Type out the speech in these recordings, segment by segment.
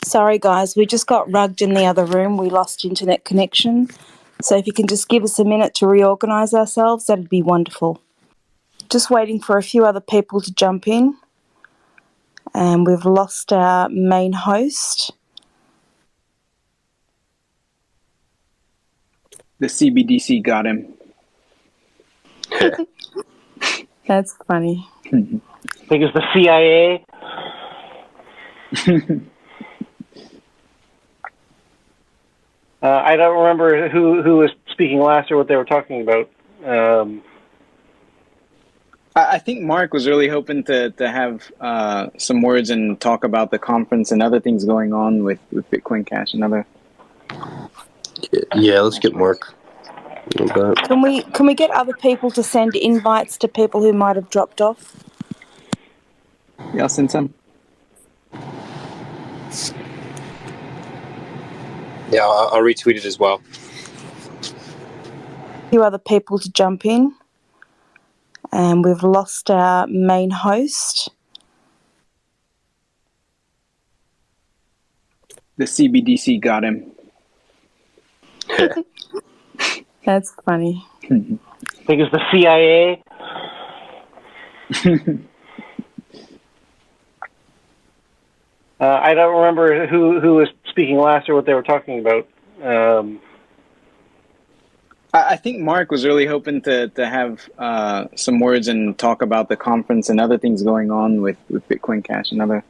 Sorry guys, we just got rugged in the other room. We lost internet connection. So if you can just give us a minute to reorganise ourselves, that'd be wonderful. Just waiting for a few other people to jump in. And we've lost our main host. The CBDC got him. That's funny. I think it's the CIA. I don't remember who was speaking last or what they were talking about. I think Mark was really hoping to have some words and talk about the conference and other things going on with Bitcoin Cash and other. Yeah, let's get Mark. Can we get other people to send invites to people who might have dropped off? Yeah, I'll send some. Yeah, I'll retweet it as well. A few other people to jump in. And we've lost our main host. The CBDC got him. That's funny. I think it's the CIA. I don't remember who was speaking last or what they were talking about. I think Mark was really hoping to have some words and talk about the conference and other things going on with Bitcoin Cash and other.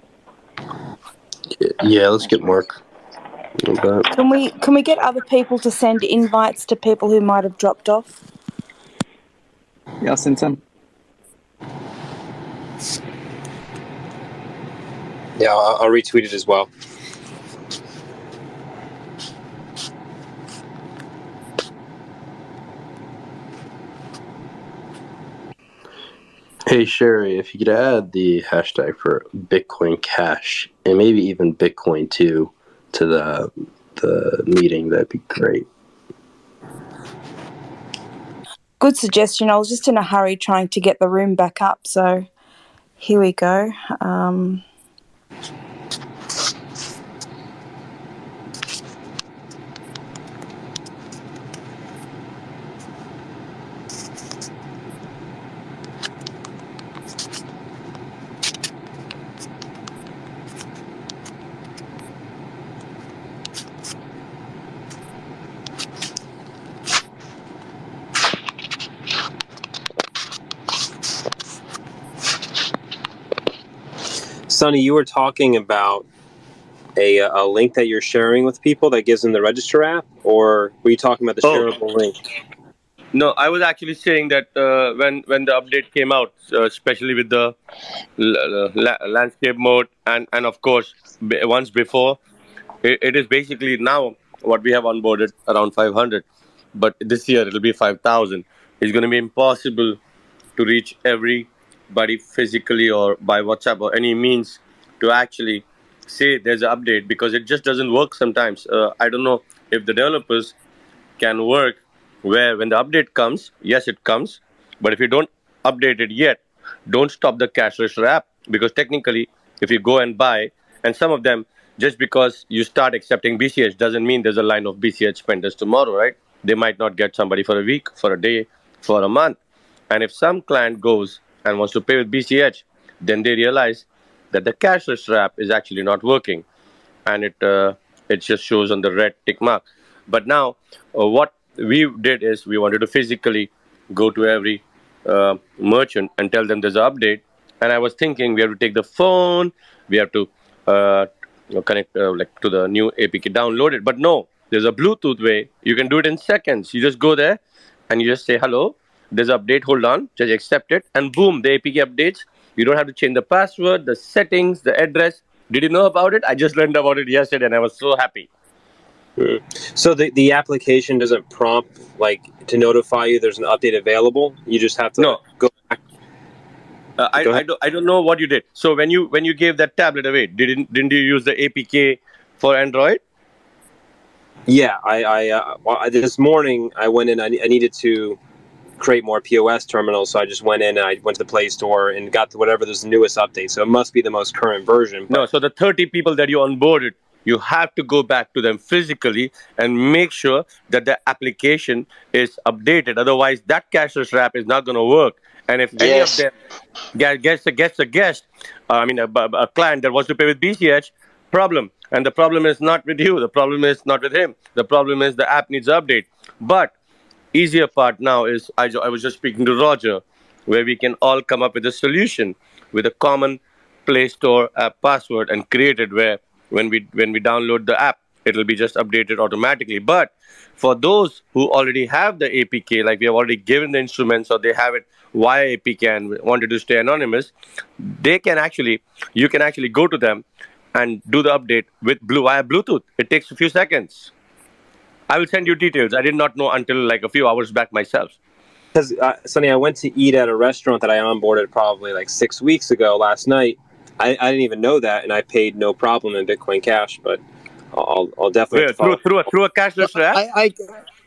Yeah, let's get Mark. Can we get other people to send invites to people who might have dropped off? Yeah, I'll send some. Yeah, I'll retweet it as well. Hey Sherry, if you could add the hashtag for Bitcoin Cash and maybe even Bitcoin 2 to the meeting, that'd be great. Good suggestion. I was just in a hurry trying to get the room back up, so here we go. Sonny, you were talking about a link that you're sharing with people that gives them the register app, or were you talking about the shareable link? No, I was actually saying that when the update came out, especially with the landscape mode and of course once before, it is basically now what we have onboarded around 500, but this year it'll be 5,000. It's going to be impossible to reach everybody physically or by WhatsApp or any means to actually say there's an update, because it just doesn't work sometimes. I don't know if the developers can work where when the update comes, yes, it comes, but if you don't update it yet, don't stop the cash register app, because technically, if you go and buy, and some of them, just because you start accepting BCH doesn't mean there's a line of BCH spenders tomorrow, right? They might not get somebody for a week, for a day, for a month. And if some client goes and wants to pay with BCH, then they realize that the cash register app is actually not working, and it just shows on the red tick mark. But now, what we did is we wanted to physically go to every merchant and tell them there's an update. And I was thinking we have to take the phone, we have to connect like to the new APK, download it. But no, there's a Bluetooth way. You can do it in seconds. You just go there and you just say, hello, there's an update, hold on, just accept it. And boom, the APK updates. You don't have to change the password, the settings, the address. Did you know about it? I just learned about it yesterday and I was so happy. So the application doesn't prompt like to notify you there's an update available. You just have to go back. I don't know what you did. So when you gave that tablet away, didn't you use the APK for Android? Yeah, I this morning I went in. I needed to create more POS terminals, so I just went in and I went to the Play Store and got to whatever this newest update. So it must be the most current version. No, so the 30 people that you onboarded, you have to go back to them physically and make sure that the application is updated. Otherwise, that cashless wrap is not going to work. And if any of Yes. them gets a guest, a client that wants to pay with BCH, problem. And the problem is not with you. The problem is not with him. The problem is the app needs update. But easier part now is I was just speaking to Roger, where we can all come up with a solution with a common Play Store app password and create it where when we download the app, it'll be just updated automatically. But for those who already have the APK, like we have already given the instruments or they have it via APK and wanted to stay anonymous, you can actually go to them and do the update via Bluetooth. It takes a few seconds. I will send you details. I did not know until like a few hours back myself. Because, Sonny, I went to eat at a restaurant that I onboarded probably like 6 weeks ago last night. I didn't even know that, and I paid no problem in Bitcoin Cash, but I'll definitely have to follow. Through a cashless wrap?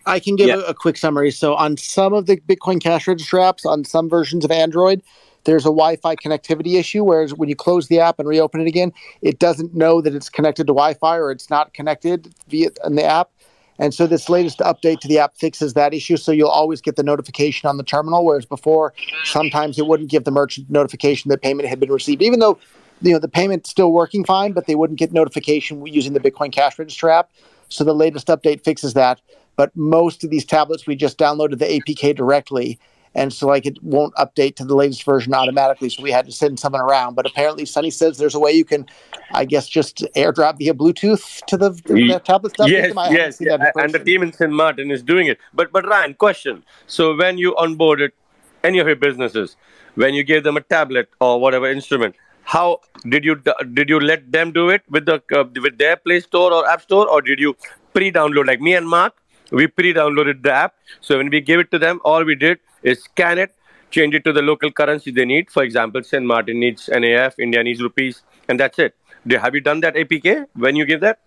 I can give Yeah. a quick summary. So on some of the Bitcoin Cash Register apps, on some versions of Android, there's a Wi-Fi connectivity issue, whereas when you close the app and reopen it again, it doesn't know that it's connected to Wi-Fi or it's not connected in the app. And so this latest update to the app fixes that issue, so you'll always get the notification on the terminal, whereas before, sometimes it wouldn't give the merchant notification that payment had been received, even though the payment's still working fine, but they wouldn't get notification using the Bitcoin Cash Register app. So the latest update fixes that. But most of these tablets, we just downloaded the APK directly, and so it won't update to the latest version automatically. So we had to send someone around. But apparently, Sunny says there's a way you can, I guess, just airdrop via Bluetooth to the tablets. To update them. I haven't seen that in And the person. team in St. Martin is doing it. But Ryan, question. So when you onboarded any of your businesses, when you gave them a tablet or whatever instrument, how did you let them do it with their Play Store or App Store, or did you pre-download like me and Mark? We pre-downloaded the app. So when we gave it to them, all we did is scan it, change it to the local currency they need. For example, St. Martin needs NAF, India needs rupees, and that's it. Have you done that APK when you give that?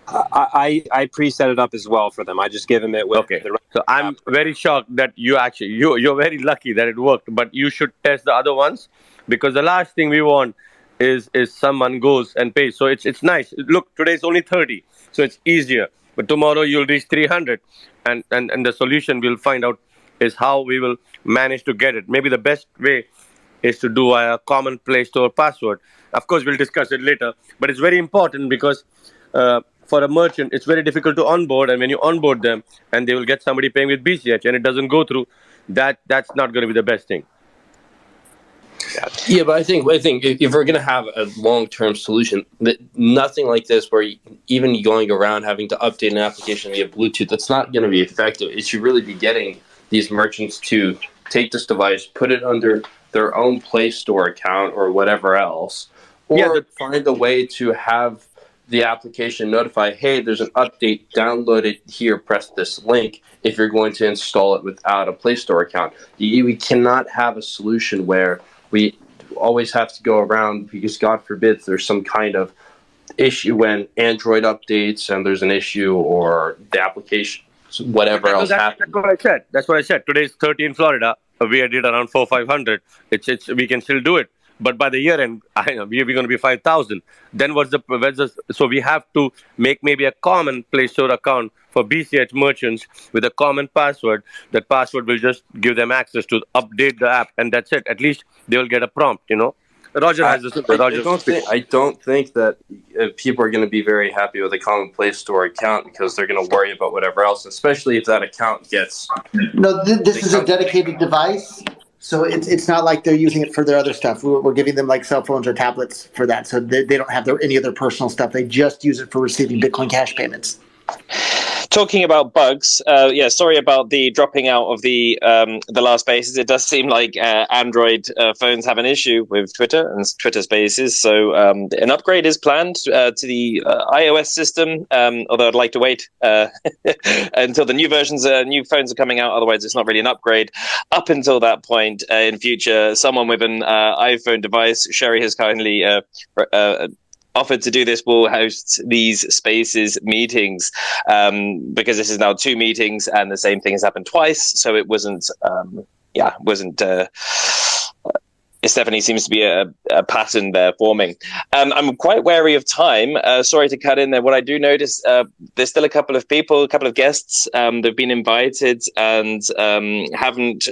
I pre-set it up as well for them. I just give them it with Okay. the So I'm very shocked that you're very lucky that it worked, but you should test the other ones, because the last thing we want is someone goes and pays. So it's nice. Look, today it's only 30, so it's easier. But tomorrow you'll reach 300, and the solution we'll find out is how we will manage to get it. Maybe the best way is to do a common Play Store password. Of course, we'll discuss it later, but it's very important because for a merchant, it's very difficult to onboard, and when you onboard them and they will get somebody paying with BCH and it doesn't go through, that's not going to be the best thing. Yeah, but I think if we're going to have a long-term solution, that nothing like this, where even going around having to update an application via Bluetooth, that's not going to be effective. It should really be getting these merchants to take this device, put it under their own Play Store account or whatever else, or find a way to have the application notify, hey, there's an update, download it here, press this link if you're going to install it without a Play Store account. We cannot have a solution where we always have to go around because, God forbid, there's some kind of issue when Android updates and there's an issue, or the application, whatever else happens. That's what I said. Today is 30 in Florida. We did around 400-500. We can still do it. But by the year end, I know we're going to be 5,000. Then so we have to make maybe a common Play Store account for BCH merchants with a common password. That password will just give them access to update the app, and that's it. At least they will get a prompt, Roger has this. I don't think that people are going to be very happy with a common Play Store account, because they're going to worry about whatever else, especially if that account gets... No, this is a dedicated device, so it's not like they're using it for their other stuff. We're giving them like cell phones or tablets for that, so they don't have any other personal stuff. They just use it for receiving Bitcoin Cash payments. Talking about bugs, sorry about the dropping out of the last Spaces. It does seem like Android phones have an issue with Twitter and Twitter Spaces, so an upgrade is planned to the iOS system, although I'd like to wait until the new phones are coming out, otherwise it's not really an upgrade. Up until that point, in future, someone with an iPhone device, Sherry has kindly offered to do this, will host these Spaces meetings, because this is now 2 meetings and the same thing has happened twice, so it wasn't definitely seems to be a pattern there forming. I'm quite wary of time. Sorry to cut in there. What I do notice, there's still a couple of guests that have been invited and haven't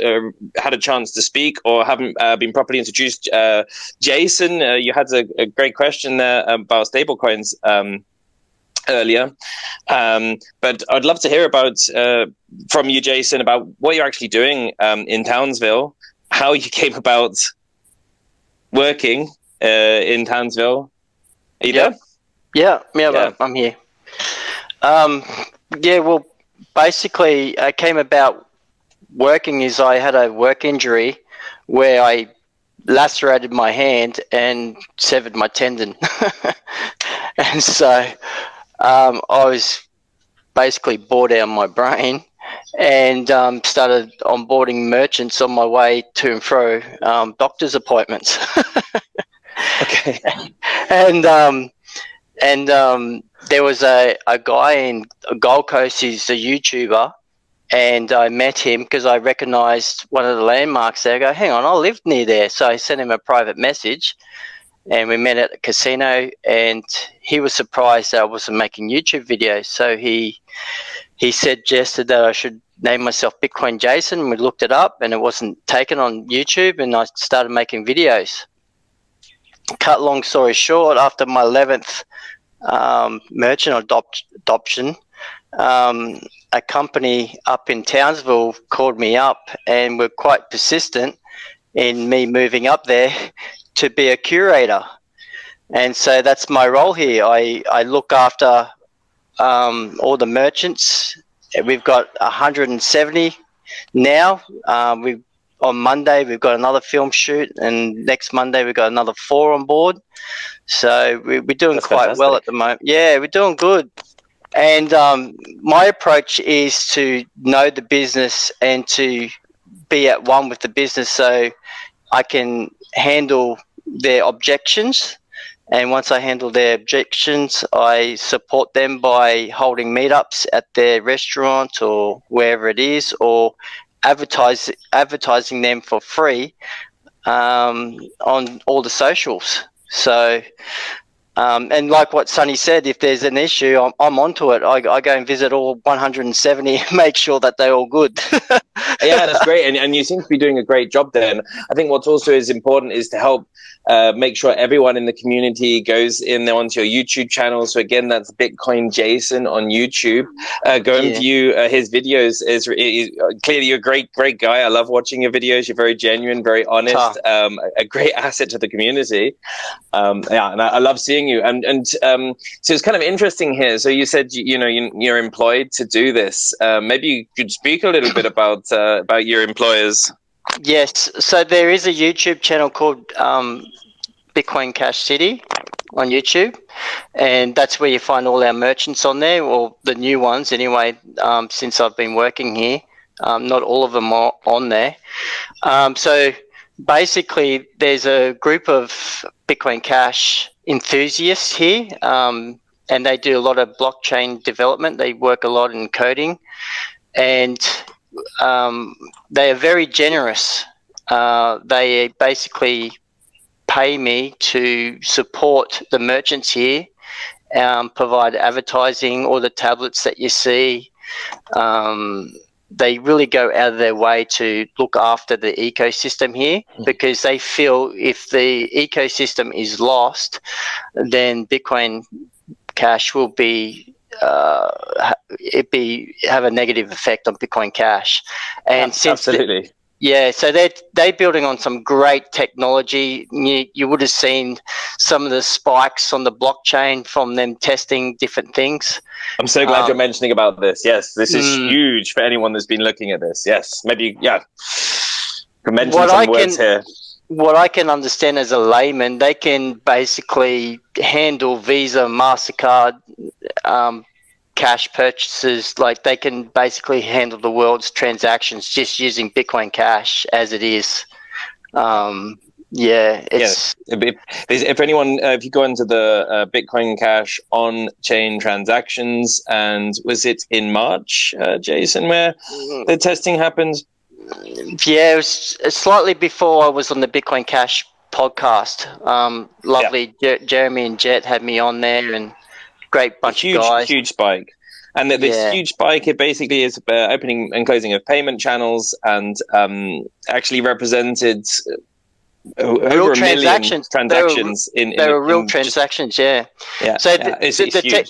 had a chance to speak or haven't been properly introduced. Jason, you had a great question there about stablecoins earlier. But I'd love to hear about from you, Jason, about what you're actually doing in Townsville, how you came about working in Townsville. Are you there? Yeah. Yeah. I'm here. Well, basically, I came about working is I had a work injury where I lacerated my hand and severed my tendon. And so I was basically bored out of my brain and started onboarding merchants on my way to and fro doctor's appointments. Okay. And there was a guy in Gold Coast. He's a YouTuber, and I met him because I recognised one of the landmarks there. I go, hang on, I lived near there. So I sent him a private message, and we met at the casino. And he was surprised that I wasn't making YouTube videos. So he suggested that I should name myself Bitcoin Jason. We looked it up, and it wasn't taken on YouTube, and I started making videos. Cut long story short, after my 11th merchant adoption, a company up in Townsville called me up and were quite persistent in me moving up there to be a curator. And so that's my role here. I look after all the merchants. We've got 170 now. On Monday, we've got another film shoot, and next Monday, we've got another 4 on board. So we're doing That's quite fantastic. well at the moment. Yeah, we're doing good. And my approach is to know the business and to be at one with the business so I can handle their objections. And once I handle their objections, I support them by holding meetups at their restaurant or wherever it is, or advertising them for free on all the socials. So, and like what Sonny said, if there's an issue, I'm onto it. I go and visit all 170 and make sure that they're all good. Yeah, that's great. And you seem to be doing a great job there. And I think what's also is important is to help make sure everyone in the community goes in there onto your YouTube channel. So again, that's Bitcoin Jason on YouTube. Go and view his videos. Is clearly you're a great guy. I love watching your videos. You're very genuine, very honest, a great asset to the community. And I love seeing you. And so it's kind of interesting here. So you said you're employed to do this. Maybe you could speak a little bit about your employers. Yes. So there is a YouTube channel called Bitcoin Cash City on YouTube, and that's where you find all our merchants on there, or the new ones anyway, since I've been working here. Not all of them are on there. So basically, there's a group of Bitcoin Cash enthusiasts here, and they do a lot of blockchain development. They work a lot in coding, and they are very generous. They basically pay me to support the merchants here, provide advertising, all the tablets that you see. They really go out of their way to look after the ecosystem here, because they feel if the ecosystem is lost, then Bitcoin Cash will be have a negative effect on Bitcoin Cash. And Absolutely. So they're building on some great technology. You would have seen some of the spikes on the blockchain from them testing different things. I'm so glad you're mentioning about this. Yes, this is huge for anyone that's been looking at this. Yes, maybe, can mention some words here. What I can understand as a layman, they can basically handle Visa, MasterCard, cash purchases. Like, they can basically handle the world's transactions just using Bitcoin Cash as it is. If anyone, if you go into the Bitcoin Cash on-chain transactions, and was it in March, Jason, where the testing happened? Yeah, it was slightly before I was on the Bitcoin Cash podcast. Lovely Jeremy and Jet had me on there, and great bunch of guys. Huge spike. And this huge spike, it basically is opening and closing of payment channels, and actually represented over 1 million transactions. They were real transactions, yeah. So it's huge.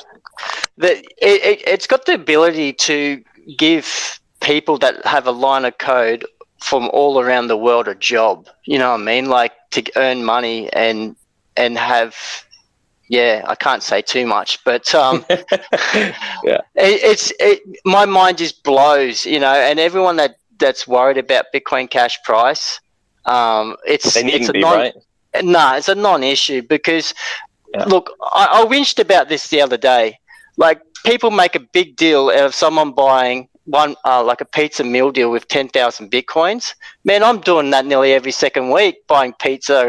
It's got the ability to give people that have a line of code from all around the world a job. You know what I mean? Like, to earn money and have. Yeah, I can't say too much, but my mind just blows, you know. And everyone that's worried about Bitcoin Cash price, it's a non-issue, because look, I whinged about this the other day. Like, people make a big deal out of someone buying one like a pizza meal deal with 10,000 Bitcoins. Man, I'm doing that nearly every second week, buying pizza,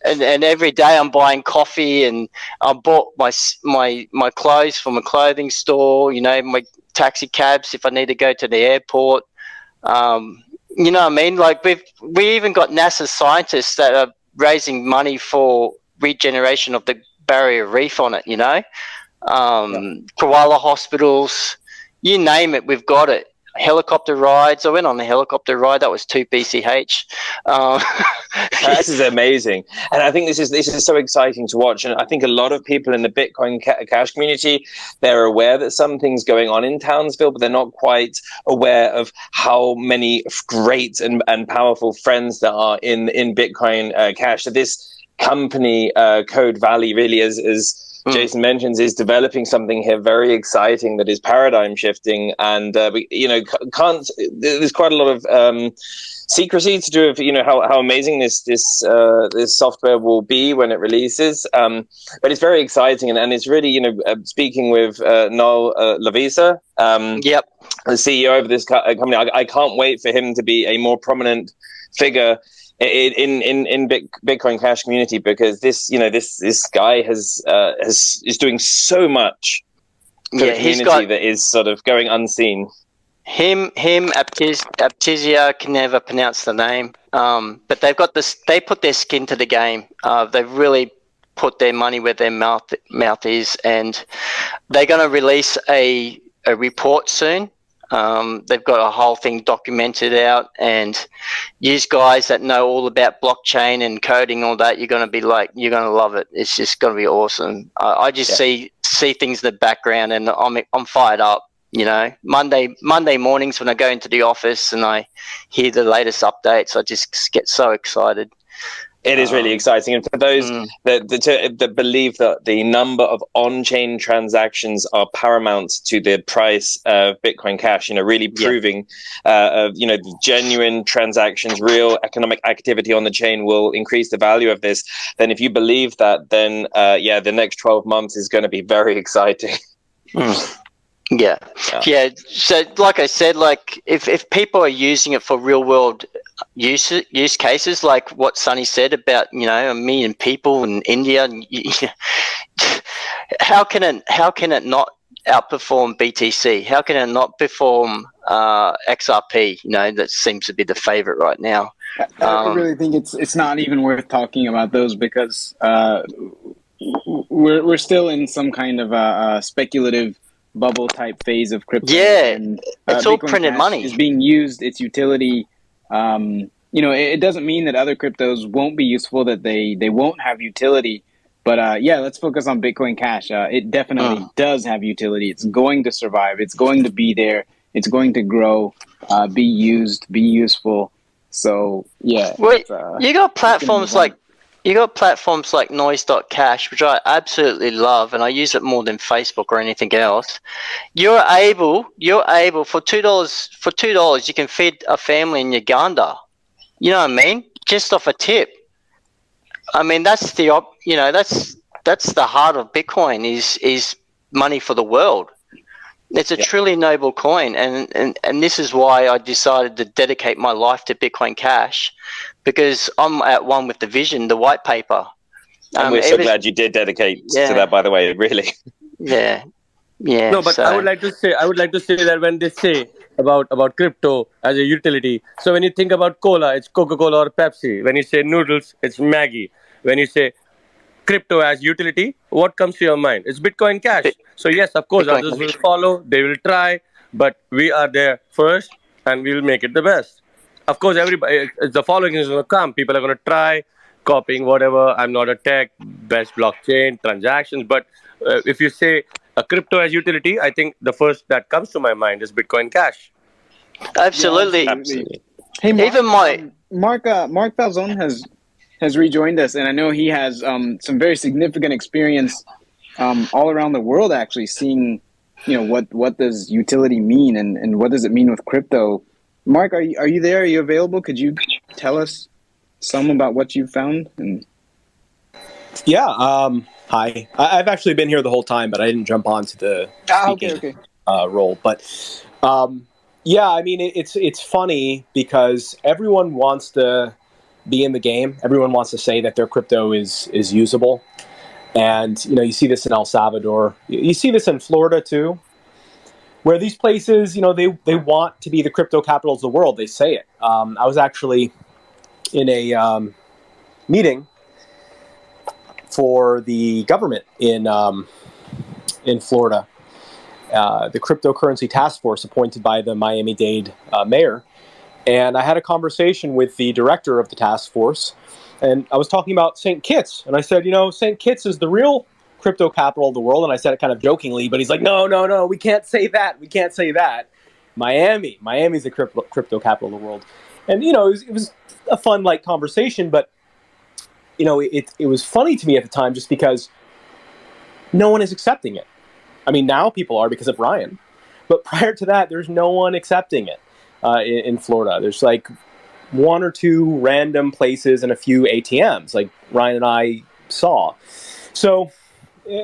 and every day I'm buying coffee, and I bought my clothes from a clothing store, you know, my taxi cabs if I need to go to the airport. You know what I mean? Like, we even got NASA scientists that are raising money for regeneration of the barrier reef on it, you know. Koala hospitals, you name it, we've got it. Helicopter rides. I went on a helicopter ride. That was 2 BCH. This is amazing, and I think this is so exciting to watch. And I think a lot of people in the Bitcoin Cash community, they're aware that something's going on in Townsville, but they're not quite aware of how many great and powerful friends there are in Bitcoin Cash. So this company, Code Valley, really is Jason mentions, is developing something here very exciting that is paradigm shifting, and we, you know, can't. There's quite a lot of secrecy to do with, you know, how amazing this software will be when it releases. But it's very exciting, and it's really, you know, speaking with Noel Lavisa, the CEO of this company. I can't wait for him to be a more prominent figure in Bitcoin Cash community, because this guy is doing so much for the community that is sort of going unseen. Aptisia, can never pronounce the name, but they've got this. They put their skin to the game. They've really put their money where their mouth is, and they're going to release a report soon. They've got a whole thing documented out, and you guys that know all about blockchain and coding, all that, you're going to love it. It's just going to be awesome. I just see things in the background, and I'm fired up. You know, Monday mornings when I go into the office and I hear the latest updates, I just get so excited. It is really exciting, and for those that believe that the number of on-chain transactions are paramount to the price of Bitcoin Cash, you know, really proving, you know, genuine transactions, real economic activity on the chain will increase the value of this. Then, if you believe that, then the next 12 months is going to be very exciting. Yeah. So, like I said, like if people are using it for real world use cases, like what Sonny said about, you know, 1 million people in India, how can it not outperform BTC? How can it not perform XRP? You know, that seems to be the favorite right now. I really think it's not even worth talking about those, because we're still in some kind of a speculative bubble type phase of crypto. And it's all printed money. Is being used, its utility. You know, it doesn't mean that other cryptos won't be useful, that they won't have utility. But let's focus on Bitcoin Cash. It definitely does have utility. It's going to survive. It's going to be there. It's going to grow, be used, be useful. So you got platforms like Noise.cash, which I absolutely love, and I use it more than Facebook or anything else. You're able for $2 you can feed a family in Uganda. You know what I mean? Just off a tip. I mean, that's the heart of Bitcoin is money for the world. It's a truly noble coin, and this is why I decided to dedicate my life to Bitcoin Cash, because I'm at one with the vision, the white paper. And we're so glad you did dedicate to that, by the way, really. Yeah. No, but I would like to say that when they say about crypto as a utility. So when you think about cola, it's Coca-Cola or Pepsi. When you say noodles, it's Maggie. When you say crypto as utility, what comes to your mind? It's Bitcoin Cash. Bit- So yes, of course, Bitcoin others will Cash. follow. They will try, but we are there first, and we will make it the best. Of course, everybody, the following is going to come. People are going to try copying whatever. I'm not a tech, best blockchain transactions, but if you say a crypto as utility, I think the first that comes to my mind is Bitcoin Cash. Yeah, Absolutely. absolutely. Hey, Mark. Even my Mark Falzone has rejoined us, and I know he has some very significant experience all around the world, actually seeing, what does utility mean, and what does it mean with crypto. Mark, are you there? Are you available? Could you tell us some about what you found? And Yeah. Hi. I've actually been here the whole time, but I didn't jump onto the speaking okay. role. But yeah, I mean, it's funny because everyone wants to be in the game. Everyone wants to say that their crypto is usable, and you see this in El Salvador. You see this in Florida too, where these places, they want to be the crypto capitals of the world. They say it. I was actually in a meeting for the government in Florida, the cryptocurrency task force appointed by the Miami-Dade mayor. And I had a conversation with the director of the task force, and I was talking about St. Kitts. And I said, St. Kitts is the real crypto capital of the world. And I said it kind of jokingly, but he's like, no, we can't say that. We can't say that. Miami's the crypto capital of the world. And, it was a fun, light conversation, but it was funny to me at the time just because no one is accepting it. I mean, now people are because of Ryan. But prior to that, there's no one accepting it in Florida. There's like one or two random places and a few ATMs, like Ryan and I saw. So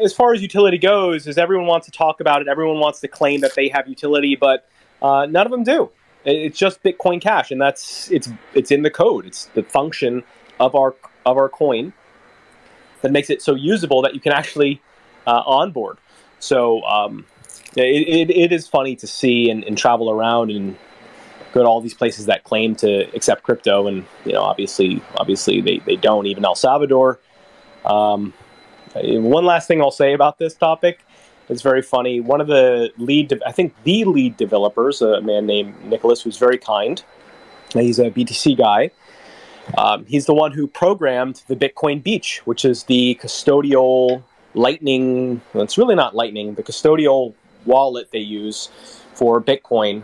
as far as utility goes, is everyone wants to talk about it. Everyone wants to claim that they have utility, but none of them do. It's just Bitcoin Cash, and it's in the code. It's the function of our coin that makes it so usable that you can actually onboard. So it is funny to see and travel around and go to all these places that claim to accept crypto, and obviously they don't. Even El Salvador. One last thing I'll say about this topic. It's very funny. One of the lead developers, a man named Nicholas, who's very kind. He's a BTC guy. He's the one who programmed the Bitcoin Beach, which is the custodial Lightning. Well, it's really not Lightning. The custodial wallet they use for Bitcoin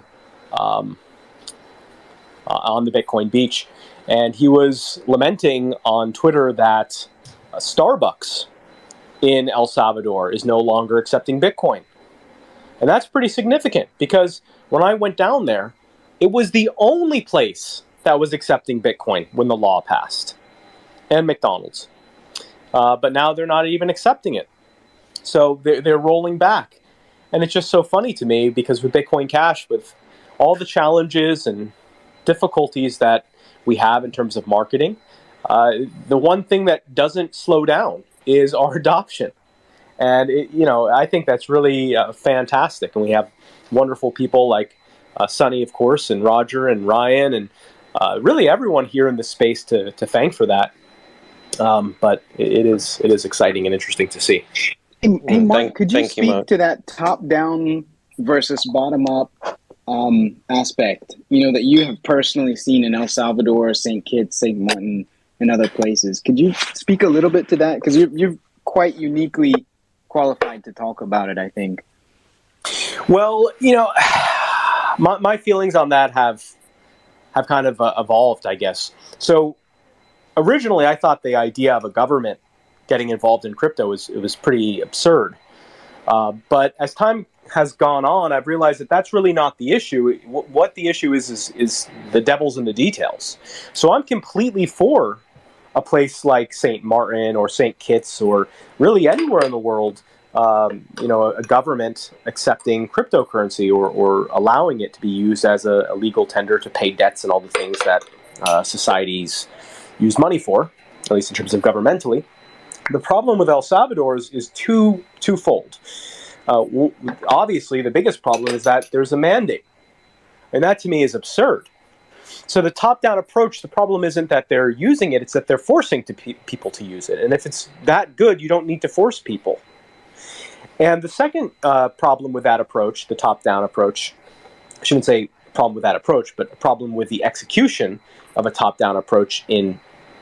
on the Bitcoin Beach. And he was lamenting on Twitter that Starbucks in El Salvador is no longer accepting Bitcoin. And that's pretty significant because when I went down there, it was the only place that was accepting Bitcoin when the law passed, and McDonald's. But now they're not even accepting it. So they're rolling back. And it's just so funny to me because with Bitcoin Cash, with all the challenges and difficulties that we have in terms of marketing, the one thing that doesn't slow down is our adoption. And, I think that's really fantastic. And we have wonderful people like Sonny, of course, and Roger and Ryan, and really everyone here in this space to thank for that. But it is exciting and interesting to see. Hey Mark, could you speak to that top-down versus bottom-up aspect, that you have personally seen in El Salvador, St. Kitts, St. Martin, and other places? Could you speak a little bit to that? Because you're quite uniquely qualified to talk about it, I think. Well, my feelings on that have kind of evolved, I guess. So originally, I thought the idea of a government getting involved in crypto was pretty absurd. But as time has gone on, I've realized that that's really not the issue. What the issue is the devil's in the details. So I'm completely for a place like St. Martin or St. Kitts or really anywhere in the world, a government accepting cryptocurrency or allowing it to be used as a legal tender to pay debts and all the things that societies use money for, at least in terms of governmentally. The problem with El Salvador is twofold. Obviously, the biggest problem is that there's a mandate. And that to me is absurd. So the top-down approach, the problem isn't that they're using it, it's that they're forcing people to use it. And if it's that good, you don't need to force people. And the second problem with that approach, the top-down approach, I shouldn't say problem with that approach, but a problem with the execution of a top-down approach in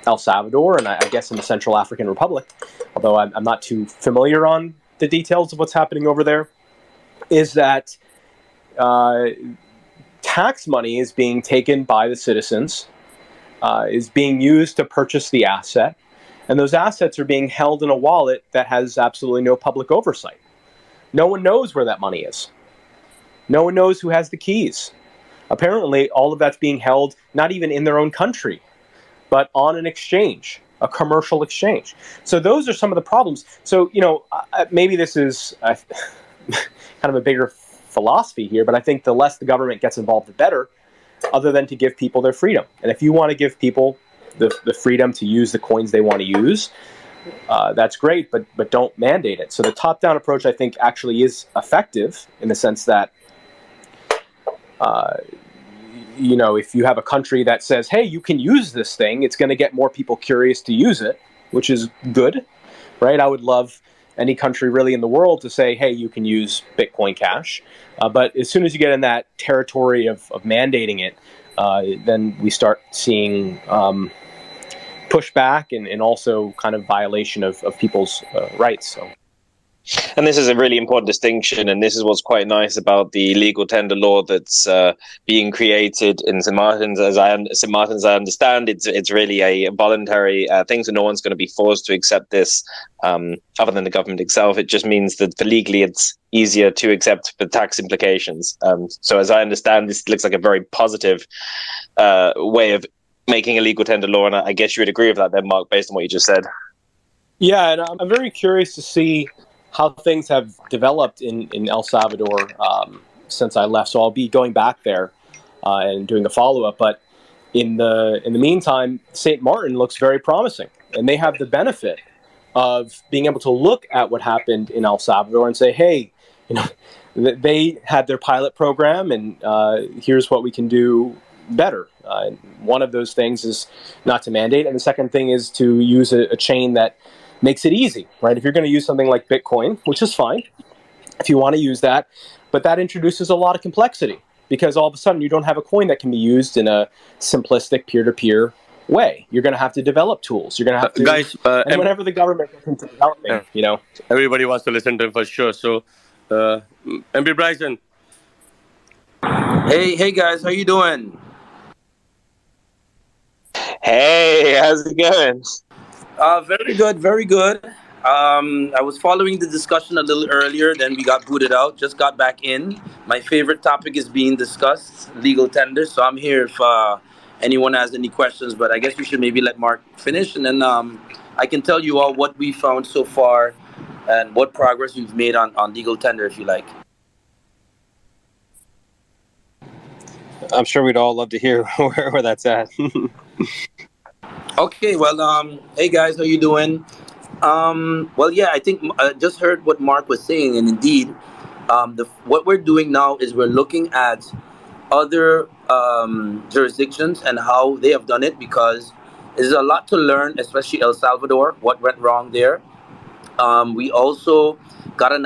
El Salvador and I guess in the Central African Republic, although I'm not too familiar on the details of what's happening over there, is that tax money is being taken by the citizens, is being used to purchase the asset, and those assets are being held in a wallet that has absolutely no public oversight. No one knows where that money is. No one knows who has the keys. Apparently, all of that's being held not even in their own country, but on an exchange, a commercial exchange. So those are some of the problems. So, maybe this is kind of a bigger philosophy here, but I think the less the government gets involved, the better, other than to give people their freedom. And if you want to give people the freedom to use the coins they want to use, that's great, but don't mandate it. So the top-down approach, I think, actually is effective in the sense that, if you have a country that says, hey, you can use this thing, it's going to get more people curious to use it, which is good, right? I would love any country really in the world to say, hey, you can use Bitcoin Cash. But as soon as you get in that territory of mandating it, then we start seeing pushback and also kind of violation of people's rights. So. And this is a really important distinction, and this is what's quite nice about the legal tender law that's being created in St. Martin's. As I understand, it's really a voluntary thing, so no one's going to be forced to accept this, other than the government itself. It just means that for legally, it's easier to accept for tax implications. So, as I understand, this looks like a very positive way of making a legal tender law, and I guess you would agree with that, then, Mark, based on what you just said. Yeah, and I'm very curious to see how things have developed in El Salvador since I left. So I'll be going back there and doing a follow-up. But in the meantime, St. Martin looks very promising, and they have the benefit of being able to look at what happened in El Salvador and say, hey, they had their pilot program, and here's what we can do better. One of those things is not to mandate, and the second thing is to use a chain that makes it easy, right? If you're going to use something like Bitcoin, which is fine, if you want to use that, but that introduces a lot of complexity because all of a sudden you don't have a coin that can be used in a simplistic peer-to-peer way. You're going to have to develop tools. You're going to have to, guys, and whenever the government gets into developing, everybody wants to listen to him for sure. So, MP Bryson. Hey guys, how you doing? Hey, how's it going? Very good, very good. I was following the discussion a little earlier, then we got booted out, just got back in. My favorite topic is being discussed, legal tender, so I'm here if anyone has any questions, but I guess we should maybe let Mark finish, and then I can tell you all what we found so far and what progress we've made on legal tender, if you like. I'm sure we'd all love to hear where that's at. Okay, well, hey guys, how you doing? Well, yeah, I think I just heard what Mark was saying, and indeed, what we're doing now is we're looking at other jurisdictions and how they have done it, because there's a lot to learn, especially El Salvador, what went wrong there. We also got a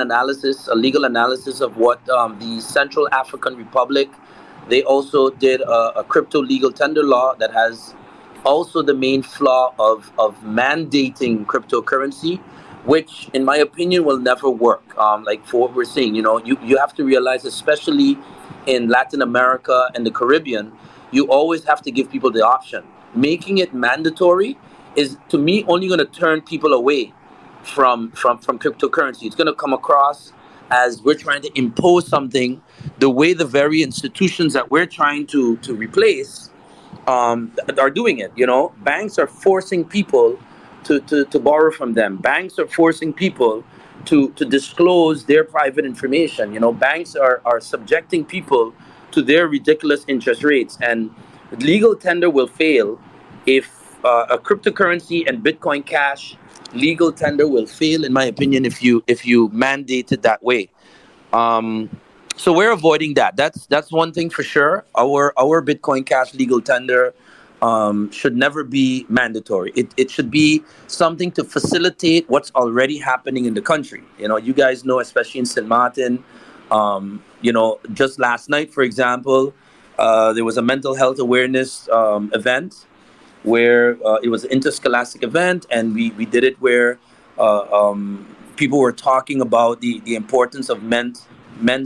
legal analysis of what the Central African Republic, they also did a crypto legal tender law that has also the main flaw of mandating cryptocurrency, which in my opinion will never work. Like for what we're seeing, you have to realize, especially in Latin America and the Caribbean, you always have to give people the option. Making it mandatory is, to me, only going to turn people away from cryptocurrency. It's going to come across as we're trying to impose something, the way the very institutions that we're trying to replace are doing it. Banks are forcing people to borrow from them. Banks are forcing people to disclose their private information. Banks are subjecting people to their ridiculous interest rates, and legal tender will fail if a cryptocurrency and Bitcoin Cash legal tender will fail, in my opinion, if you mandate it that way. So we're avoiding that. That's one thing for sure. Our Bitcoin Cash legal tender should never be mandatory. It should be something to facilitate what's already happening in the country. You guys know, especially in St. Martin, just last night, for example, there was a mental health awareness event where it was an interscholastic event, and we did it where people were talking about the importance of men's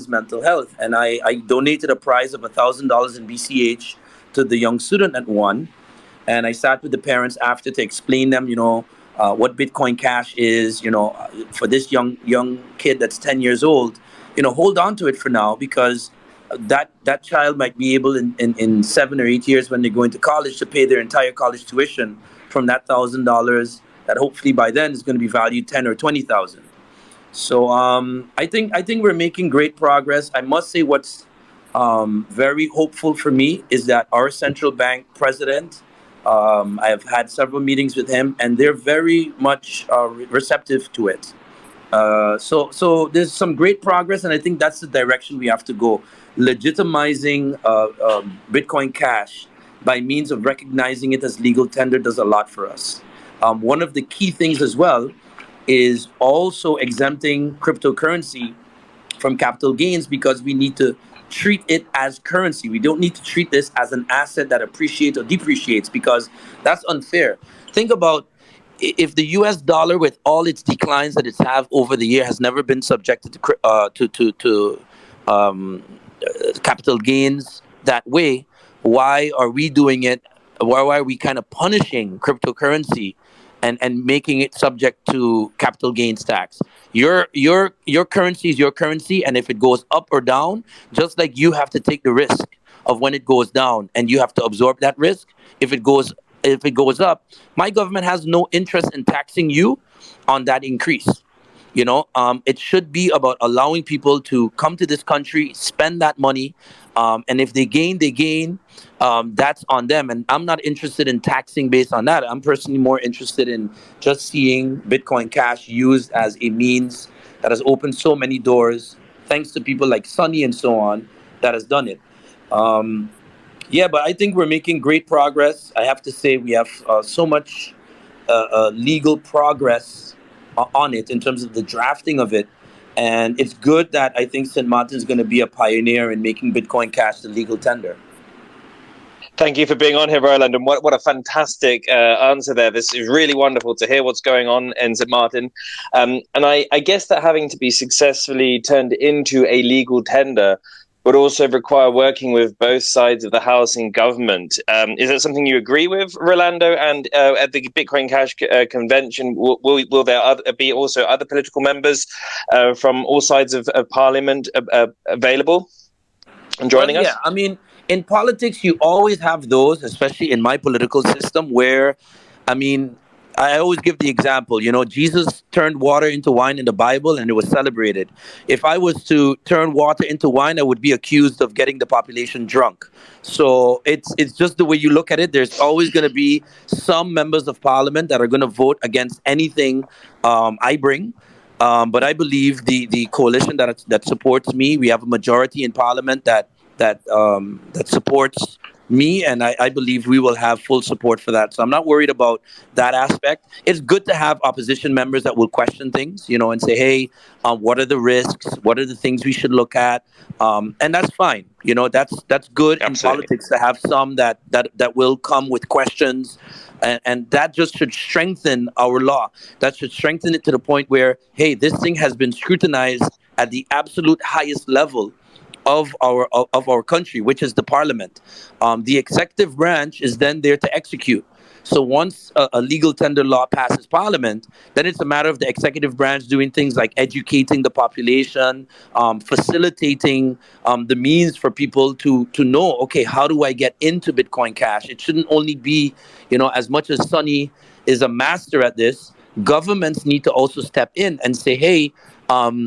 mental health. And I donated a prize of $1,000 in BCH to the young student that won. And I sat with the parents after to explain them, what Bitcoin Cash is, for this young kid that's 10 years old, hold on to it for now, because that child might be able in 7 or 8 years when they go into college to pay their entire college tuition from that $1,000 that hopefully by then is going to be valued 10 or 20,000. So I think we're making great progress. I must say what's very hopeful for me is that our central bank president, I have had several meetings with him, and they're very much receptive to it. So there's some great progress, and I think that's the direction we have to go. Legitimizing Bitcoin Cash by means of recognizing it as legal tender does a lot for us. One of the key things as well is also exempting cryptocurrency from capital gains, because we need to treat it as currency. We don't need to treat this as an asset that appreciates or depreciates, because that's unfair. Think about if the U.S. dollar, with all its declines that it's had over the year, has never been subjected to capital gains that way. Why are we doing it? Why are we kind of punishing cryptocurrency and making it subject to capital gains tax? Your currency is your currency, and if it goes up or down, just like you have to take the risk of when it goes down, and you have to absorb that risk. If it goes up, my government has no interest in taxing you on that increase. It should be about allowing people to come to this country, spend that money, and if they gain, they gain. That's on them, and I'm not interested in taxing based on that. I'm personally more interested in just seeing Bitcoin Cash used as a means that has opened so many doors, thanks to people like Sunny and so on, that has done it. Yeah, but I think we're making great progress. I have to say we have so much legal progress on it in terms of the drafting of it. And it's good that I think St. Martin is going to be a pioneer in making Bitcoin Cash the legal tender. Thank you for being on here, Roland, and what a fantastic answer there. This is really wonderful to hear what's going on in St. Martin. And I guess that having to be successfully turned into a legal tender would also require working with both sides of the House and government. Is that something you agree with, Rolando? And at the Bitcoin Cash convention, will there be also other political members from all sides of Parliament available and joining us? Yeah, I mean, in politics, you always have those, especially in my political system, where, I always give the example, Jesus turned water into wine in the Bible, and it was celebrated. If I was to turn water into wine, I would be accused of getting the population drunk. So it's just the way you look at it. There's always going to be some members of parliament that are going to vote against anything I bring. But I believe the coalition that supports me, we have a majority in parliament that supports me, and I believe we will have full support for that. So I'm not worried about that aspect. It's good to have opposition members that will question things, and say, hey, what are the risks? What are the things we should look at? And that's fine. That's good. Absolutely. In politics to have some that will come with questions, and that just should strengthen our law. That should strengthen it to the point where, hey, this thing has been scrutinized at the absolute highest level of our country, which is the parliament. The executive branch is then there to execute. So once a legal tender law passes parliament, then it's a matter of the executive branch doing things like educating the population, facilitating the means for people to know, okay, how do I get into Bitcoin Cash? It shouldn't only be, as much as Sunny is a master at this, governments need to also step in and say, hey,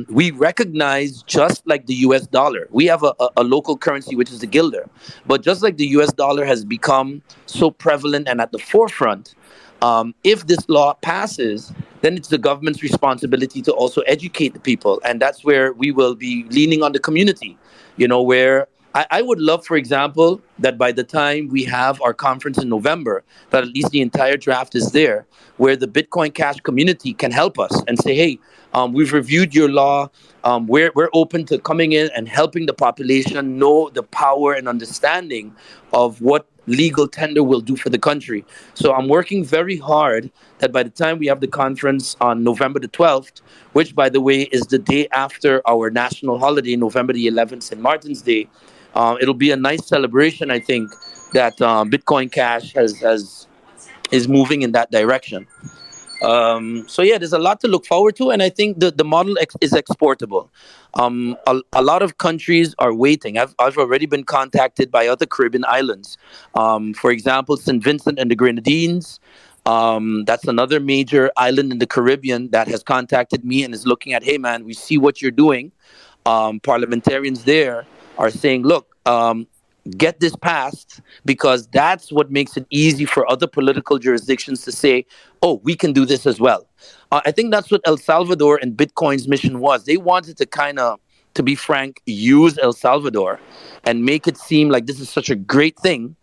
we recognize, just like the US dollar, we have a local currency, which is the guilder. But just like the US dollar has become so prevalent and at the forefront, if this law passes, then it's the government's responsibility to also educate the people. And that's where we will be leaning on the community, where I would love, for example, that by the time we have our conference in November, that at least the entire draft is there, where the Bitcoin Cash community can help us and say, hey, we've reviewed your law. We're open to coming in and helping the population know the power and understanding of what legal tender will do for the country. So I'm working very hard that by the time we have the conference on November the 12th, which, by the way, is the day after our national holiday, November the 11th, St. Martin's Day, it'll be a nice celebration, I think, that Bitcoin Cash is moving in that direction. So yeah, there's a lot to look forward to, and I think the model is exportable. A lot of countries are waiting. I've already been contacted by other Caribbean islands. For example, St. Vincent and the Grenadines. That's another major island in the Caribbean that has contacted me and is looking at, hey man, we see what you're doing. Parliamentarians there are saying, look, get this passed, because that's what makes it easy for other political jurisdictions to say, oh, we can do this as well. I think that's what El Salvador and Bitcoin's mission was. They wanted to kind of, to be frank, use El Salvador and make it seem like this is such a great thing.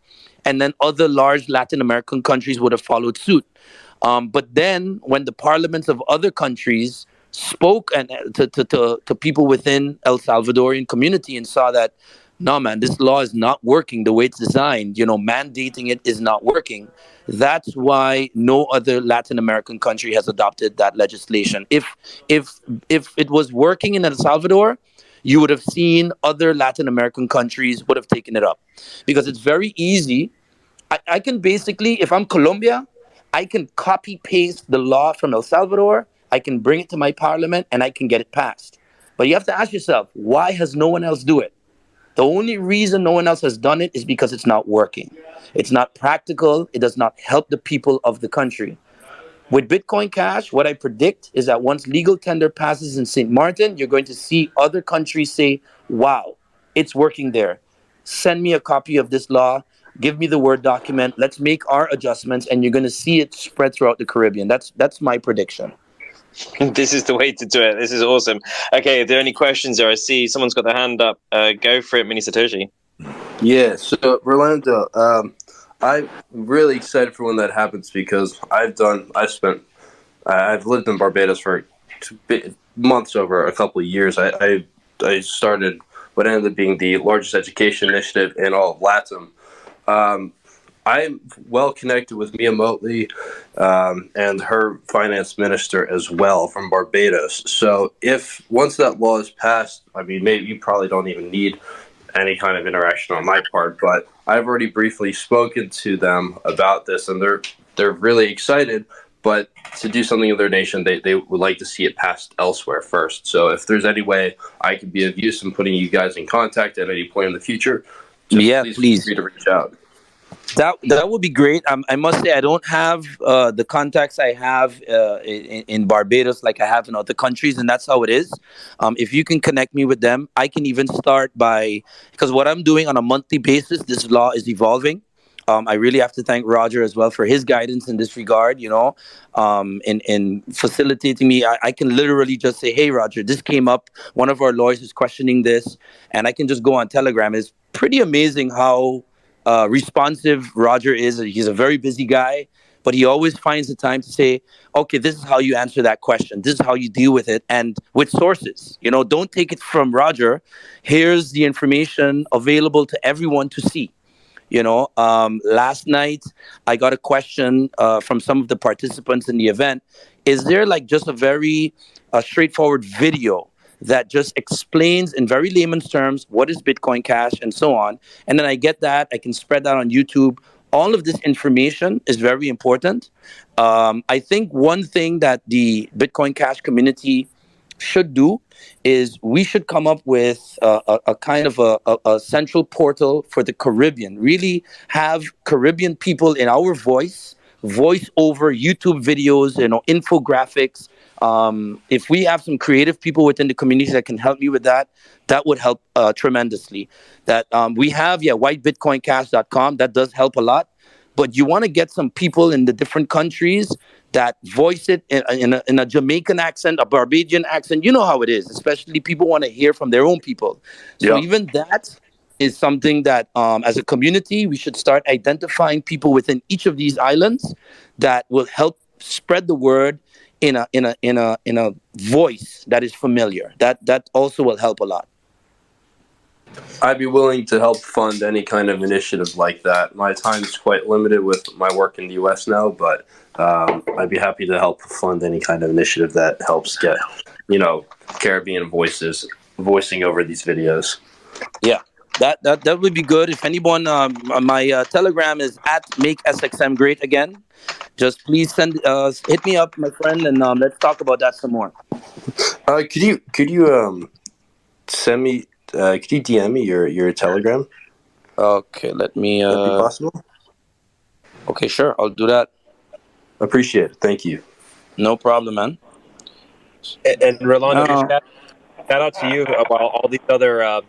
And then other large Latin American countries would have followed suit. But then when the parliaments of other countries spoke and to people within El Salvadorian community and saw that, no, man, this law is not working the way it's designed. Mandating it is not working. That's why no other Latin American country has adopted that legislation. If it was working in El Salvador, you would have seen other Latin American countries would have taken it up, because it's very easy. I can basically, if I'm Colombia, I can copy paste the law from El Salvador. I can bring it to my parliament and I can get it passed. But you have to ask yourself, why has no one else do it? The only reason no one else has done it is because it's not working. It's not practical. It does not help the people of the country. With Bitcoin Cash, what I predict is that once legal tender passes in St. Martin, you're going to see other countries say, wow, it's working there. Send me a copy of this law. Give me the Word document. Let's make our adjustments, and you're going to see it spread throughout the Caribbean. That's my prediction. This is the way to do it. This is awesome. Okay, if there are any questions there, I see someone's got their hand up. Go for it, Mini Satoshi. Yeah, so Rolando, I'm really excited for when that happens, because I've lived in Barbados for months, over a couple of years. I started what ended up being the largest education initiative in all of LATAM. I'm well connected with Mia Motley and her finance minister as well from Barbados. So if once that law is passed, I mean, maybe you probably don't even need any kind of interaction on my part, but I've already briefly spoken to them about this, and they're really excited. But to do something in their nation, they would like to see it passed elsewhere first. So if there's any way I could be of use in putting you guys in contact at any point in the future, please feel free to reach out. That would be great. I must say I don't have the contacts I have in Barbados like I have in other countries, and that's how it is. If you can connect me with them, I can even start because what I'm doing on a monthly basis, this law is evolving. I really have to thank Roger as well for his guidance in this regard, in facilitating me. I can literally just say, hey, Roger, this came up. One of our lawyers is questioning this, and I can just go on Telegram. It's pretty amazing how responsive Roger is. He's a very busy guy, but he always finds the time to say, okay, this is how you answer that question. This is how you deal with it, and with sources. Don't take it from Roger. Here's the information available to everyone to see. Last night I got a question from some of the participants in the event. Is there just a very straightforward video that just explains in very layman's terms what is Bitcoin Cash and so on? And then I get that. I can spread that on YouTube. All of this information is very important. I think one thing that the Bitcoin Cash community should do is we should come up with a kind of a central portal for the Caribbean. Really have Caribbean people in our voice over YouTube videos, infographics. If we have some creative people within the community that can help me with that, that would help tremendously. That we have, whitebitcoincash.com. That does help a lot. But you want to get some people in the different countries that voice it in a Jamaican accent, a Barbadian accent. You know how it is, especially people want to hear from their own people. So Yeah. even that is something that, as a community, we should start identifying people within each of these islands that will help spread the word in a voice that is familiar. That also will help a lot. I'd be willing to help fund any kind of initiative like that. My time is quite limited with my work in the U.S. now, but I'd be happy to help fund any kind of initiative that helps get, Caribbean voices voicing over these videos. Yeah, that would be good. If anyone, my Telegram is at Make SXM Great Again. Just please hit me up, my friend, and let's talk about that some more. Could you send me? Could you DM me your Telegram? Okay, let me. That'd be possible. Okay, sure, I'll do that. Appreciate it. Thank you. No problem, man. And Rolando, shout out to you while all these other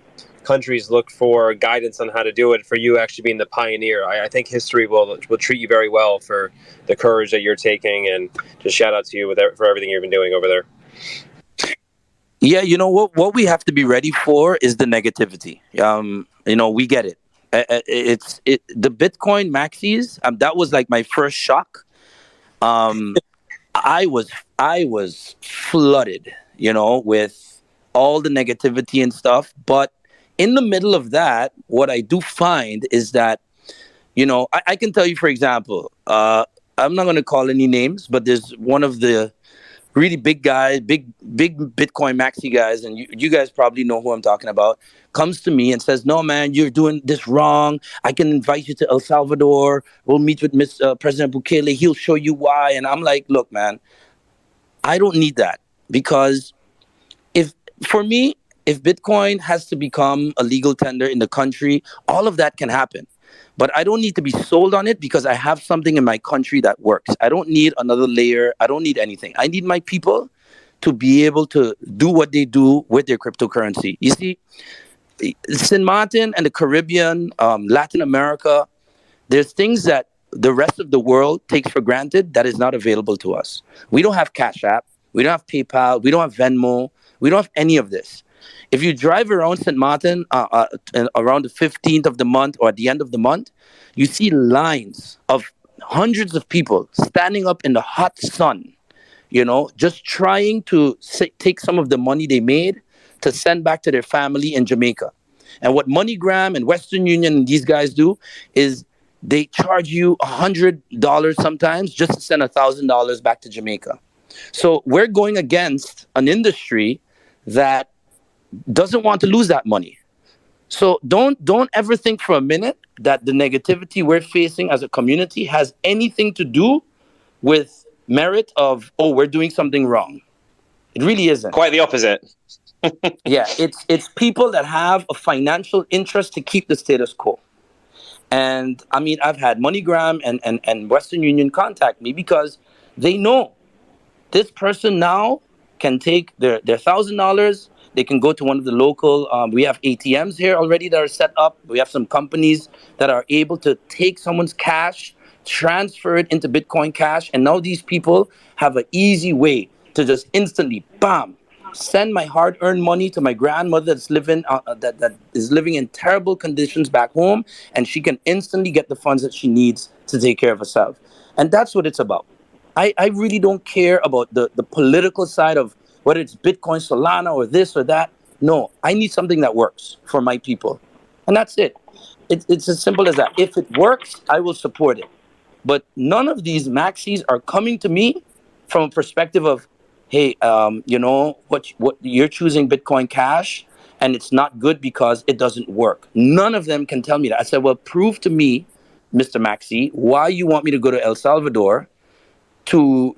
countries look for guidance on how to do it. For you actually being the pioneer, I think history will treat you very well for the courage that you're taking, and just shout out to you for everything you've been doing over there. Yeah, you know what we have to be ready for is the negativity. We get it. The Bitcoin maxis. That was like my first shock. I was flooded, with all the negativity and stuff. But in the middle of that, what I do find is that, I can tell you, for example, I'm not going to call any names, but there's one of the really big guys, big Bitcoin maxi guys, and you guys probably know who I'm talking about, comes to me and says, "No, man, you're doing this wrong. I can invite you to El Salvador. We'll meet with President Bukele. He'll show you why." And I'm like, "Look, man, I don't need that, because for me, if Bitcoin has to become a legal tender in the country, all of that can happen. But I don't need to be sold on it, because I have something in my country that works. I don't need another layer. I don't need anything. I need my people to be able to do what they do with their cryptocurrency." You see, St. Martin and the Caribbean, Latin America, there's things that the rest of the world takes for granted that is not available to us. We don't have Cash App. We don't have PayPal. We don't have Venmo. We don't have any of this. If you drive around St. Martin around the 15th of the month or at the end of the month, you see lines of hundreds of people standing up in the hot sun, just trying to take some of the money they made to send back to their family in Jamaica. And what MoneyGram and Western Union and these guys do is they charge you $100 sometimes just to send $1,000 back to Jamaica. So we're going against an industry that doesn't want to lose that money. So don't ever think for a minute that the negativity we're facing as a community has anything to do with merit of, we're doing something wrong. It really isn't. Quite the opposite. Yeah, it's people that have a financial interest to keep the status quo. And I mean, I've had MoneyGram and Western Union contact me because they know this person now can take their $1,000. They can go to one of the local, we have ATMs here already that are set up. We have some companies that are able to take someone's cash, transfer it into Bitcoin Cash. And now these people have an easy way to just instantly, bam, send my hard-earned money to my grandmother that is living in terrible conditions back home, and she can instantly get the funds that she needs to take care of herself. And that's what it's about. I really don't care about the political side of whether it's Bitcoin, Solana, or this or that. No, I need something that works for my people. And that's it. It's as simple as that. If it works, I will support it. But none of these maxis are coming to me from a perspective of, hey, what you're choosing Bitcoin Cash, and it's not good because it doesn't work. None of them can tell me that. I said, well, prove to me, Mr. Maxi, why you want me to go to El Salvador to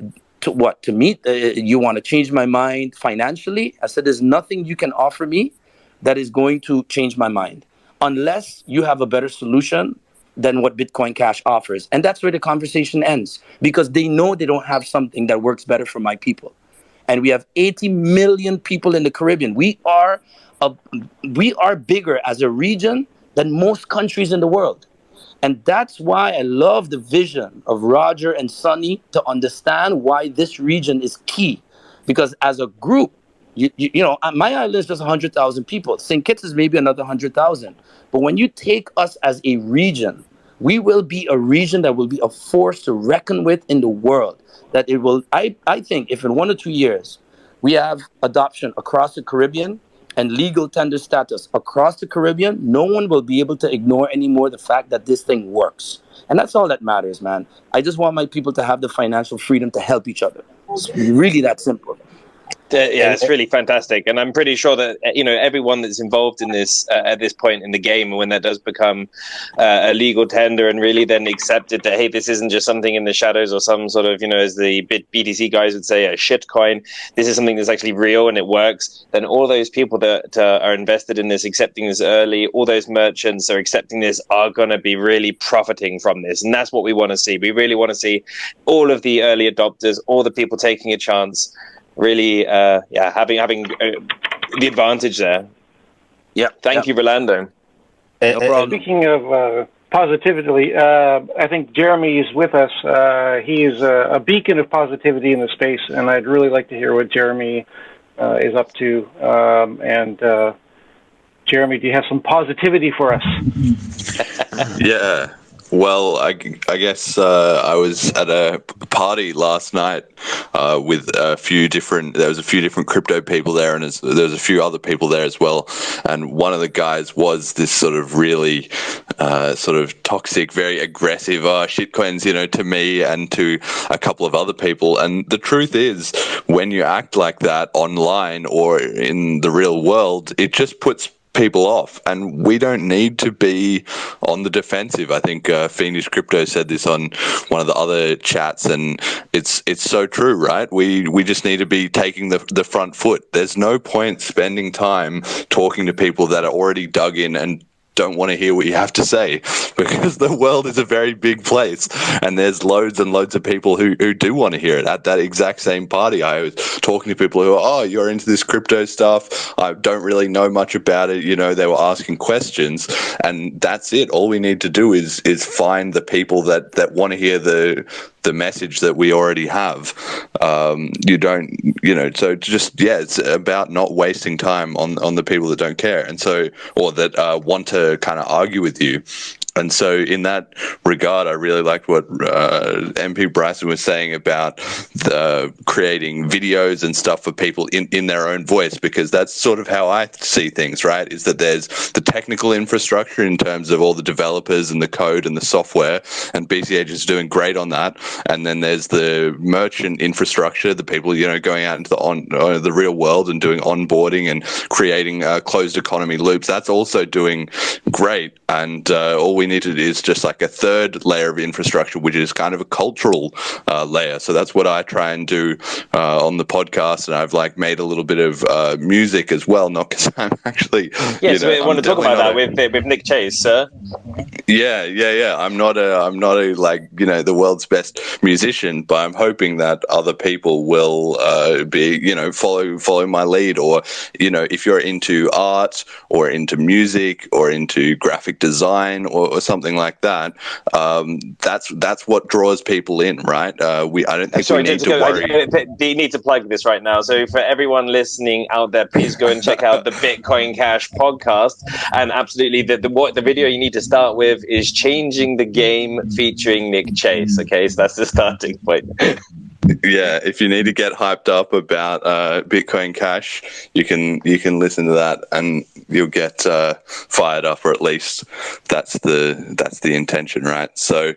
meet? You want to change my mind financially? I said, there's nothing you can offer me that is going to change my mind unless you have a better solution than what Bitcoin Cash offers. And that's where the conversation ends, because they know they don't have something that works better for my people. And we have 80 million people in the Caribbean. We are bigger as a region than most countries in the world. And that's why I love the vision of Roger and Sonny to understand why this region is key. Because as a group, you know, my island is just 100,000 people. St. Kitts is maybe another 100,000. But when you take us as a region, we will be a region that will be a force to reckon with in the world. That it will, I think if in 1 or 2 years we have adoption across the Caribbean and legal tender status across the Caribbean, no one will be able to ignore anymore the fact that this thing works. And that's all that matters, man. I just want my people to have the financial freedom to help each other. It's really that simple. Yeah, it's really fantastic, and I'm pretty sure that everyone that's involved in this at this point in the game, when that does become a legal tender and really then accepted that, hey, this isn't just something in the shadows or some sort of, as the BTC guys would say, a shit coin. This is something that's actually real and it works. Then all those people that are invested in this, accepting this early, all those merchants are accepting this, are going to be really profiting from this, and that's what we want to see. We really want to see all of the early adopters, all the people taking a chance. Really, having the advantage there. Yeah. Thank you, Rolando. No problem. Speaking of positivity, I think Jeremy is with us. He is a beacon of positivity in the space, and I'd really like to hear what Jeremy is up to. Jeremy, do you have some positivity for us? Yeah. Well, I guess I was at a party last night with there was a few different crypto people there, and there was a few other people there as well. And one of the guys was this sort of really sort of toxic, very aggressive shitcoins, to me and to a couple of other people. And the truth is, when you act like that online or in the real world, it just puts people off, and we don't need to be on the defensive. I think Fiendish Crypto said this on one of the other chats, and it's so true, right? We just need to be taking the front foot. There's no point spending time talking to people that are already dug in and don't want to hear what you have to say, because the world is a very big place and there's loads and loads of people who do want to hear it. At that exact same party, I was talking to people who are, you're into this crypto stuff, I don't really know much about it, they were asking questions, and that's it. All we need to do is find the people that want to hear the message that we already have. So just, it's about not wasting time on the people that don't care, and so, or that want to kind of argue with you. And so in that regard, I really liked what MP Bryson was saying about creating videos and stuff for people in their own voice, because that's sort of how I see things, right? Is that there's the technical infrastructure in terms of all the developers and the code and the software, and BCH is doing great on that. And then there's the merchant infrastructure, the people, going out into the real world and doing onboarding and creating closed economy loops. That's also doing great. And all we needed is just like a third layer of infrastructure, which is kind of a cultural layer. So that's what I try and do on the podcast, and I've made a little bit of music as well, not because I'm actually. Yes, we want to talk about that with Nick Chase, sir. Yeah. I'm not a the world's best musician, but I'm hoping that other people will be follow my lead, or if you're into art or into music or into graphic design or something like that, that's what draws people in, right? I don't think we need to worry. You need to plug this right now. So for everyone listening out there, please go and check out the Bitcoin Cash podcast. And absolutely, the video you need to start with is Changing the Game featuring Nick Chase. Okay, so that's the starting point. Yeah, if you need to get hyped up about Bitcoin Cash, you can listen to that, and you'll get fired up, or at least that's the intention, right? So,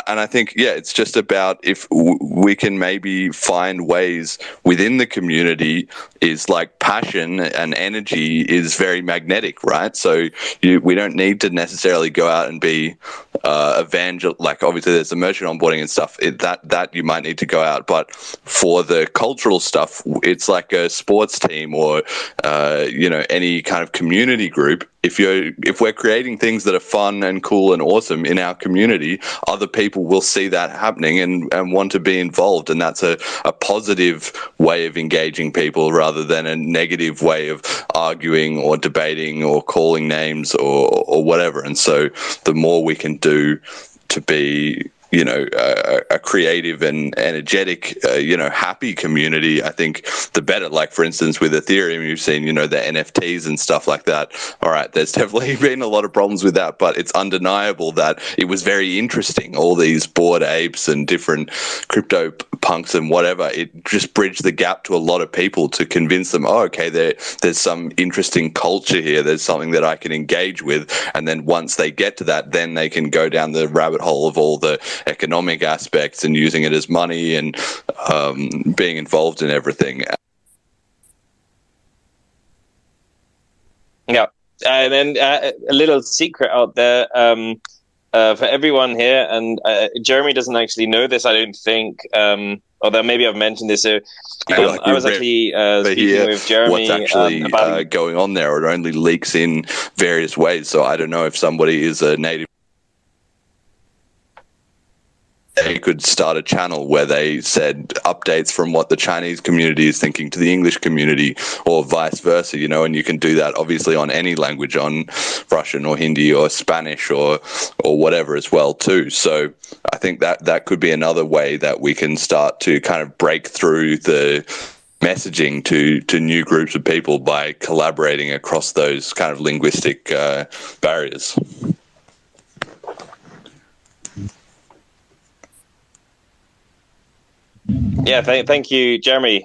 and I think it's just about if we can maybe find ways within the community, is like passion and energy is very magnetic, right? So we don't need to necessarily go out and be obviously there's the merchant onboarding and stuff, that you might need to go out, but for the cultural stuff, it's like a sports team or any kind of community group. if we're creating things that are fun and cool and awesome in our community, other people will see that happening and want to be involved, and that's a positive way of engaging people rather than a negative way of arguing or debating or calling names or whatever. And so the more we can do to be a creative and energetic, happy community, I think the better. Like, for instance, with Ethereum, you've seen, the NFTs and stuff like that. All right, there's definitely been a lot of problems with that, but it's undeniable that it was very interesting. All these Bored Apes and different crypto punks and whatever, it just bridged the gap to a lot of people to convince them, oh, okay, there's some interesting culture here. There's something that I can engage with. And then once they get to that, then they can go down the rabbit hole of all the economic aspects and using it as money and being involved in everything. Yeah, and then a little secret out there for everyone here, and Jeremy doesn't actually know this, I don't think, although maybe I've mentioned this. So I was actually speaking with Jeremy. What's actually going on there? It only leaks in various ways, so I don't know if somebody is a native. They could start a channel where they said updates from what the Chinese community is thinking to the English community, or vice versa, and you can do that obviously on any language, on Russian or Hindi or Spanish or whatever as well too. So I think that could be another way that we can start to kind of break through the messaging to new groups of people by collaborating across those kind of linguistic barriers. Yeah, thank you, Jeremy.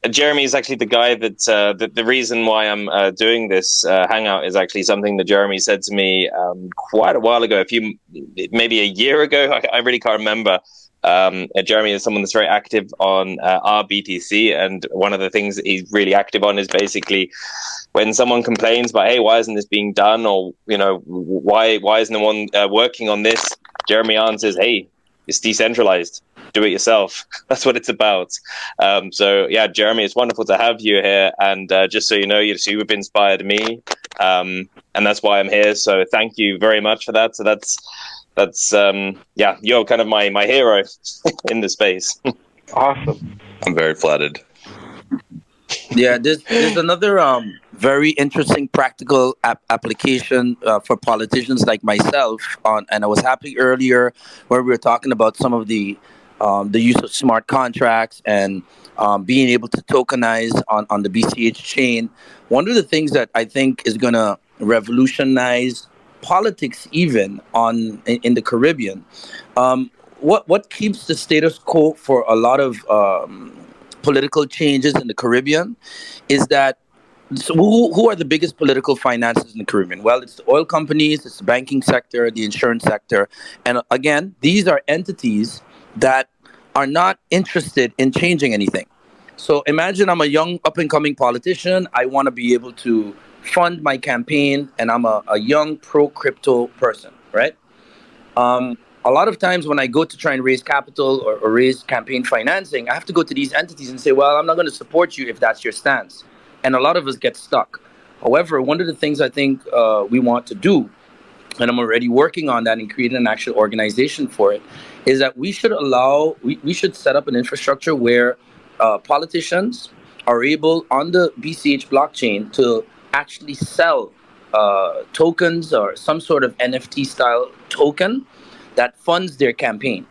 Jeremy is actually the guy that the reason why I'm doing this hangout is actually something that Jeremy said to me quite a while ago, maybe a year ago. I really can't remember. Jeremy is someone that's very active on RBTC, and one of the things that he's really active on is basically when someone complains about, hey, why isn't this being done, or why isn't no one working on this? Jeremy answers, hey, it's decentralized. Do it yourself. That's what it's about. So yeah, Jeremy, it's wonderful to have you here. And just so you know, you've inspired me, and that's why I'm here. So thank you very much for that. So that's you're kind of my hero in the space. Awesome. I'm very flattered. Yeah, there's another very interesting practical application for politicians like myself. And I was happy earlier where we were talking about some of the use of smart contracts and being able to tokenize on the BCH chain. One of the things that I think is going to revolutionize politics even in the Caribbean. What keeps the status quo for a lot of political changes in the Caribbean is that, so who are the biggest political finances in the Caribbean? Well, it's the oil companies, it's the banking sector, the insurance sector. And again, these are entities that are not interested in changing anything. So imagine I'm a young up-and-coming politician. I want to be able to fund my campaign, and I'm a young pro-crypto person, right? A lot of times when I go to try and raise capital or raise campaign financing, I have to go to these entities and say, well, I'm not going to support you if that's your stance. And a lot of us get stuck. However, one of the things I think we want to do, and I'm already working on that and creating an actual organization for it, is that we should set up an infrastructure where politicians are able on the BCH blockchain to actually sell tokens or some sort of NFT style token that funds their campaign.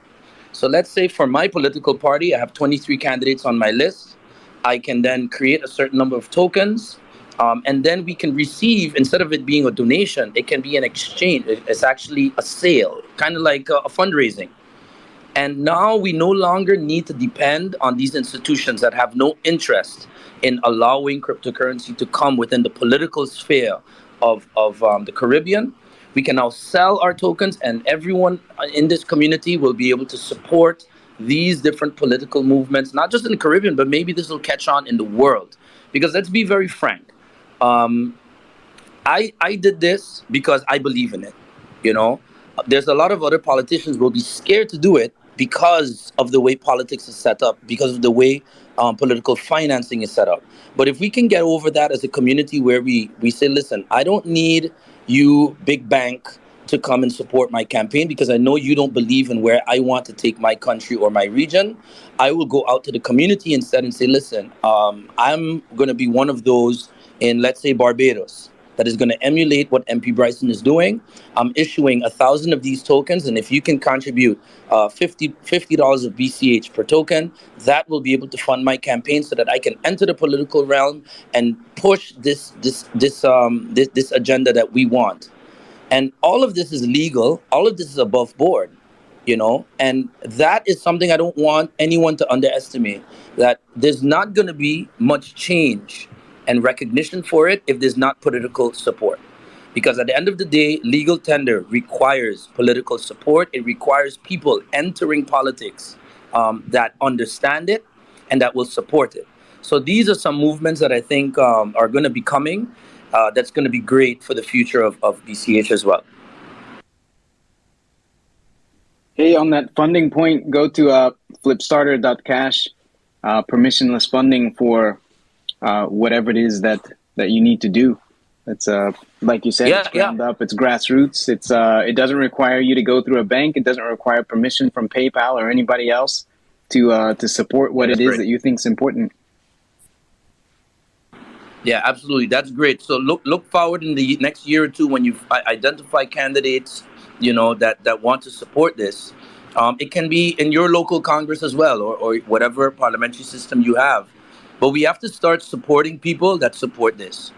So let's say for my political party, I have 23 candidates on my list. I can then create a certain number of tokens, and then we can receive, instead of it being a donation, it can be an exchange. It's actually a sale, kind of like a fundraising. And now we no longer need to depend on these institutions that have no interest in allowing cryptocurrency to come within the political sphere of the Caribbean. We can now sell our tokens, and everyone in this community will be able to support these different political movements, not just in the Caribbean, but maybe this will catch on in the world. Because let's be very frank. I did this because I believe in it. There's a lot of other politicians will be scared to do it because of the way politics is set up, because of the way political financing is set up. But if we can get over that as a community where we say, listen, I don't need you, big bank, to come and support my campaign because I know you don't believe in where I want to take my country or my region. I will go out to the community instead and say, listen, I'm going to be one of those in, let's say, Barbados, that is going to emulate what MP Bryson is doing. I'm issuing 1,000 of these tokens, and if you can contribute $50 of BCH per token, that will be able to fund my campaign so that I can enter the political realm and push this agenda that we want. And all of this is legal. All of this is above board, and that is something I don't want anyone to underestimate, that there's not going to be much change and recognition for it if there's not political support. Because at the end of the day, legal tender requires political support. It requires people entering politics that understand it and that will support it. So these are some movements that I think are going to be coming. That's going to be great for the future of BCH as well. Hey, on that funding point, go to flipstarter.cash, permissionless funding for whatever it is that you need to do. It's like you said, it's ground up, it's grassroots. It doesn't require you to go through a bank. It doesn't require permission from PayPal or anybody else to support what it is that you think is important. Yeah, absolutely. That's great. So look forward in the next year or two when you identify candidates, that want to support this. It can be in your local Congress as well, or whatever parliamentary system you have. But we have to start supporting people that support this.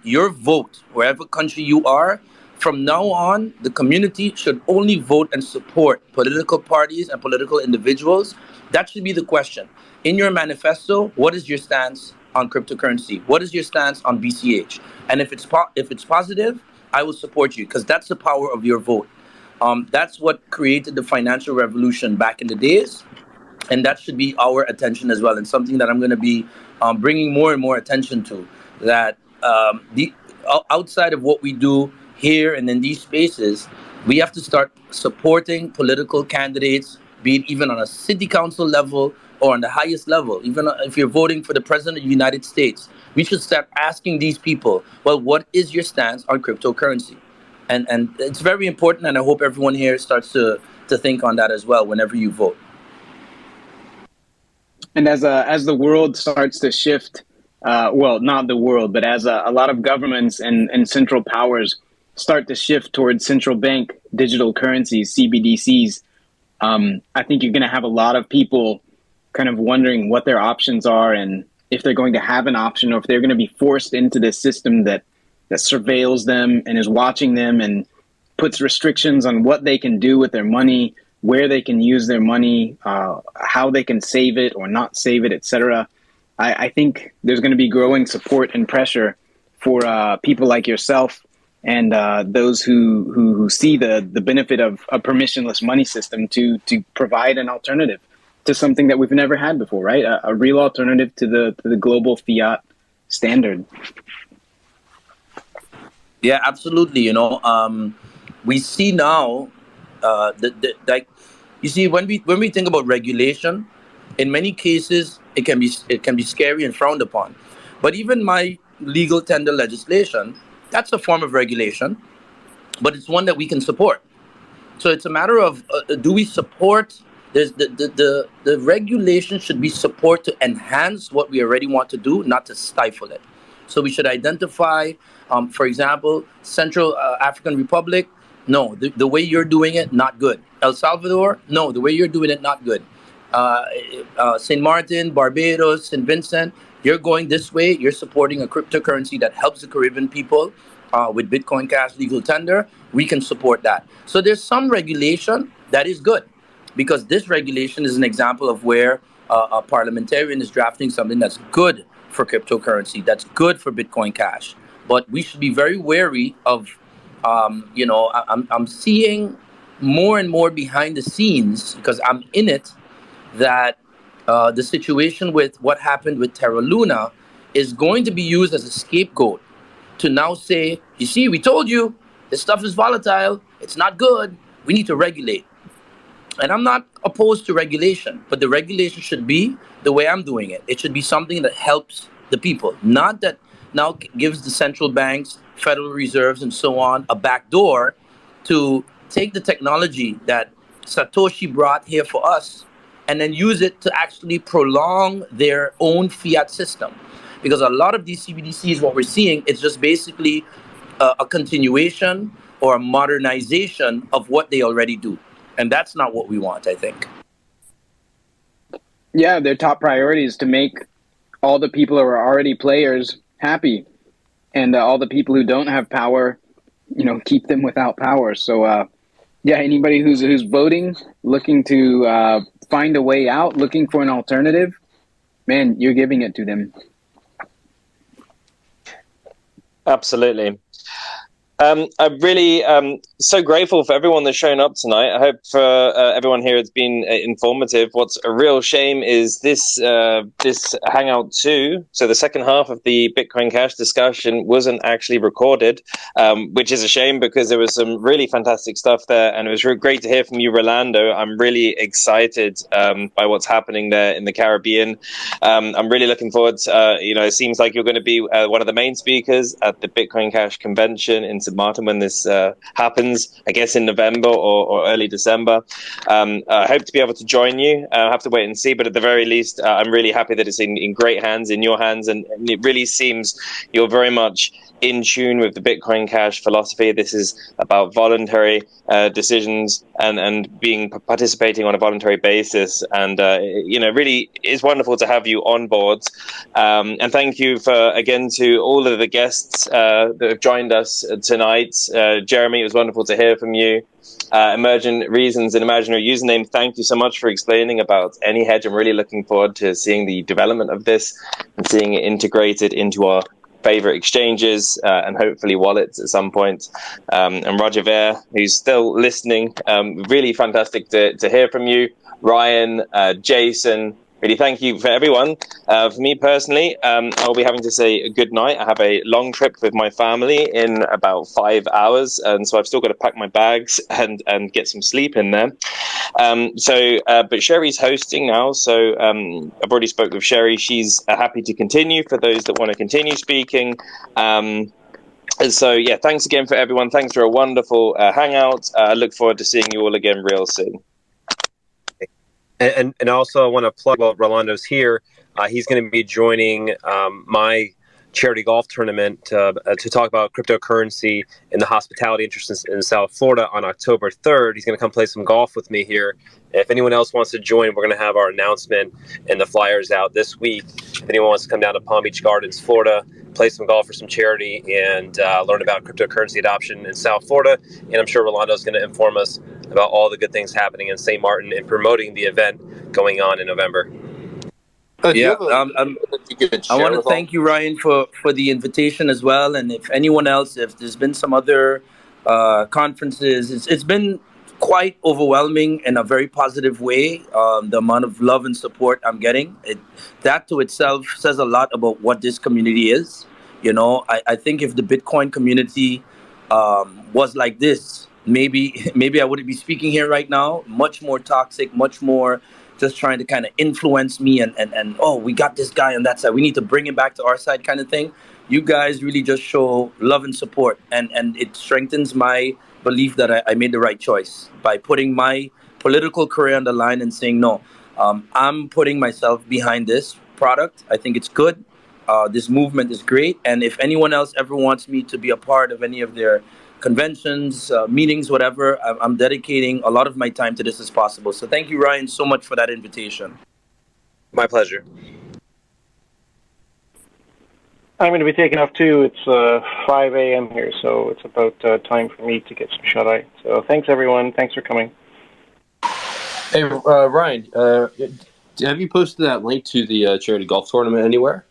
Your vote, wherever country you are, from now on, the community should only vote and support political parties and political individuals. That should be the question. In your manifesto, what is your stance on cryptocurrency? What is your stance on BCH? And if it's positive, I will support you, because that's the power of your vote. That's what created the financial revolution back in the days. And that should be our attention as well, and something that I'm going to be bringing more and more attention to, that outside of what we do here and in these spaces, we have to start supporting political candidates, be it even on a city council level or on the highest level. Even if you're voting for the president of the United States, we should start asking these people, well, what is your stance on cryptocurrency? And it's very important, and I hope everyone here starts to think on that as well whenever you vote. And as the world starts to shift, well, not the world, but as a lot of governments and central powers start to shift towards central bank digital currencies, CBDCs, I think you're going to have a lot of people kind of wondering what their options are, and if they're going to have an option, or if they're going to be forced into this system that surveils them and is watching them and puts restrictions on what they can do with their money, where they can use their money, how they can save it or not save it, etc. I think there's going to be growing support and pressure for people like yourself and those who see the benefit of a permissionless money system to provide an alternative to something that we've never had before, right? A real alternative to the global fiat standard. Yeah, absolutely. We see now like, you see, when we think about regulation, in many cases it can be scary and frowned upon. But even my legal tender legislation, that's a form of regulation, but it's one that we can support. So it's a matter of do we support? The regulation should be support to enhance what we already want to do, not to stifle it. So we should identify, for example, Central African Republic. No, the way you're doing it, not good. El Salvador, no, the way you're doing it, not good. St. Martin, Barbados, St. Vincent, you're going this way. You're supporting a cryptocurrency that helps the Caribbean people with Bitcoin Cash legal tender. We can support that. So there's some regulation that is good, because this regulation is an example of where a parliamentarian is drafting something that's good for cryptocurrency, that's good for Bitcoin Cash. But we should be very wary of, I'm seeing more and more behind the scenes, because I'm in it, that the situation with what happened with Terra Luna is going to be used as a scapegoat to now say, you see, we told you, this stuff is volatile, it's not good, we need to regulate. And I'm not opposed to regulation, but the regulation should be the way I'm doing it. It should be something that helps the people, not that now gives the central banks, Federal Reserves, and so on a backdoor to take the technology that Satoshi brought here for us and then use it to actually prolong their own fiat system. Because a lot of these CBDCs, what we're seeing, it's just basically a continuation or a modernization of what they already do. And that's not what we want, I think. Yeah, their top priority is to make all the people who are already players happy, and all the people who don't have power, keep them without power. So, yeah, anybody who's voting, looking to find a way out, looking for an alternative, man, you're giving it to them. Absolutely. I'm really so grateful for everyone that's shown up tonight. I hope everyone here has been informative. What's a real shame is this Hangout 2, so the second half of the Bitcoin Cash discussion wasn't actually recorded, which is a shame because there was some really fantastic stuff there, and it was really great to hear from you, Rolando. I'm really excited by what's happening there in the Caribbean. I'm really looking forward to, it seems like you're going to be one of the main speakers at the Bitcoin Cash convention in St. Martin when this happens, I guess in November or early December. I hope to be able to join you. I'll have to wait and see, but at the very least, I'm really happy that it's in great hands, in your hands, and it really seems you're very much in tune with the Bitcoin Cash philosophy. This is about voluntary decisions and participating on a voluntary basis. And, really it's wonderful to have you on board. And thank you again to all of the guests that have joined us tonight. Jeremy, it was wonderful to hear from you. Emergent Reasons and Imaginary Username, thank you so much for explaining about AnyHedge. I'm really looking forward to seeing the development of this and seeing it integrated into our favorite exchanges and hopefully wallets at some point. And Roger Ver, who's still listening, really fantastic to hear from you. Ryan, Jason, really thank you for everyone. For me personally, I'll be having to say a good night. I have a long trip with my family in about 5 hours, and so I've still got to pack my bags and get some sleep in there. But Sherry's hosting now, so I've already spoke with Sherry. She's happy to continue for those that want to continue speaking. And so, yeah, thanks again for everyone. Thanks for a wonderful hangout. I look forward to seeing you all again real soon. And also I want to plug, while Rolando's here, he's going to be joining my charity golf tournament to talk about cryptocurrency and the hospitality interest in South Florida on October 3rd. He's going to come play some golf with me here. If anyone else wants to join, we're going to have our announcement and the flyers out this week. If anyone wants to come down to Palm Beach Gardens, Florida, play some golf for some charity and learn about cryptocurrency adoption in South Florida. And I'm sure Rolando's going to inform us about all the good things happening in St. Martin and promoting the event going on in November. Yeah, I want to thank you, Ryan, for the invitation as well. And if anyone else, if there's been some other conferences, it's been quite overwhelming in a very positive way. The amount of love and support I'm getting, that to itself says a lot about what this community is. I think if the Bitcoin community was like this, maybe I wouldn't be speaking here right now. Much more toxic, much more just trying to kind of influence me and oh, we got this guy on that side, we need to bring him back to our side kind of thing. You guys really just show love and support, and it strengthens my belief that I made the right choice by putting my political career on the line and saying no. I'm putting myself behind this product. I think it's good. This movement is great, and if anyone else ever wants me to be a part of any of their conventions, meetings, whatever, I'm dedicating a lot of my time to this as possible. So thank you, Ryan, so much for that invitation. My pleasure. I'm going to be taking off too. It's 5 a.m. here, so it's about time for me to get some shut-eye. So thanks, everyone. Thanks for coming. Hey, Ryan, have you posted that link to the charity golf tournament anywhere?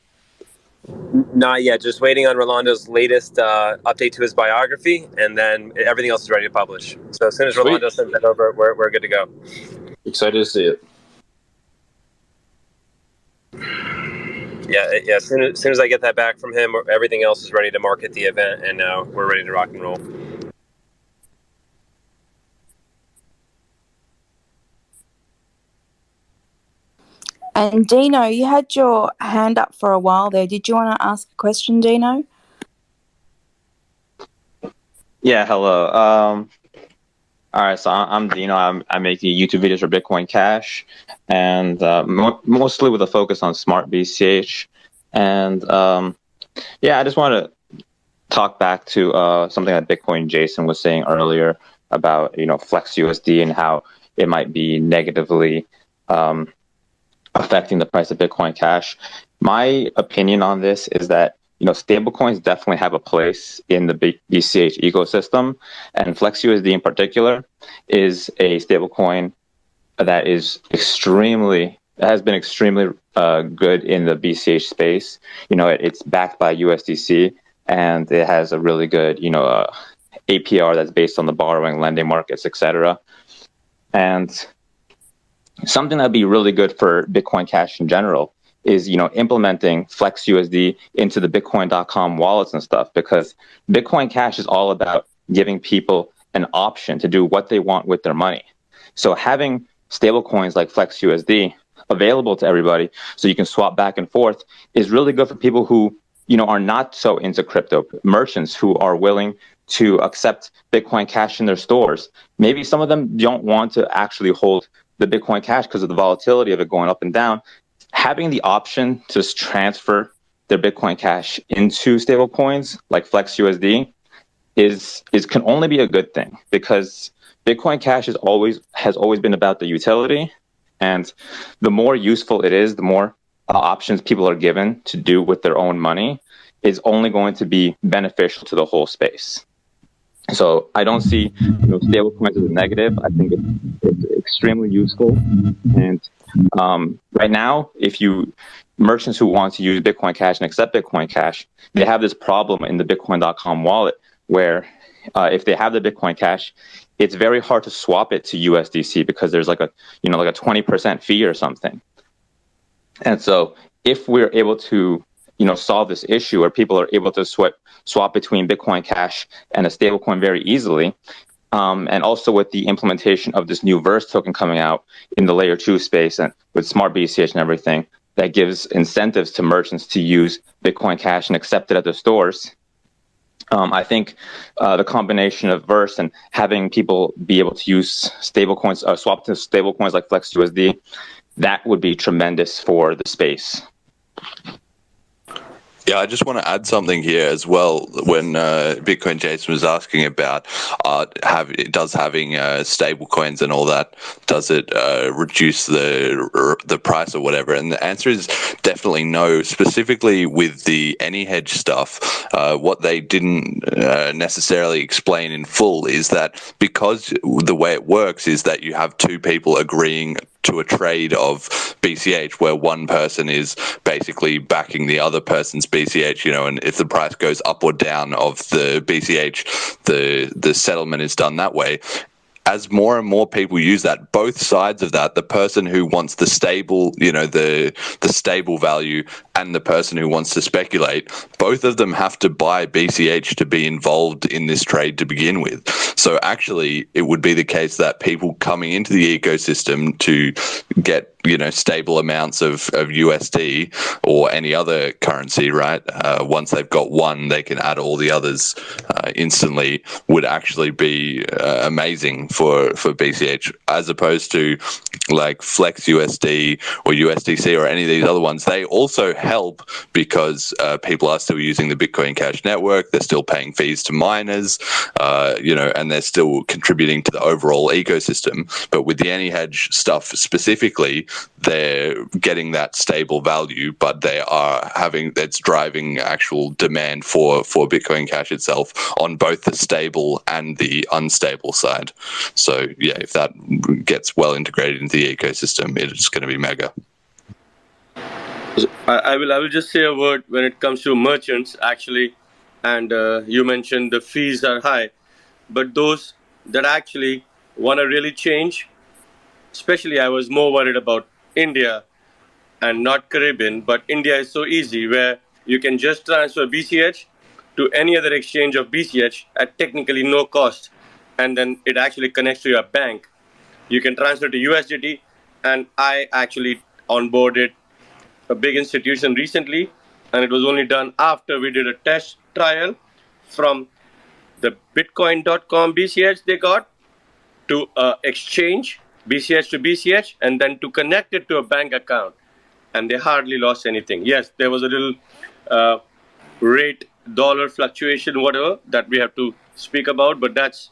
Not yet. Just waiting on Rolando's latest update to his biography, and then everything else is ready to publish. So as soon as Rolando sends that over, we're good to go. Excited to see it. Yeah. As soon as I get that back from him, everything else is ready to market the event, and now we're ready to rock and roll. And Dino, you had your hand up for a while there. Did you want to ask a question, Dino? Yeah, hello. All right, so I'm Dino. I make the YouTube videos for Bitcoin Cash, and mostly with a focus on Smart BCH. And yeah, I just want to talk back to something that Bitcoin Jason was saying earlier about Flex USD and how it might be negatively affecting the price of Bitcoin Cash. My opinion on this is that stablecoins definitely have a place in the BCH ecosystem, and Flex USD in particular is a stablecoin that has been extremely good in the BCH space. It's backed by USDC, and it has a really good APR that's based on the borrowing, lending markets, etc. And something that'd be really good for Bitcoin Cash in general is implementing Flex USD into the Bitcoin.com wallets and stuff, because Bitcoin Cash is all about giving people an option to do what they want with their money. So having stablecoins like Flex USD available to everybody so you can swap back and forth is really good for people who are not so into crypto, merchants who are willing to accept Bitcoin Cash in their stores. Maybe some of them don't want to actually hold the Bitcoin Cash because of the volatility of it going up and down. Having the option to transfer their Bitcoin Cash into stablecoins like Flex USD can only be a good thing, because Bitcoin Cash has always been about the utility, and the more useful it is, the more options people are given to do with their own money is only going to be beneficial to the whole space. So I don't see stablecoins as a negative. I think it's extremely useful. And right now, merchants who want to use Bitcoin Cash and accept Bitcoin Cash, they have this problem in the Bitcoin.com wallet where if they have the Bitcoin Cash, it's very hard to swap it to USDC because there's like a 20% fee or something. And so if we're able to solve this issue where people are able to swap between Bitcoin Cash and a stablecoin very easily, and also with the implementation of this new Verse token coming out in the layer 2 space and with Smart BCH and everything, that gives incentives to merchants to use Bitcoin Cash and accept it at the stores. I think the combination of Verse and having people be able to use stablecoins, swap to stablecoins like Flex USD, that would be tremendous for the space. Yeah, I just want to add something here as well. When Bitcoin Jason was asking about having stable coins and all that, does it reduce the price or whatever? And the answer is definitely no. Specifically with the AnyHedge stuff, what they didn't necessarily explain in full is that because the way it works is that you have two people agreeing to a trade of BCH where one person is basically backing the other person's BCH, and if the price goes up or down of the BCH, the settlement is done that way. As more and more people use that, both sides of that, the person who wants the stable, the stable value, and the person who wants to speculate, both of them have to buy BCH to be involved in this trade to begin with. So actually, it would be the case that people coming into the ecosystem to get stable amounts of USD or any other currency, right? Once they've got one, they can add all the others instantly, would actually be amazing for BCH, as opposed to like Flex USD or USDC or any of these other ones. They also help because people are still using the Bitcoin Cash network. They're still paying fees to miners, and they're still contributing to the overall ecosystem. But with the AnyHedge stuff specifically, they're getting that stable value, but that's driving actual demand for Bitcoin Cash itself on both the stable and the unstable side. So yeah, if that gets well integrated into the ecosystem, it's going to be mega. I will just say a word when it comes to merchants, actually. And you mentioned the fees are high, but those that actually want to really change, especially I was more worried about India and not Caribbean, but India is so easy where you can just transfer BCH to any other exchange of BCH at technically no cost, and then it actually connects to your bank. You can transfer to USDT, and I actually onboarded a big institution recently, and it was only done after we did a test trial from the Bitcoin.com BCH they got to exchange BCH to BCH and then to connect it to a bank account. And they hardly lost anything. Yes, there was a little rate, dollar fluctuation, whatever, that we have to speak about, but that's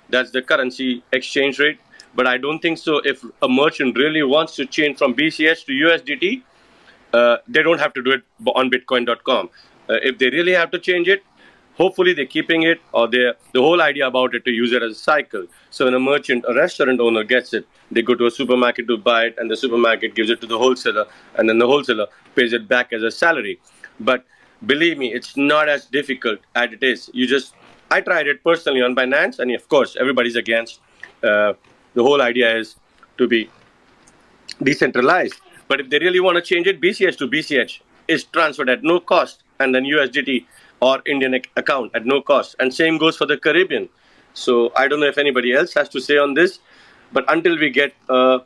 the currency exchange rate. But I don't think so. If a merchant really wants to change from BCH to USDT, they don't have to do it on Bitcoin.com. If they really have to change it, hopefully they're keeping it, or the whole idea about it to use it as a cycle. So when a merchant, a restaurant owner gets it, they go to a supermarket to buy it, and the supermarket gives it to the wholesaler, and then the wholesaler pays it back as a salary. But believe me, it's not as difficult as it is. I tried it personally on Binance, and of course everybody's against. The whole idea is to be decentralized. But if they really want to change it, BCH to BCH is transferred at no cost, and then USDT or Indian account at no cost. And same goes for the Caribbean. So I don't know if anybody else has to say on this, but until we get the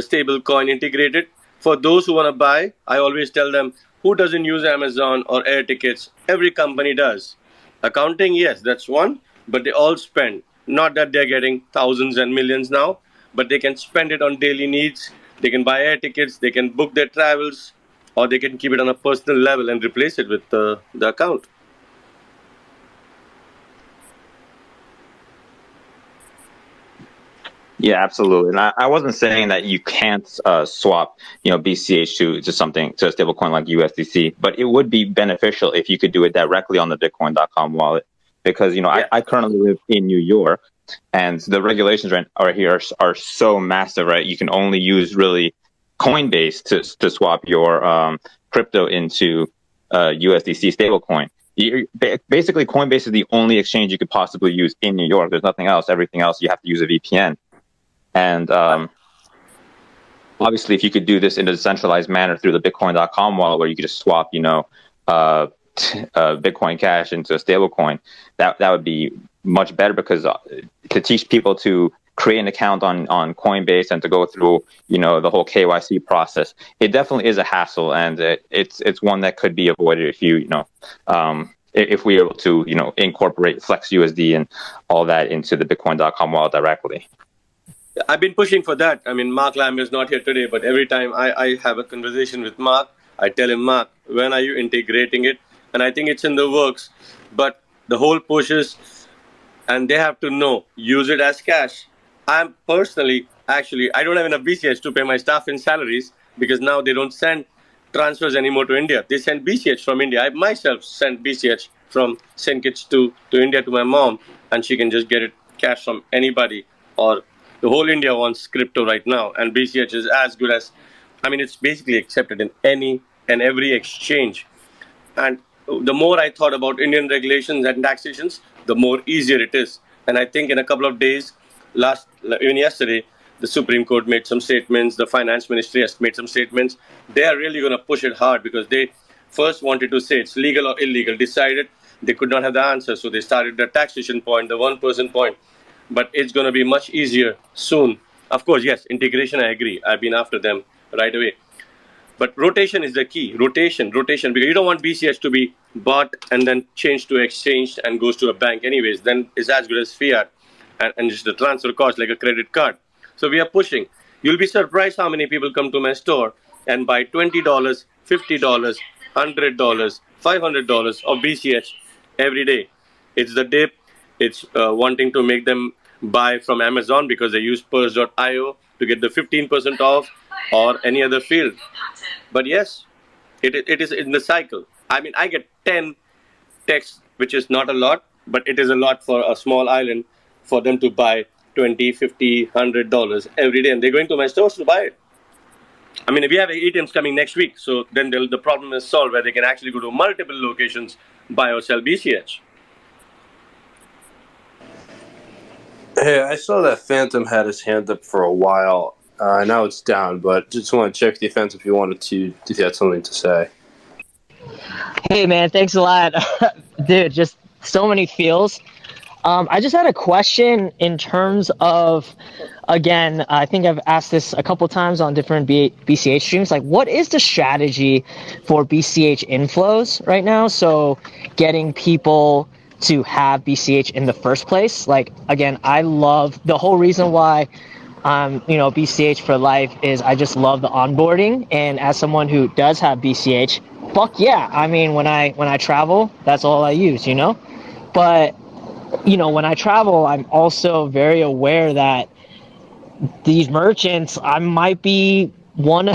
stable coin integrated, for those who want to buy, I always tell them, who doesn't use Amazon or air tickets? Every company does. Accounting, yes, that's one, but they all spend. Not that they're getting thousands and millions now, but they can spend it on daily needs. They can buy air tickets, they can book their travels, or they can keep it on a personal level and replace it with the account. Yeah, absolutely. And I wasn't saying that you can't swap, BCH to something, to a stablecoin like USDC, but it would be beneficial if you could do it directly on the Bitcoin.com wallet, because I currently live in New York, and the regulations right here are so massive, right? You can only use really Coinbase to swap your crypto into USDC stablecoin. Basically, Coinbase is the only exchange you could possibly use in New York. There's nothing else. Everything else you have to use a VPN. And obviously, if you could do this in a decentralized manner through the Bitcoin.com wallet, where you could just swap, Bitcoin Cash into a stablecoin, that would be much better, because to teach people to create an account on Coinbase and to go through, the whole KYC process, it definitely is a hassle, and it's one that could be avoided if if we were able to, incorporate FlexUSD and all that into the Bitcoin.com wallet directly. I've been pushing for that. I mean, Mark Lamb is not here today, but every time I have a conversation with Mark, I tell him, Mark, when are you integrating it? And I think it's in the works. But the whole push is, and they have to know, use it as cash. I'm personally, actually, I don't have enough BCH to pay my staff in salaries, because now they don't send transfers anymore to India. They send BCH from India. I myself send BCH from St. Kitts to India to my mom, and she can just get it cash from anybody, or the whole India wants crypto right now, and BCH is as good as, it's basically accepted in any and every exchange. And the more I thought about Indian regulations and taxations, the more easier it is. And I think in a couple of days, even yesterday, the Supreme Court made some statements, the Finance Ministry has made some statements. They are really going to push it hard, because they first wanted to say it's legal or illegal, decided they could not have the answer, so they started the taxation point, the 1% point. But it's going to be much easier soon. Of course, yes, integration, I agree. I've been after them right away. But rotation is the key. Rotation, because you don't want BCH to be bought and then changed to exchange and goes to a bank anyways. Then it's as good as fiat, and just the transfer cost like a credit card. So we are pushing. You'll be surprised how many people come to my store and buy $20, $50, $100, $500 of BCH every day. It's the dip. It's wanting to make them buy from Amazon because they use purse.io to get the 15% off, or any other field. But yes, it is in the cycle. I get 10 texts, which is not a lot, but it is a lot for a small island, for them to buy $20, $50, $100 every day. And they're going to my stores to buy it. We have ATMs coming next week, so then the problem is solved, where they can actually go to multiple locations, buy or sell BCH. Hey, I saw that Phantom had his hand up for a while. Now it's down, but just want to check the Phantom if you had something to say. Hey, man, thanks a lot. Dude, just so many feels. I just had a question in terms of, again, I think I've asked this a couple times on different BCH streams. Like, what is the strategy for BCH inflows right now? So, getting people to have BCH in the first place. Like, again, I love the whole reason why BCH for life is I just love the onboarding. And as someone who does have BCH, fuck yeah. I mean, when I travel, that's all I use, But when I travel, I'm also very aware that these merchants, I might be one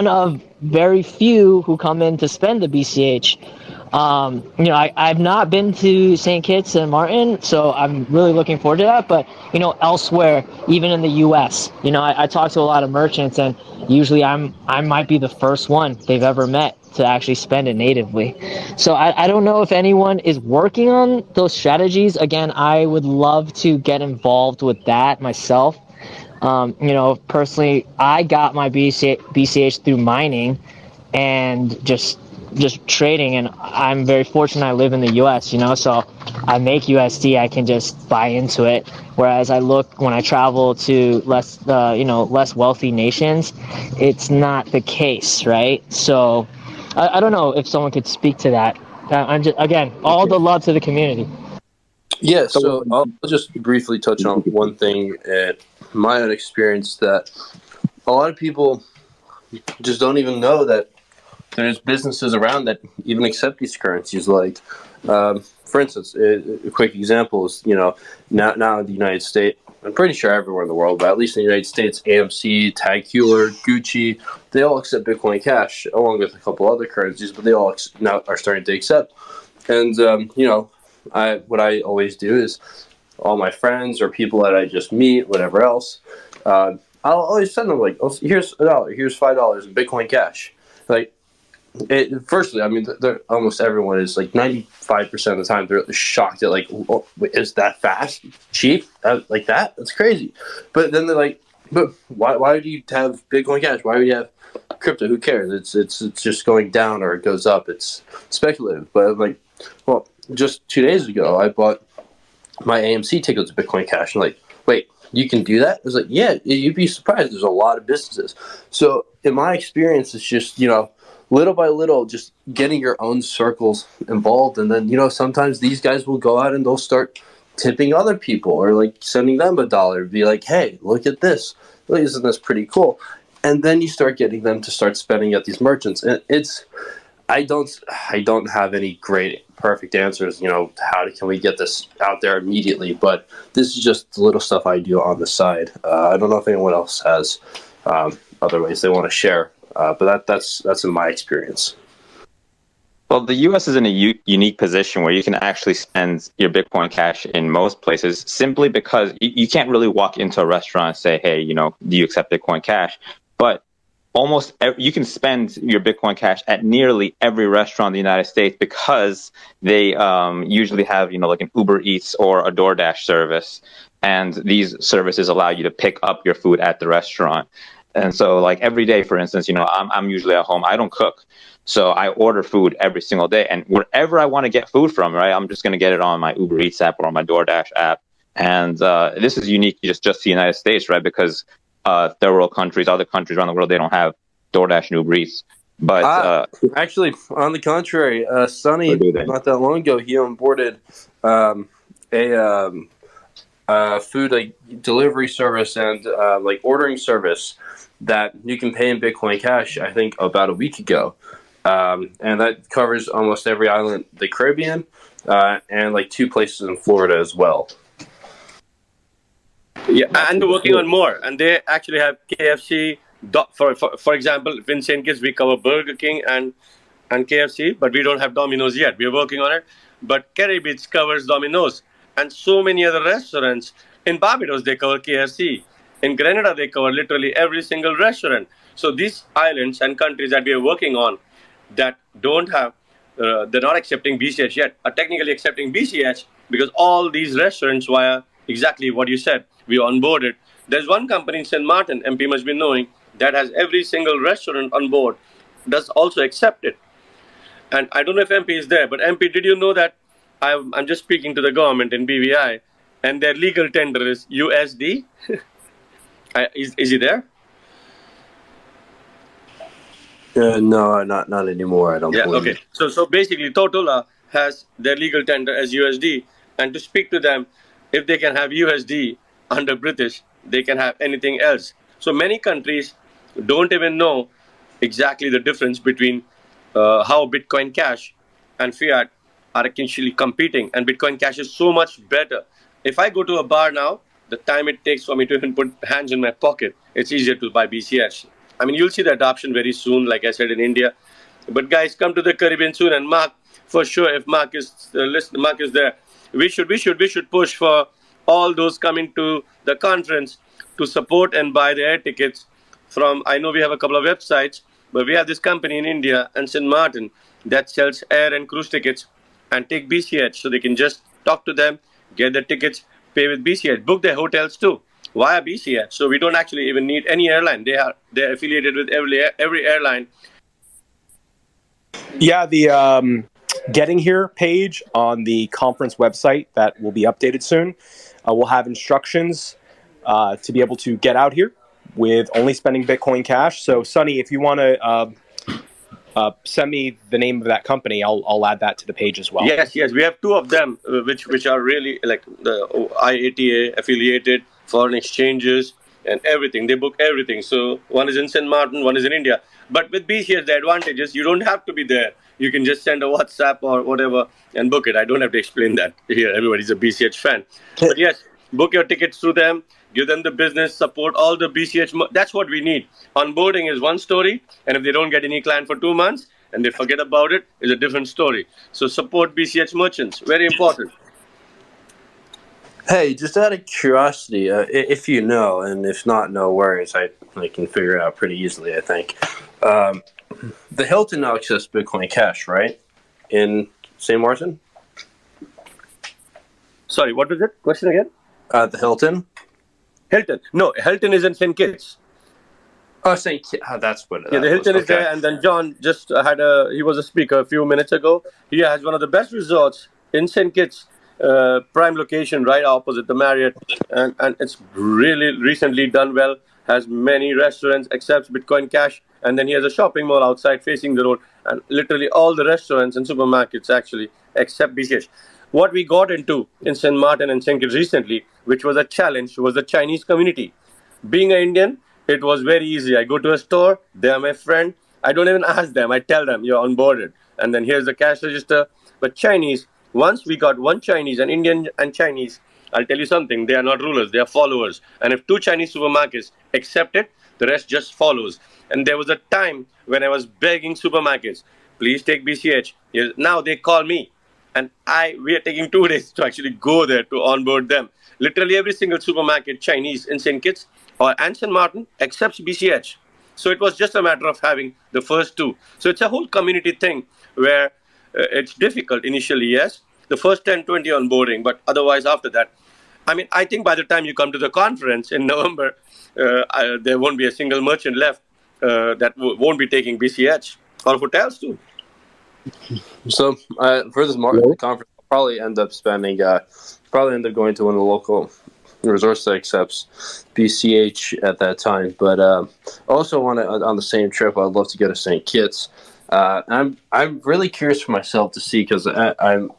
of very few who come in to spend the BCH. I've not been to St. Kitts and Martin, so I'm really looking forward to that. But elsewhere, even in the U.S., I talk to a lot of merchants, and usually I might be the first one they've ever met to actually spend it natively. So I don't know if anyone is working on those strategies. Again, I would love to get involved with that myself. Personally, I got my BCH through mining and just trading, and I'm very fortunate I live in the US, so I make USD, I can just buy into it. Whereas when I travel to less wealthy nations, it's not the case, right? So I don't know if someone could speak to that. I'm just, again, all the love to the community. Yeah, so I'll just briefly touch on one thing at my own experience, that a lot of people just don't even know that there's businesses around that even accept these currencies. Like, for instance, a quick example is, now in the United States, I'm pretty sure everywhere in the world, but at least in the United States, AMC, Tag Heuer, Gucci, they all accept Bitcoin Cash, along with a couple other currencies, but they all now are starting to accept. And, what I always do is, all my friends or people that I just meet, whatever else, I'll always send them, like, oh, here's $1, here's $5 in Bitcoin Cash. Like, firstly, I mean, almost everyone is, like, 95% of the time, they're shocked at, like, oh, wait, is that fast? Cheap? Like that? That's crazy. But then they're like, but why do you have Bitcoin Cash? Why would you have crypto? Who cares? It's just going down or it goes up. It's speculative. But I'm like, well, just 2 days ago, I bought my AMC ticket to Bitcoin Cash. And like, wait, you can do that? I was like, yeah, you'd be surprised. There's a lot of businesses. So in my experience, it's just, little by little, just getting your own circles involved. And then, sometimes these guys will go out and they'll start tipping other people or like sending them $1, be like, hey, look at this. Isn't this pretty cool? And then you start getting them to start spending at these merchants. And I don't have any great perfect answers, how can we get this out there immediately, but this is just the little stuff I do on the side. I don't know if anyone else has other ways they want to share, but that's in my experience. Well, the U.S. is in a unique position where you can actually spend your Bitcoin Cash in most places simply because you can't really walk into a restaurant and say, hey, do you accept Bitcoin Cash? But you can spend your Bitcoin Cash at nearly every restaurant in the United States because they usually have, like an Uber Eats or a DoorDash service. And these services allow you to pick up your food at the restaurant. And so, like, every day, for instance, I'm usually at home. I don't cook. So I order food every single day. And wherever I want to get food from, right, I'm just going to get it on my Uber Eats app or on my DoorDash app. And this is unique just to the United States, right, because third world countries, other countries around the world, they don't have DoorDash and Uber Eats. But actually, on the contrary, Sonny, not that long ago, he onboarded a food like delivery service and like ordering service that you can pay in Bitcoin Cash, I think about a week ago. And that covers almost every island, the Caribbean, and like 2 places in Florida as well. Yeah, and they're working on more. And they actually have KFC. For example, in St. Kitts, we cover Burger King and KFC, but we don't have Domino's yet. We're working on it. But Caribbean covers Domino's. And so many other restaurants. In Barbados, they cover KFC. In Grenada, they cover literally every single restaurant. So these islands and countries that we are working on that don't have, they're not accepting BCH yet, are technically accepting BCH because all these restaurants via exactly what you said, we onboarded. There's one company in St. Martin, MP must be knowing, that has every single restaurant on board, does also accept it. And I don't know if MP is there, but MP, did you know that I'm just speaking to the government in BVI and their legal tender is USD. Is he there? No, not anymore. I don't Yeah. believe. Okay. So basically, Totola has their legal tender as USD, and to speak to them, if they can have USD under British, they can have anything else. So many countries don't even know exactly the difference between how Bitcoin Cash and fiat are actually competing, and Bitcoin Cash is so much better. If I go to a bar now, the time it takes for me to even put hands in my pocket, it's easier to buy BCH. I mean, you'll see the adoption very soon, like I said, in India. But guys, come to the Caribbean soon, and Mark, for sure, if Mark is Mark is there, we should push for all those coming to the conference to support and buy the air tickets from. I know we have a couple of websites, but we have this company in India and St. Martin that sells air and cruise tickets and take BCH, so they can just talk to them, get the tickets, pay with BCH, book their hotels too via BCH. So we don't actually even need any airline. They're affiliated with every airline. Yeah, the Getting Here page on the conference website that will be updated soon will have instructions to be able to get out here with only spending Bitcoin Cash. So, Sonny, if you want to send me the name of that company, I'll add that to the page as well. Yes, we have two of them, which are really like the IATA affiliated, foreign exchanges and everything. They book everything. So one is in St. Martin, one is in India. But with BCS, the advantage is you don't have to be there. You can just send a WhatsApp or whatever and book it. I don't have to explain that here. Everybody's a BCH fan. But yes, book your tickets through them. Give them the business support, all the BCH. That's what we need. Onboarding is one story, and if they don't get any client for 2 months and they forget about it, is a different story. So support BCH merchants. Very important. Hey, just out of curiosity, if you know, and if not, no worries. I can figure it out pretty easily, I think. The Hilton now accepts Bitcoin Cash, right? In St. Martin? Sorry, what was it? Question again? The Hilton? Hilton. No, Hilton is in St. Kitts. Oh, St. Kitts. Oh, that's what it is. Yeah, the Hilton is there. And then John just he was a speaker a few minutes ago. He has one of the best resorts in St. Kitts. Prime location right opposite the Marriott, and it's really recently done well, has many restaurants, accepts Bitcoin Cash, and then he has a shopping mall outside facing the road, and literally all the restaurants and supermarkets actually accept BCH. What we got into in St. Martin and St. Kitts recently, which was a challenge, was the Chinese community. Being an Indian, it was very easy. I go to a store, they are my friend, I don't even ask them, I tell them you're onboarded, and then here's the cash register. But Chinese, once we got one Chinese, an Indian and Chinese, I'll tell you something, they are not rulers, they are followers. And if two Chinese supermarkets accept it, the rest just follows. And there was a time when I was begging supermarkets, please take BCH. Now they call me. And we are taking 2 days to actually go there to onboard them. Literally every single supermarket, Chinese in St. Kitts or St. Martin, accepts BCH. So it was just a matter of having the first two. So it's a whole community thing where it's difficult initially, yes. The first 10, 20 onboarding, but otherwise after that, I mean, I think by the time you come to the conference in November, there won't be a single merchant left that won't be taking BCH, or hotels too. So for this conference, I'll probably end up going to one of the local resorts that accepts BCH at that time. But also on the same trip, I'd love to go to St. Kitts. I'm really curious for myself to see, because I'm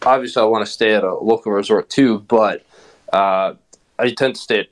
obviously I want to stay at a local resort too, but I tend to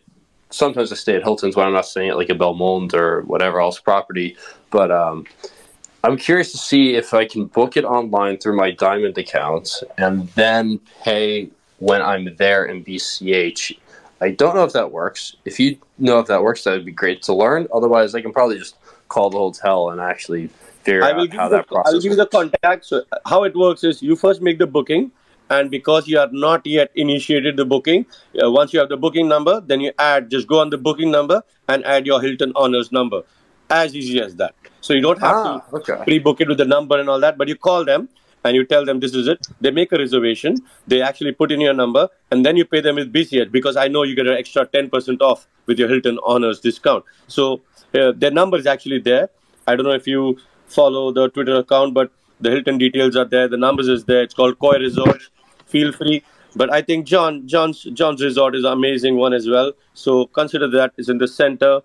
sometimes I stay at Hilton's when I'm not staying at like a Belmont or whatever else property. But I'm curious to see if I can book it online through my Diamond account and then pay when I'm there in BCH. I don't know if that works. If you know if that works, that would be great to learn. Otherwise, I can probably just call the hotel and actually figure out how that process I'll give you the contact. So how it works is you first make the booking, and because you are not yet initiated the booking, once you have the booking number, then you just go on the booking number and add your Hilton Honors number. As easy as that. So you don't have to pre-book it with the number and all that, but you call them and you tell them this is it. They make a reservation. They actually put in your number, and then you pay them with BCH, because I know you get an extra 10% off with your Hilton Honors discount. So their number is actually there. I don't know if you follow the Twitter account, but the Hilton details are there. The numbers is there. It's called Koi Resorts. Feel free. But I think John's resort is an amazing one as well. So consider that is in the center,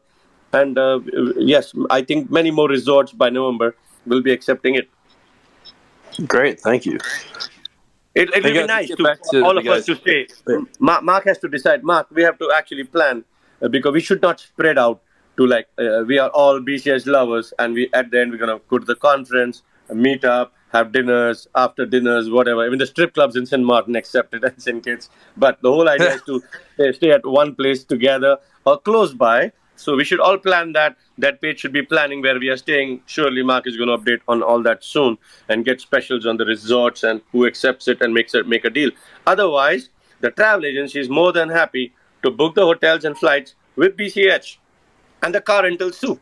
and yes, I think many more resorts by November will be accepting it. Great, thank you. It Hey will be guys, let's nice get to back to all the of us guys. to stay. Mark has to decide. Mark, we have to actually plan because we should not spread out to like we are all BCS lovers, and we at the end we're gonna go to the conference, meet up, have dinners, after dinners, whatever. Even the strip clubs in St. Martin accepted and St. Kitts. But the whole idea is to stay at one place together or close by. So we should all plan that. That page should be planning where we are staying. Surely Mark is going to update on all that soon and get specials on the resorts and who accepts it and make a deal. Otherwise, the travel agency is more than happy to book the hotels and flights with BCH and the car rentals too.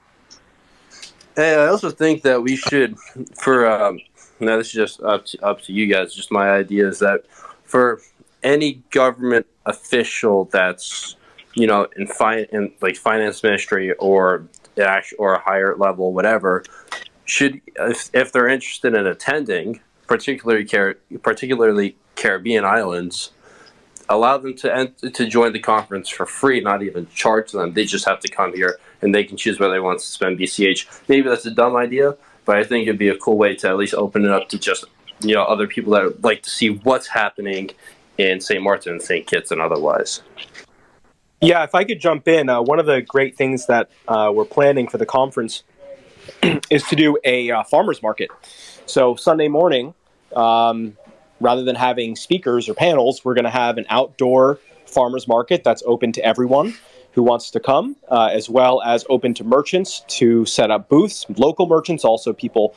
Hey, I also think that we should, for now this is just up to you guys. Just my idea is that for any government official that's in like finance ministry or a higher level, whatever, should if they're interested in attending, particularly Caribbean islands, allow them to join the conference for free, not even charge them. They just have to come here and they can choose where they want to spend BCH. Maybe that's a dumb idea, but I think it'd be a cool way to at least open it up to just other people that would like to see what's happening in St. Martin and St. Kitts and otherwise. Yeah, if I could jump in, one of the great things that we're planning for the conference is to do a farmer's market. So Sunday morning, rather than having speakers or panels, we're going to have an outdoor farmer's market that's open to everyone who wants to come, as well as open to merchants to set up booths, local merchants, also people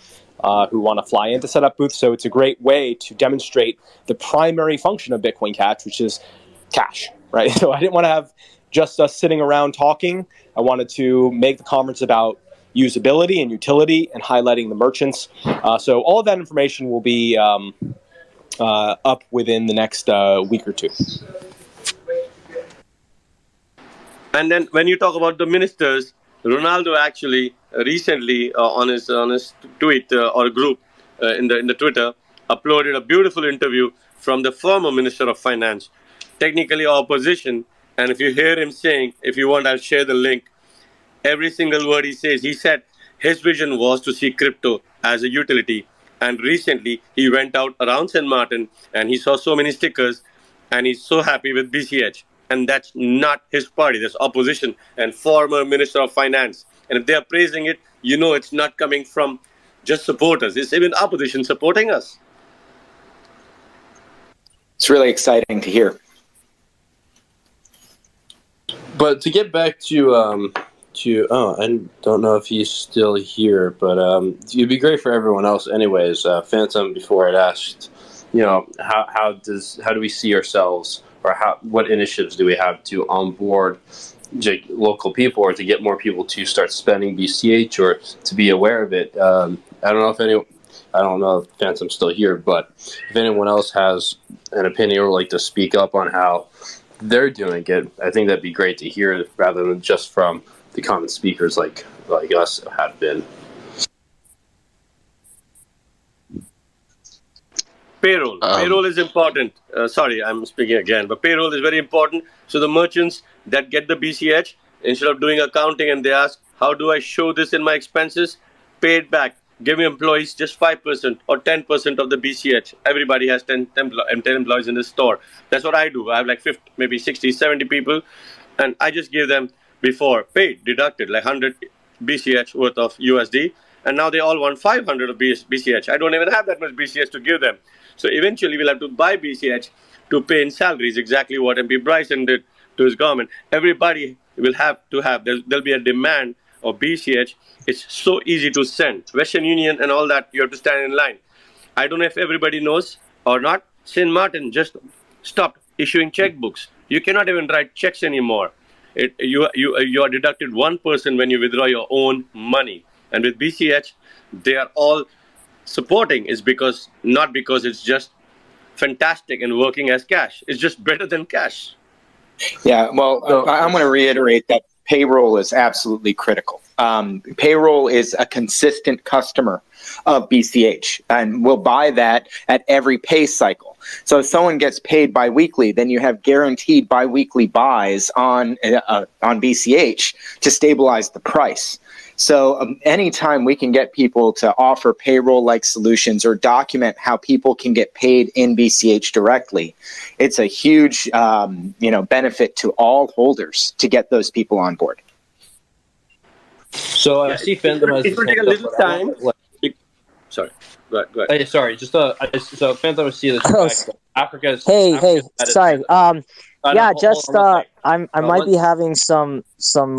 who want to fly in to set up booths. So it's a great way to demonstrate the primary function of Bitcoin Cash, which is cash, right? So I didn't want to have just us sitting around talking. I wanted to make the conference about usability and utility and highlighting the merchants. So all of that information will be up within the next week or two. And then when you talk about the ministers, Ronaldo actually recently on his tweet or group in the Twitter uploaded a beautiful interview from the former Minister of Finance, technically opposition. And if you hear him saying, if you want, I'll share the link. Every single word he says, he said his vision was to see crypto as a utility. And recently he went out around St. Martin and he saw so many stickers and he's so happy with BCH. And that's not his party. That's opposition and former Minister of Finance. And if they are praising it, it's not coming from just supporters. It's even opposition supporting us. It's really exciting to hear. But to get back to I don't know if he's still here, but it'd be great for everyone else anyways. Phantom, before I'd asked, how do we see ourselves, or what initiatives do we have to onboard local people, or to get more people to start spending BCH, or to be aware of it? I don't know if Phantom's still here, but if anyone else has an opinion or like to speak up on how they're doing it, I think that'd be great to hear, rather than just from the common speakers like us have been. Payroll. Payroll is important. Sorry, I'm speaking again, but payroll is very important. So the merchants that get the BCH, instead of doing accounting and they ask, how do I show this in my expenses? Pay it back. Give me employees just 5% or 10% of the BCH. Everybody has 10 employees in the store. That's what I do. I have like 50, maybe 60, 70 people. And I just give them before paid, deducted, like 100 BCH worth of USD. And now they all want 500 of BCH. I don't even have that much BCH to give them. So eventually we'll have to buy BCH to pay in salaries, exactly what MP Bryson did to his government. Everybody will have to have, there'll be a demand of BCH. It's so easy to send. Western Union and all that, you have to stand in line. I don't know if everybody knows or not. St. Martin just stopped issuing checkbooks. You cannot even write checks anymore. You are deducted 1% when you withdraw your own money. And with BCH, they are all supporting is not because it's just fantastic and working as cash. It's just better than cash. Yeah, well, I'm going to reiterate that payroll is absolutely critical. Payroll is a consistent customer of BCH and will buy that at every pay cycle. So if someone gets paid biweekly, then you have guaranteed biweekly buys on BCH to stabilize the price. So anytime we can get people to offer payroll-like solutions or document how people can get paid in BCH directly, it's a huge benefit to all holders to get those people on board. So I see Phantom has It will take a little time. Sorry, go ahead. Hey, sorry, so Phantom, I see this. Africa's. Hey, sorry. No, Yeah, hold just on one sec. I might be having some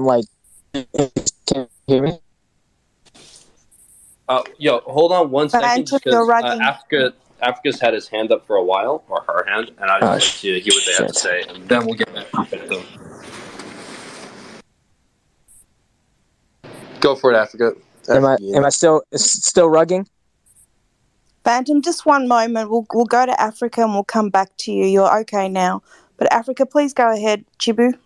like. Can you hear me? Yo, hold on one second, just you're because Africa's had his hand up for a while, or her hand, and I just like to hear what they have to say, and then we'll get back to Phantom. Go for it, Africa. Am I still rugging? Phantom, just one moment. We'll go to Africa and we'll come back to you. You're okay now. But Africa, please go ahead. Chibu.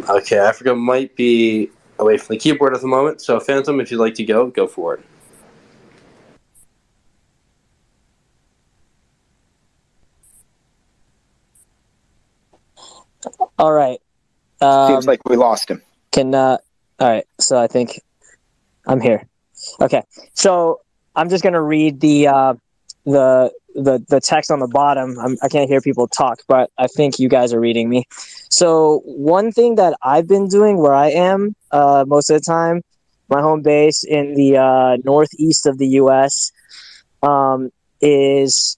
Okay, Africa might be away from the keyboard at the moment, so Phantom, if you'd like to go for it. All right. Seems like we lost him. All right. So I think I'm here. Okay. So I'm just gonna read the text on the bottom. I can't hear people talk, but I think you guys are reading me. So one thing that I've been doing where I am most of the time, my home base in the northeast of the U.S. Is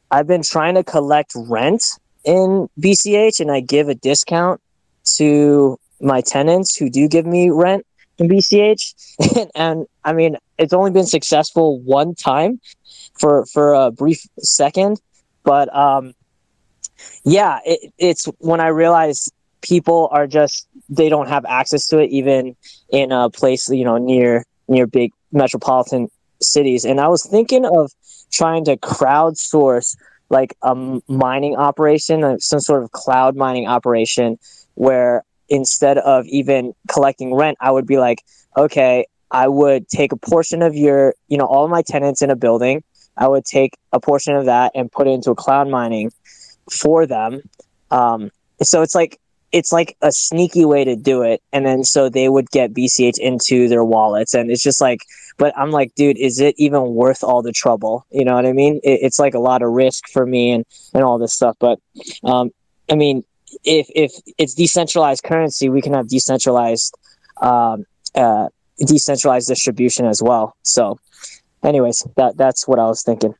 I've been trying to collect rent in BCH, and I give a discount to my tenants who do give me rent in BCH. and I mean, it's only been successful one time for a brief second, but yeah, it's when I realized people are they don't have access to it, even in a place, near big metropolitan cities. And I was thinking of trying to crowdsource like a mining operation, some sort of cloud mining operation, where instead of even collecting rent, I would be like, okay, I would take a portion of all of my tenants in a building. I would take a portion of that and put it into a cloud mining for them. So it's like a sneaky way to do it. And then so they would get BCH into their wallets. And it's just like, but I'm like, dude, is it even worth all the trouble? You know what I mean? It's like a lot of risk for me and all this stuff. But I mean, if it's decentralized currency, we can have decentralized distribution as well. So anyways, that's what I was thinking.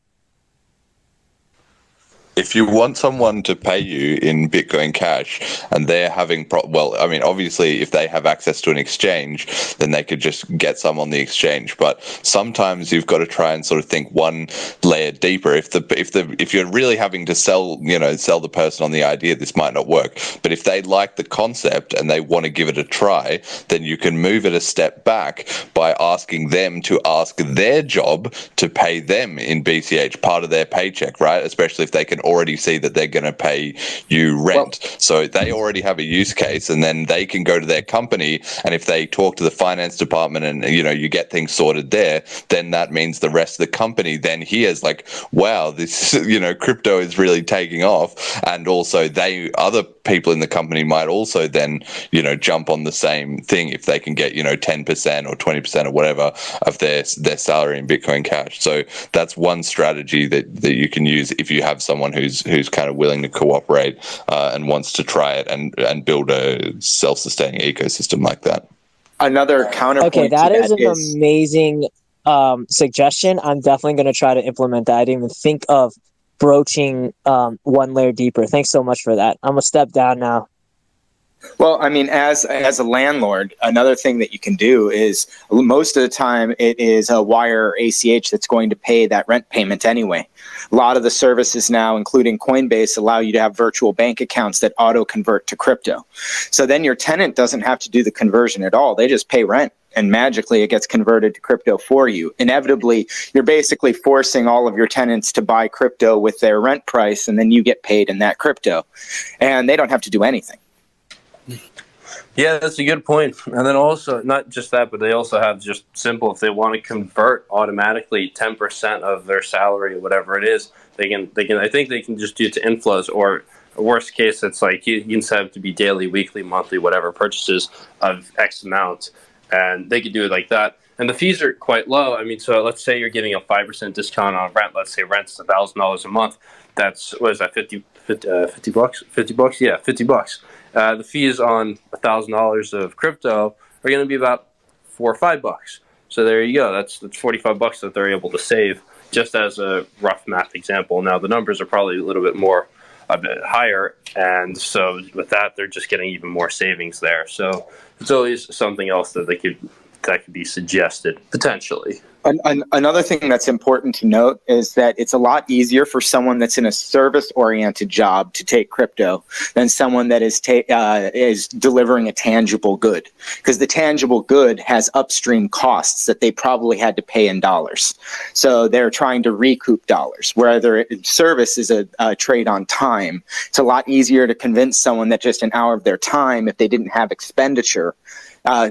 If you want someone to pay you in Bitcoin Cash and they're having obviously if they have access to an exchange, then they could just get some on the exchange. But sometimes you've got to try and sort of think one layer deeper. If you're really having to sell the person on the idea, this might not work. But if they like the concept and they want to give it a try, then you can move it a step back by asking them to ask their job to pay them in BCH, part of their paycheck, right? Especially if they can already see that they're going to pay you rent. So they already have a use case, and then they can go to their company, and if they talk to the finance department and you get things sorted there, then that means the rest of the company then hears like, wow, this crypto is really taking off, and also other people in the company might also then jump on the same thing if they can get 10% or 20% or whatever of their salary in Bitcoin Cash. So that's one strategy that you can use if you have someone who's kind of willing to cooperate and wants to try it and build a self-sustaining ecosystem like that. Another counterpoint. Okay, that is an is amazing suggestion. I'm definitely going to try to implement that. I didn't even think of broaching one layer deeper. Thanks so much for that. I'm gonna step down now. Well, I mean, as a landlord, another thing that you can do is most of the time it is a wire or ACH that's going to pay that rent payment anyway. A lot of the services now, including Coinbase, allow you to have virtual bank accounts that auto-convert to crypto. So then your tenant doesn't have to do the conversion at all. They just pay rent. and magically it gets converted to crypto for you. Inevitably, you're basically forcing all of your tenants to buy crypto with their rent price, and then you get paid in that crypto. And they don't have to do anything. Yeah, that's a good point. And then also, not just that, but they also have just simple, if they want to convert automatically 10% of their salary, whatever it is, they can, I think they can just do it to inflows, or worst case, it's like you can set it to be daily, weekly, monthly, whatever purchases of X amount. And they could do it like that. And the fees are quite low. I mean, so let's say you're getting a 5% discount on rent. Let's say rent's $1,000 a month. That's, what is that, 50 bucks? 50 bucks? Yeah, 50 bucks. The fees on $1,000 of crypto are going to be about $4 or $5. So there you go. That's $45 that they're able to save, just as a rough math example. Now the numbers are probably a bit higher, and so with that, they're just getting even more savings there. So it's always something else that could be suggested potentially. Another thing that's important to note is that it's a lot easier for someone that's in a service-oriented job to take crypto than someone that is delivering a tangible good, because the tangible good has upstream costs that they probably had to pay in dollars. So they're trying to recoup dollars. Whether service is a trade on time, it's a lot easier to convince someone that just an hour of their time, if they didn't have expenditure,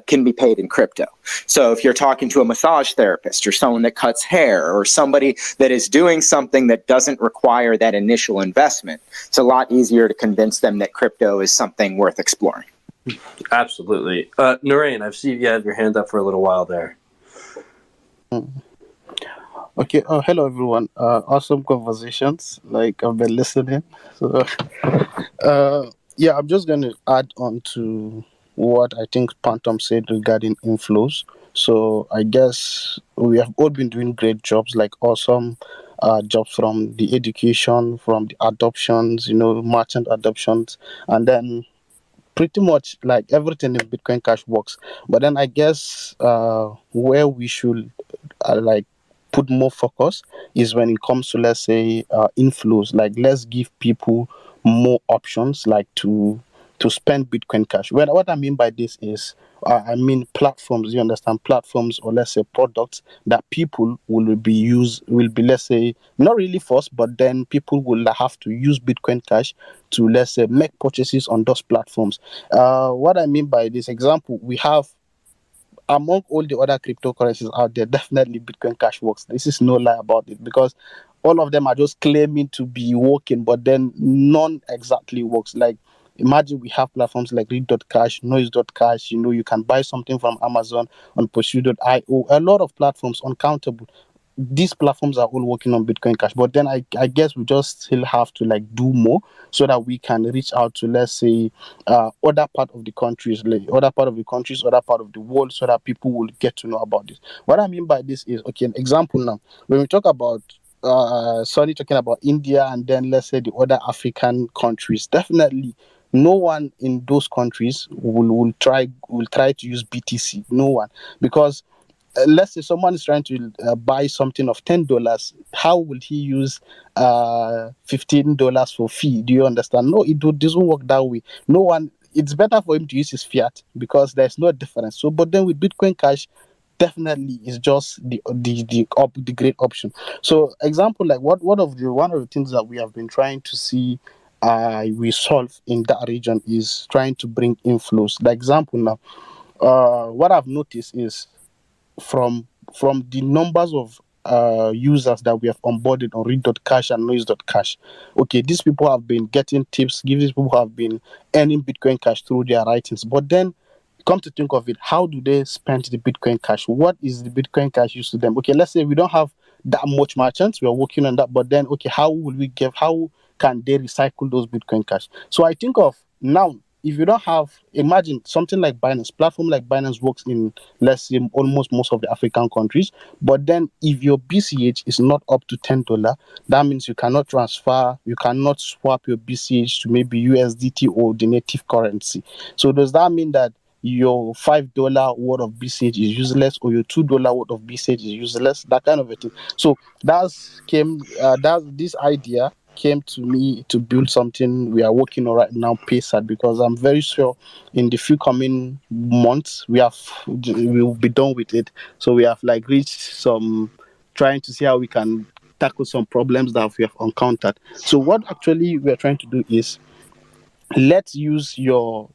can be paid in crypto. So if you're talking to a massage therapist or someone that cuts hair or somebody that is doing something that doesn't require that initial investment, it's a lot easier to convince them that crypto is something worth exploring. Absolutely. Narain, I've seen you had your hand up for a little while there. Okay. Hello, everyone. Awesome conversations. Like, I've been listening. So, yeah, I'm just going to add on to what I think Pantom said regarding inflows. So I guess we have all been doing great jobs, like awesome jobs from the education, from the adoptions, merchant adoptions, and then pretty much like everything in Bitcoin Cash works. But then I guess where we should like put more focus is when it comes to, let's say, inflows. Like, let's give people more options, like to spend Bitcoin Cash. What I mean by this is, I mean platforms. You understand, platforms, or let's say products that people will be, let's say, not really forced, but then people will have to use Bitcoin Cash to, let's say, make purchases on those platforms. What I mean by this example, we have, among all the other cryptocurrencies out there, definitely Bitcoin Cash works. This is no lie about it, because all of them are just claiming to be working, but then none exactly works. Like, imagine we have platforms like Read.cash, Noise.cash. You can buy something from Amazon on Pursue.io. A lot of platforms, uncountable. These platforms are all working on Bitcoin Cash, but then I guess we just still have to like do more so that we can reach out to, let's say, other part of the countries, other part of the world, so that people will get to know about this. What I mean by this is, okay, an example now, when we talk about Sonny talking about India, and then let's say the other African countries, definitely no one in those countries will try to use BTC. No one, because let's say someone is trying to buy something of $10. How will he use $15 for fee? Do you understand? No, it doesn't work that way. No one. It's better for him to use his fiat, because there's no difference. So, but then with Bitcoin Cash, definitely is just the great option. So, example, like one of the things that we have been trying to see we solve in that region is trying to bring inflows. The example now, what I've noticed is, from the numbers of users that we have onboarded on Read.cash and Noise.cash, okay, these people have been getting tips, these people have been earning Bitcoin Cash through their writings. But then, come to think of it, how do they spend the Bitcoin Cash? What is the Bitcoin Cash used to them? Okay, let's say we don't have that much merchants, we are working on that, but then, okay, how can they recycle those Bitcoin Cash? So I think of now, if you don't have, imagine something like Binance, platform like Binance works in, let's say, almost most of the African countries. But then if your BCH is not up to $10, that means you cannot transfer, you cannot swap your BCH to maybe USDT or the native currency. So does that mean that your $5 worth of BCH is useless, or your $2 worth of BCH is useless? That kind of a thing. So this idea came to me to build something we are working on right now, PaySat, because I'm very sure in the few coming months we will be done with it. So we have like reached some, trying to see how we can tackle some problems that we have encountered. So what actually we are trying to do is, let's use you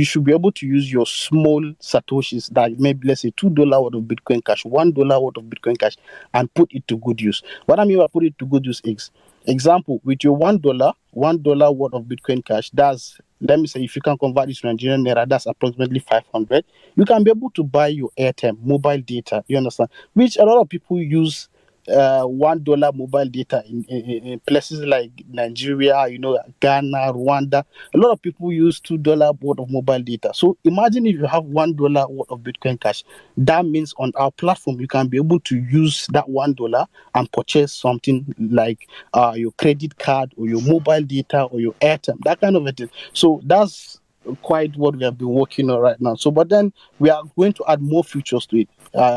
should be able to use your small satoshis, that maybe let's say $2 worth of Bitcoin Cash, $1 worth of Bitcoin Cash, and put it to good use. What I mean by put it to good use is, example, with your $1 worth of Bitcoin Cash, that's, let me say, if you can convert it to Nigerian naira, that's approximately 500. You can be able to buy your airtime, mobile data, you understand, which a lot of people use $1 mobile data in places like Nigeria, Ghana, Rwanda. A lot of people use $2 worth of mobile data. So imagine if you have $1 worth of Bitcoin Cash. That means on our platform you can be able to use that $1 and purchase something like your credit card or your mobile data or your airtime, that kind of a thing. So that's quite what we have been working on right now. So, but then we are going to add more features to it,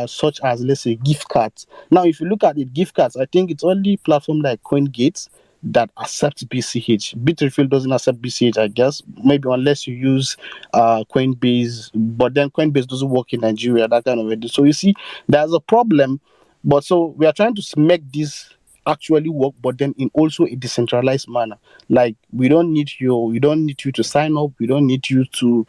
such as, let's say, gift cards. Now, if you look at it, gift cards, I think it's only platform like CoinGates that accepts BCH. Bitrefill doesn't accept BCH, I guess, maybe unless you use Coinbase, but then Coinbase doesn't work in Nigeria, that kind of thing. So you see, there's a problem. But so we are trying to make this actually work, but then in also a decentralized manner. Like we don't need you to sign up. We don't need to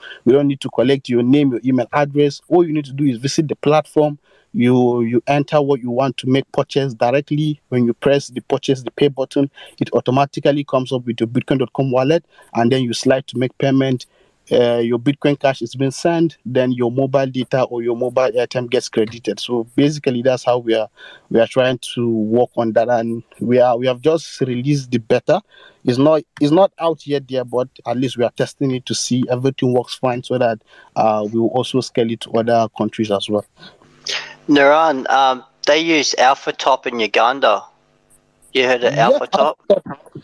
collect your name, your email address. All you need to do is visit the platform. You enter what you want to make purchase directly. When you press the purchase the pay button, it automatically comes up with your bitcoin.com wallet, and then you slide to make payment. Your Bitcoin Cash is being sent, then your mobile data or your mobile airtime gets credited. So basically, that's how we are trying to work on that, and we have just released the beta. It's not out yet there, but at least we are testing it to see everything works fine, so that we will also scale it to other countries as well. Naran, they use Alpha Top in Uganda. You heard of Alpha Top?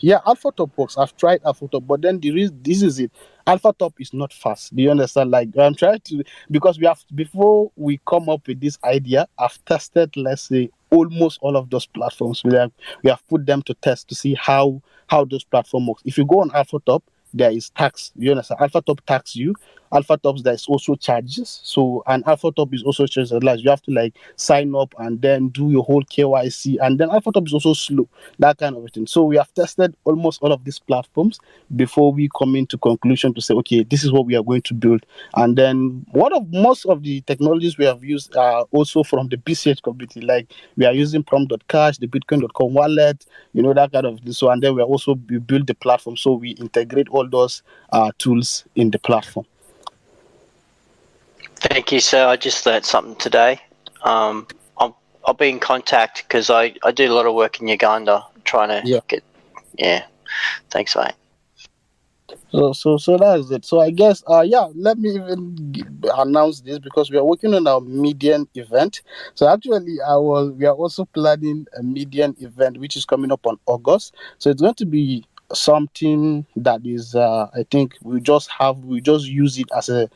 Yeah, Alpha Top works. I've tried Alpha Top, but then this is it. Alpha Top is not fast. Do you understand? Like I'm trying to, because we have, before we come up with this idea, I've tested, let's say, almost all of those platforms. We have put them to test to see how those platforms work. If you go on Alpha Top, there is tax. You understand? Alpha Top tax you. Alpha Tops, there's also charges. So, and Alpha Top is also charges. You have to like sign up and then do your whole KYC, and then Alpha Top is also slow, that kind of thing. So we have tested almost all of these platforms before we come into conclusion to say, okay, this is what we are going to build. And then most of the technologies we have used are also from the BCH community. Like we are using Prom.cash, the Bitcoin.com wallet, that kind of thing. So, and then we build the platform, so we integrate all those tools in the platform. Thank you, sir. I just learned something today. I'll be in contact because I do a lot of work in Uganda trying to get. Yeah. Thanks, mate. So that's it. So I guess let me even announce this, because we are working on our median event. So actually we are also planning a median event which is coming up on August. So it's going to be something that is I think we just use it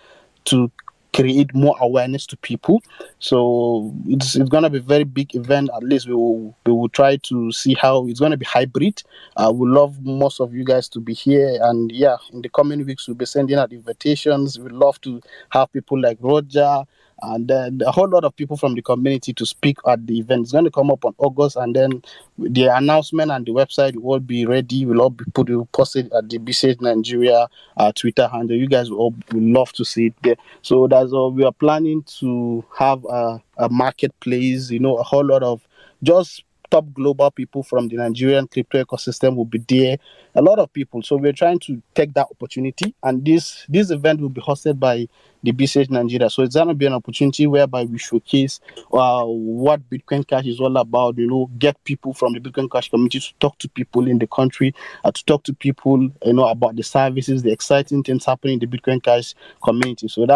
to create more awareness to people. So it's gonna be a very big event. At least we will try to see how it's gonna be hybrid. We love most of you guys to be here, and in the coming weeks we'll be sending out invitations. We'd love to have people like Roger and then a whole lot of people from the community to speak at the event. It's going to come up on August, and then the announcement and the website will all be ready. We'll all be posted at the BCH Nigeria Twitter handle. You guys will love to see it there. So that's all. We are planning to have a marketplace, a whole lot of just top global people from the Nigerian crypto ecosystem will be there. A lot of people. So we're trying to take that opportunity, and this event will be hosted by the BCH Nigeria. So it's going to be an opportunity whereby we showcase what Bitcoin Cash is all about, get people from the Bitcoin Cash community to talk to people in the country, to talk to people, about the services, the exciting things happening in the Bitcoin Cash community. So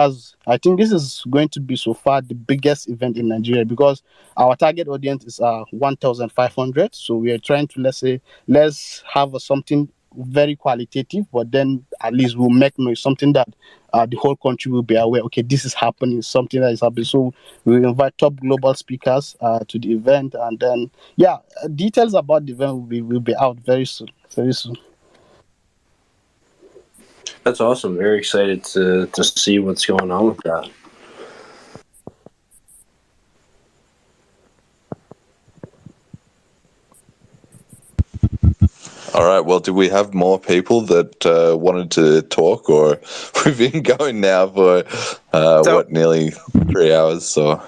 I think this is going to be so far the biggest event in Nigeria, because our target audience is 1,500. So we are trying to, let's have something very qualitative, but then at least we'll make noise, something that the whole country will be aware, okay, this is happening, something that is happening. So we will invite top global speakers to the event, and then details about the event will be out very soon. Very soon. That's awesome. Very excited to see what's going on with that. All right. Well, do we have more people that wanted to talk, or we've been going now for nearly 3 hours? So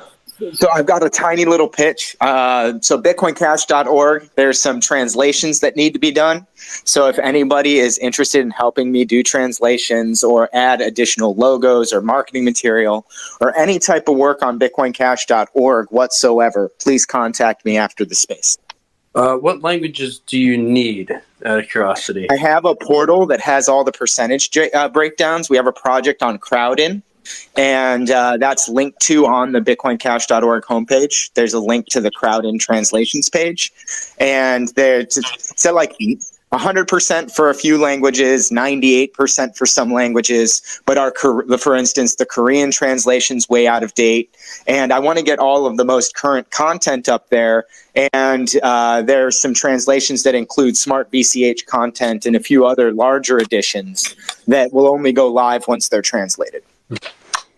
I've got a tiny little pitch. So bitcoincash.org, there's some translations that need to be done. So if anybody is interested in helping me do translations or add additional logos or marketing material or any type of work on bitcoincash.org whatsoever, please contact me after the space. What languages do you need, out of curiosity? I have a portal that has all the percentage breakdowns. We have a project on Crowdin, and that's linked to on the bitcoincash.org homepage. There's a link to the Crowdin translations page, and there's like 100% for a few languages, 98% for some languages, but for instance, the Korean translation's way out of date, and I want to get all of the most current content up there, and there's some translations that include smart BCH content and a few other larger editions that will only go live once they're translated.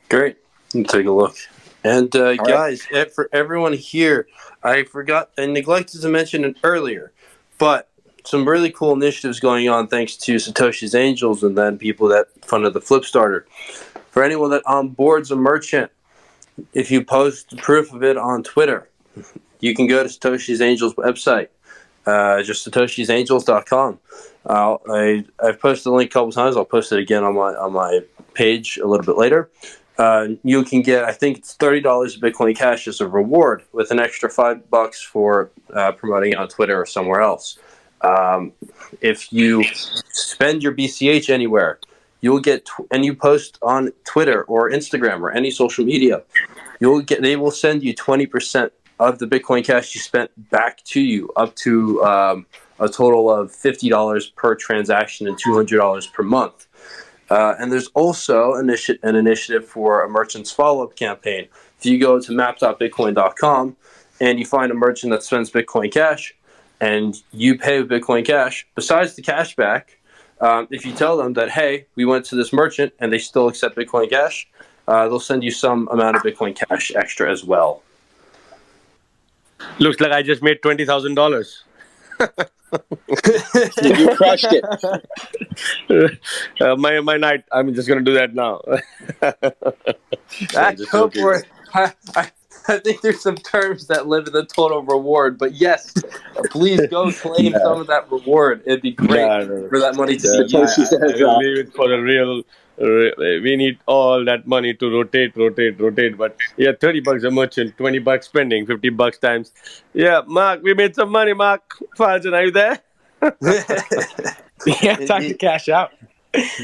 Great. We'll take a look. And guys, right. For everyone here, I neglected to mention it earlier, but some really cool initiatives going on thanks to Satoshi's Angels and then people that funded the Flip Starter. For anyone that onboards a merchant, if you post proof of it on Twitter, you can go to Satoshi's Angels website, just satoshisangels.com. I've posted the link a couple times. I'll post it again on my page a little bit later. You can get, I think it's $30 of Bitcoin Cash as a reward with an extra $5 for promoting it on Twitter or somewhere else. If you spend your BCH anywhere, you'll get, and you post on Twitter or Instagram or any social media, they will send you 20% of the Bitcoin Cash you spent back to you, up to a total of $50 per transaction and $200 per month. And there's also an initiative for a merchant's follow-up campaign. If you go to map.bitcoin.com and you find a merchant that spends Bitcoin Cash and you pay with Bitcoin Cash, besides the cash back, if you tell them that, hey, we went to this merchant and they still accept Bitcoin Cash, they'll send you some amount of Bitcoin Cash extra as well. Looks like I just made $20,000. You crushed it. My night. I'm just going to do that now. Go for it. I think there's some terms that limit the total reward, but yes, please go claim some of that reward. It'd be great for that money to be used. I will leave it for the real. We need all that money to rotate. But yeah, $30 a merchant, $20 spending, $50 times. Yeah, Mark, we made some money. Mark Falcon, are you there? Yeah, time to cash out.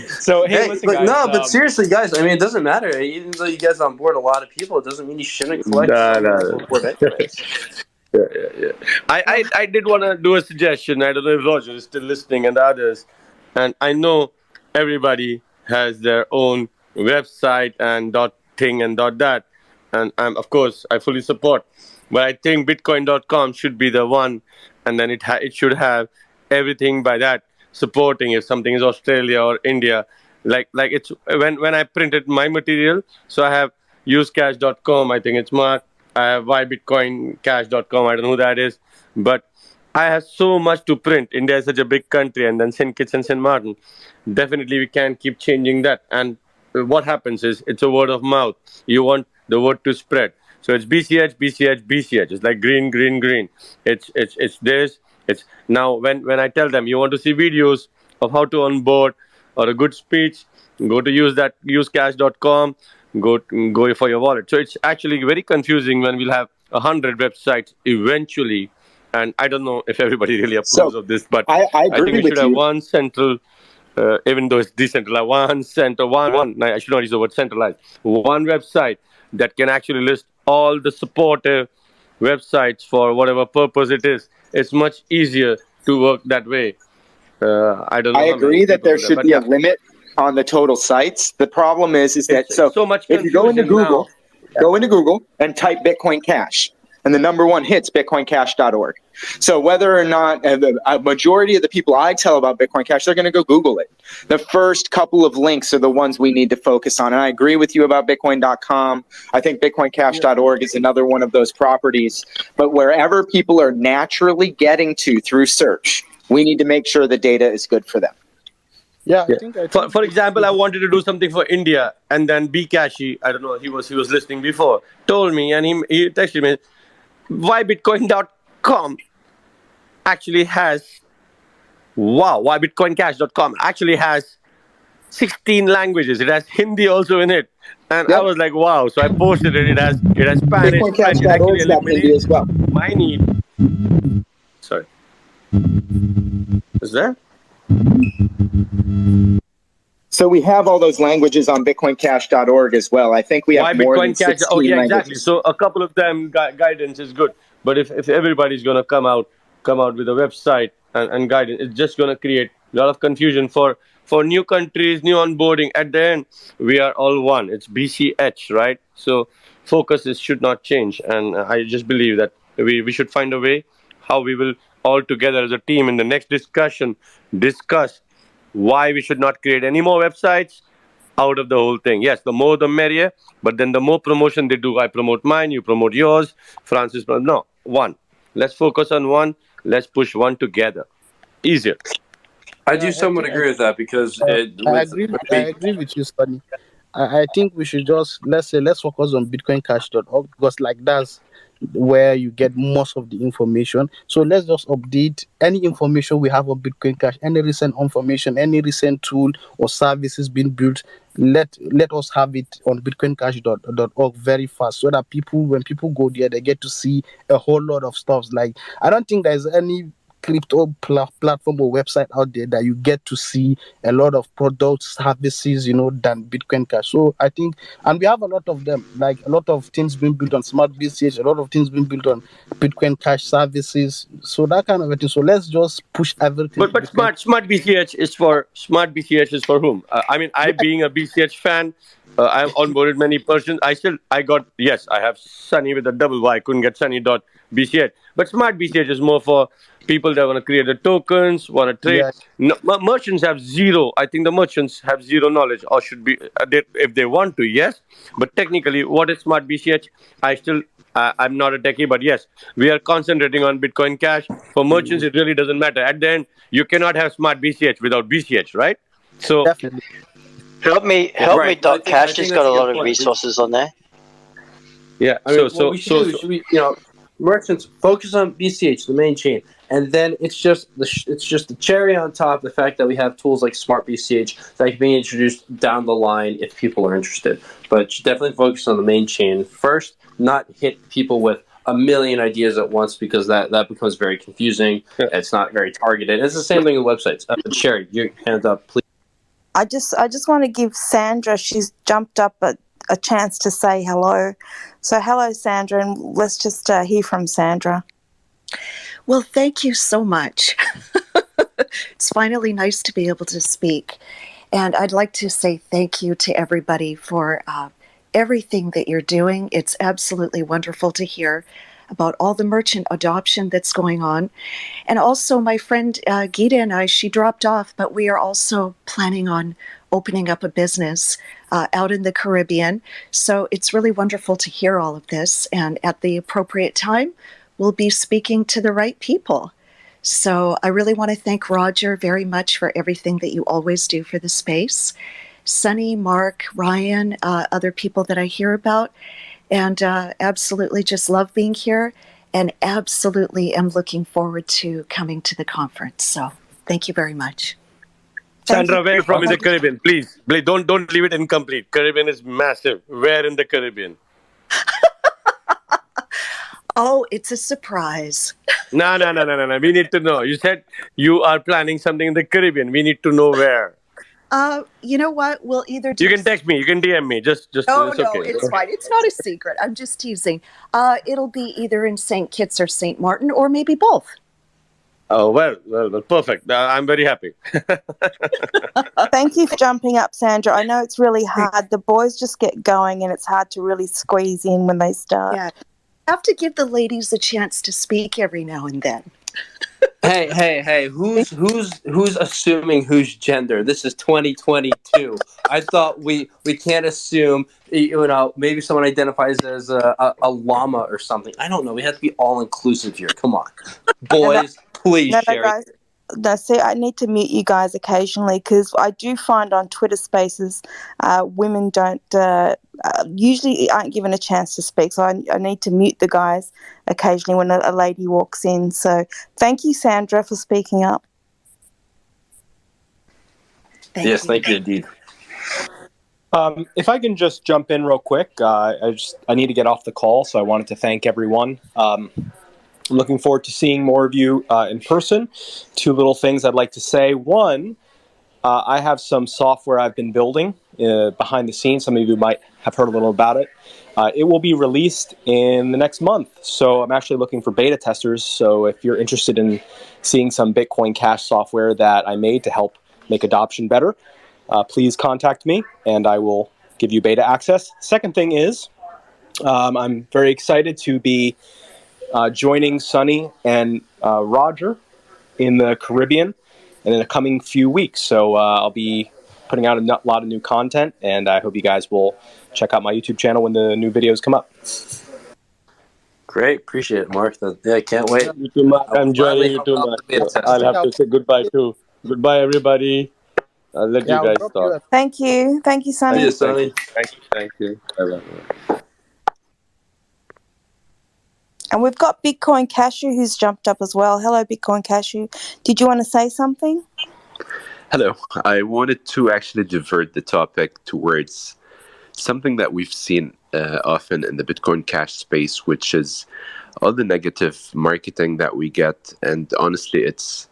So hey, listen, but guys. But seriously, guys, I mean, it doesn't matter. Even though you guys onboard a lot of people, it doesn't mean you shouldn't collect some onboard anyways. Yeah. I did want to do a suggestion. I don't know if Roger is still listening and others. And I know everybody has their own website and .thing and .dat. And of course, I fully support. But I think Bitcoin.com should be the one. And then it should have everything by that supporting if something is Australia or India. Like it's when I printed my material. So I have usecash.com. I think it's Mark. I have whybitcoincash.com. I don't know who that is. But I have so much to print. India is such a big country, and then St. Kitts and St. Martin. Definitely we can't keep changing that. And what happens is it's a word of mouth. You want the word to spread. So it's BCH. It's like green. It's this. It's now when I tell them you want to see videos of how to onboard or a good speech, go to usecash.com. Go for your wallet. So it's actually very confusing when we'll have 100 websites eventually, and I don't know if everybody really approves of this, but I agree think we should with have you. one central, even though it's decentralized, I should not use the word centralized, one website that can actually list all the supportive websites for whatever purpose it is. It's much easier to work that way. I don't know. I agree that there should be a limit on the total sites. The problem is that It's so much if you go into confusion Google, now. and type Bitcoin Cash, and the number one hit's bitcoincash.org. So whether or not a majority of the people I tell about Bitcoin Cash, they're going to go Google it. The first couple of links are the ones we need to focus on. And I agree with you about bitcoin.com. I think bitcoincash.org is another one of those properties. But wherever people are naturally getting to through search, we need to make sure the data is good for them. Yeah, For example, I wanted to do something for India, and then Bkashi, I don't know, he was listening before, told me, and he texted me, why Bitcoin.com actually has, why BitcoinCash.com actually has 16 languages. It has Hindi also in it. And I was like, wow. So I posted it. It has Spanish, French. It actually eliminates my need. Sorry. Is there? So we have all those languages on bitcoincash.org as well. I think we have more than 16 Oh, yeah, exactly. languages. So a couple of them guidance is good. But if everybody's going to come out with a website and guidance, it's just going to create a lot of confusion for new countries, new onboarding. At the end, we are all one. It's BCH, right? So focuses should not change. And I just believe that we should find a way how we will all together as a team in the next discussion discuss why we should not create any more websites out of the whole thing. Yes, the more the merrier, but then the more promotion they do, I promote mine, you promote yours, Francis, no, one. Let's focus on one. Let's push one together. Easier. I do somewhat agree with that because I agree with you, Sonny. I think we should just let's focus on bitcoincash.org because like that's where you get most of the information. So let's just update any information we have on Bitcoin Cash, any recent information, any recent tool or services being built. Let us have it on bitcoincash.org very fast so that when people go there, they get to see a whole lot of stuff. Like I don't think there's any crypto platform or website out there that you get to see a lot of products, services, than Bitcoin Cash. So I think, and we have a lot of them, like a lot of things being built on Smart BCH, a lot of things being built on Bitcoin Cash services. So that kind of a thing. So let's just push everything. But Smart BCH is for whom? I mean, I being a BCH fan, I've onboarded many persons. I have Sunny with a double Y. I couldn't get Sunny.BCH. But Smart BCH is more for people that want to create the tokens, want to trade. No, merchants have zero. I think the merchants have zero knowledge, or should be if they want to. Yes, but technically, what is Smart BCH? I'm not a techie, but yes, we are concentrating on Bitcoin Cash. For merchants, it really doesn't matter. At the end, you cannot have Smart BCH without BCH, right? So definitely. Help me. Cash has got a lot of resources on there. Yeah. I mean, what we should do, merchants focus on BCH, the main chain, and then it's just the cherry on top. The fact that we have tools like Smart BCH that can be introduced down the line if people are interested. But definitely focus on the main chain first. Not hit people with a million ideas at once because that becomes very confusing. It's not very targeted. It's the same thing with websites. Sherry, your hand up, please. I just want to give Sandra, she's jumped up a chance to say hello. So hello, Sandra, and let's just hear from Sandra. Well, thank you so much. It's finally nice to be able to speak. And I'd like to say thank you to everybody for everything that you're doing. It's absolutely wonderful to hear about all the merchant adoption that's going on. And also my friend Geeta and I, she dropped off, but we are also planning on opening up a business out in the Caribbean. So it's really wonderful to hear all of this. And at the appropriate time, we'll be speaking to the right people. So I really want to thank Roger very much for everything that you always do for the space. Sunny, Mark, Ryan, other people that I hear about, and absolutely just love being here and absolutely am looking forward to coming to the conference. So thank you very much. Sandra, where are you from in the Caribbean? Please, don't leave it incomplete. Caribbean is massive. Where in the Caribbean? Oh, it's a surprise. No. We need to know. You said you are planning something in the Caribbean. We need to know where. You know what? We'll either do. You can text me. You can DM me. Just. No, it's okay. It's fine. It's not a secret. I'm just teasing. It'll be either in St. Kitts or St. Martin, or maybe both. Oh, well, perfect. I'm very happy. Thank you for jumping up, Sandra. I know it's really hard. The boys just get going and it's hard to really squeeze in when they start. Yeah. Have to give the ladies a chance to speak every now and then. Hey! Who's assuming whose gender? This is 2022. I thought we can't assume. Maybe someone identifies as a llama or something. I don't know. We have to be all inclusive here. Come on, boys, please, No, Sherry. guys. No, see, I need to mute you guys occasionally because I do find on Twitter Spaces, women don't usually aren't given a chance to speak. So I need to mute the guys occasionally when a lady walks in. So thank you, Sandra, for speaking up. Thank you indeed. If I can just jump in real quick, I need to get off the call, so I wanted to thank everyone. I'm looking forward to seeing more of you in person. Two little things I'd like to say. One, I have some software I've been building behind the scenes. Some of you might have heard a little about it. It will be released in the next month, so I'm actually looking for beta testers. So if you're interested in seeing some Bitcoin Cash software that I made to help make adoption better, please contact me, and I will give you beta access. Second thing is, I'm very excited to be joining Sunny and Roger in the Caribbean in the coming few weeks. So I'll be putting out a lot of new content, and I hope you guys will check out my YouTube channel when the new videos come up. Great, appreciate it, Mark. I can't wait. You too, Mark. I'm joining you too, Mark. I'll have to say goodbye too. Goodbye, everybody. I'll let you guys talk. Thank you, Sonny. Thank you. Bye-bye. And we've got Bitcoin Cashew who's jumped up as well. Hello, Bitcoin Cashew. Did you want to say something? Hello. I wanted to actually divert the topic towards something that we've seen often in the Bitcoin Cash space, which is all the negative marketing that we get. And honestly, it's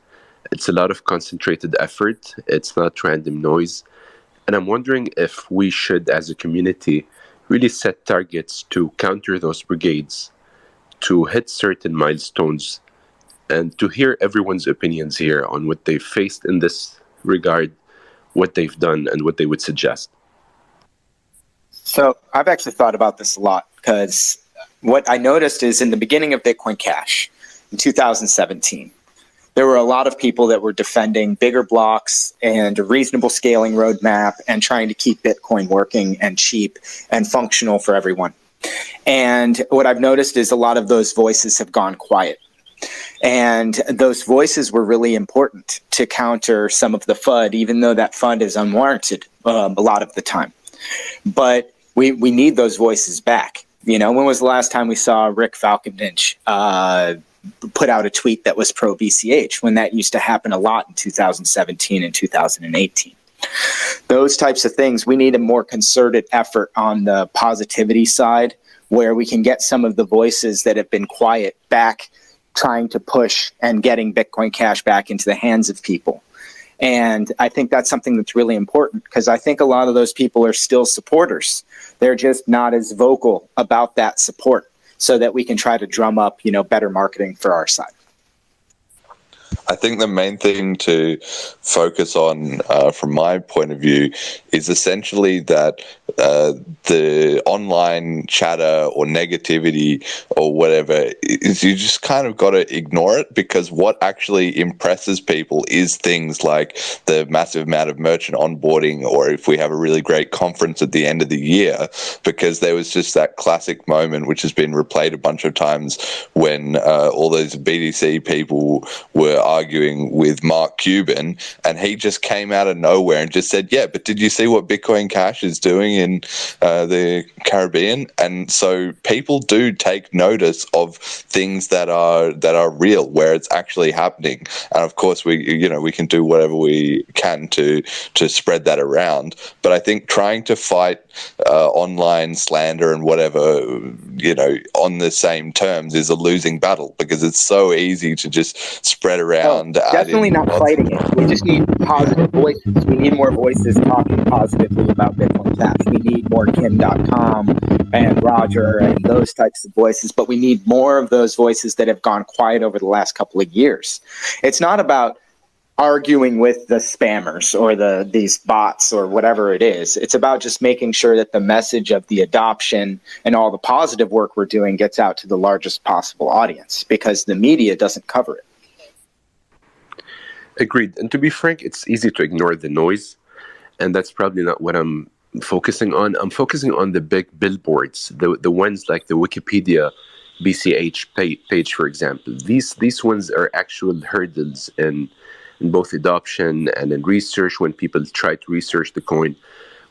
a lot of concentrated effort. It's not random noise. And I'm wondering if we should, as a community, really set targets to counter those brigades, to hit certain milestones, and to hear everyone's opinions here on what they've faced in this regard, what they've done, and what they would suggest. So I've actually thought about this a lot, because what I noticed is in the beginning of Bitcoin Cash in 2017, there were a lot of people that were defending bigger blocks and a reasonable scaling roadmap and trying to keep Bitcoin working and cheap and functional for everyone. And what I've noticed is a lot of those voices have gone quiet. And those voices were really important to counter some of the FUD, even though that FUD is unwarranted a lot of the time. But we need those voices back. You know, when was the last time we saw Rick Falconich put out a tweet that was pro BCH, when that used to happen a lot in 2017 and 2018? Those types of things, we need a more concerted effort on the positivity side, where we can get some of the voices that have been quiet back, trying to push and getting Bitcoin Cash back into the hands of people. And I think that's something that's really important, because I think a lot of those people are still supporters. They're just not as vocal about that support, so that we can try to drum up, better marketing for our side. I think the main thing to focus on, from my point of view, is essentially that the online chatter or negativity or whatever is, you just kind of got to ignore it, because what actually impresses people is things like the massive amount of merchant onboarding, or if we have a really great conference at the end of the year, because there was just that classic moment, which has been replayed a bunch of times, when all those BDC people were arguing with Mark Cuban, and he just came out of nowhere and just said, yeah, but did you see what Bitcoin Cash is doing in the Caribbean? And so people do take notice of things that are real, where it's actually happening. And of course we can do whatever we can to spread that around. But I think trying to fight online slander and whatever, on the same terms, is a losing battle, because it's so easy to just spread around around Definitely adding not fighting it. We just need positive voices. We need more voices talking positively about Bitcoin Cash. We need more Kim.com and Roger and those types of voices, but we need more of those voices that have gone quiet over the last couple of years. It's not about arguing with the spammers or these bots or whatever it is. It's about just making sure that the message of the adoption and all the positive work we're doing gets out to the largest possible audience, because the media doesn't cover it. Agreed. And to be frank, it's easy to ignore the noise, and that's probably not what I'm focusing on. I'm focusing on the big billboards, the ones like the Wikipedia BCH page, for example. These ones are actual hurdles in both adoption and in research. When people try to research the coin,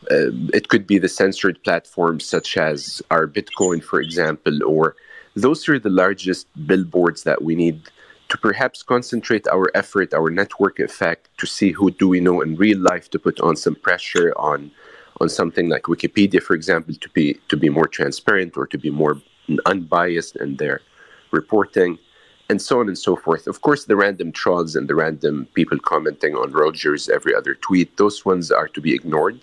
it could be the censored platforms such as our Bitcoin, for example, or those are the largest billboards that we need to perhaps concentrate our effort, our network effect, to see who do we know in real life, to put on some pressure on something like Wikipedia, for example, to be more transparent or to be more unbiased in their reporting, and so on and so forth. Of course, the random trolls and the random people commenting on Roger's every other tweet, those ones are to be ignored.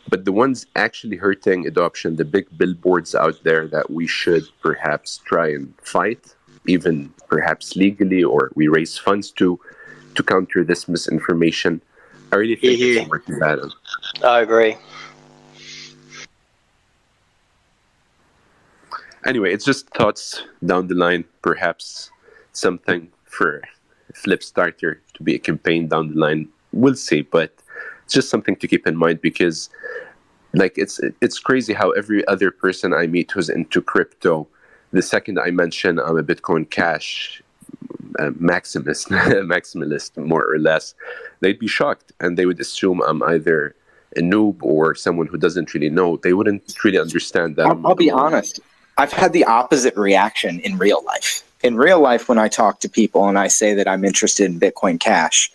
But the ones actually hurting adoption, the big billboards out there that we should perhaps try and fight, even perhaps legally, or we raise funds to counter this misinformation, I really think it's worth the battle. I agree. Anyway, it's just thoughts down the line, perhaps something for Flipstarter to be a campaign down the line. We'll see, but it's just something to keep in mind, because like it's crazy how every other person I meet who's into crypto, the second I mention I'm a Bitcoin Cash maximalist, more or less, they'd be shocked and they would assume I'm either a noob or someone who doesn't really know. They wouldn't really understand that. I'll be honest. I've had the opposite reaction in real life. In real life, when I talk to people and I say that I'm interested in Bitcoin Cash,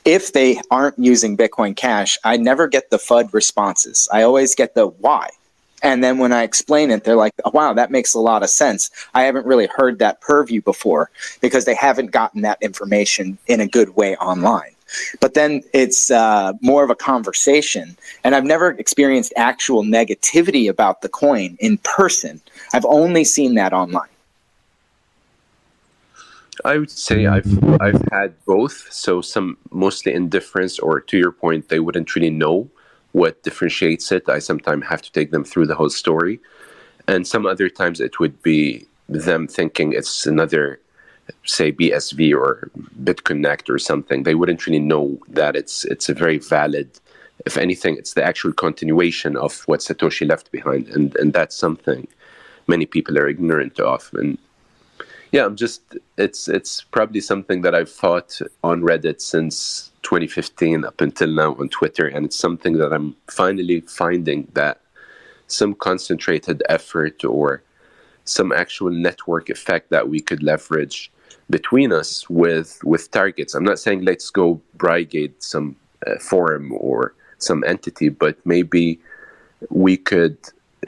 if they aren't using Bitcoin Cash, I never get the FUD responses. I always get the why. And then when I explain it, they're like, oh, wow, that makes a lot of sense. I haven't really heard that purview before, because they haven't gotten that information in a good way online. But then it's more of a conversation. And I've never experienced actual negativity about the coin in person. I've only seen that online. I would say I've had both. So some mostly indifference, or to your point, they wouldn't really know what differentiates it. I sometimes have to take them through the whole story. And some other times it would be them thinking it's another, say, BSV or BitConnect or something. They wouldn't really know that it's a very valid, if anything, it's the actual continuation of what Satoshi left behind. And that's something many people are ignorant of. And yeah, it's probably something that I've fought on Reddit since 2015 up until now on Twitter. And it's something that I'm finally finding that some concentrated effort or some actual network effect that we could leverage between us with targets. I'm not saying let's go brigade some forum or some entity, but maybe we could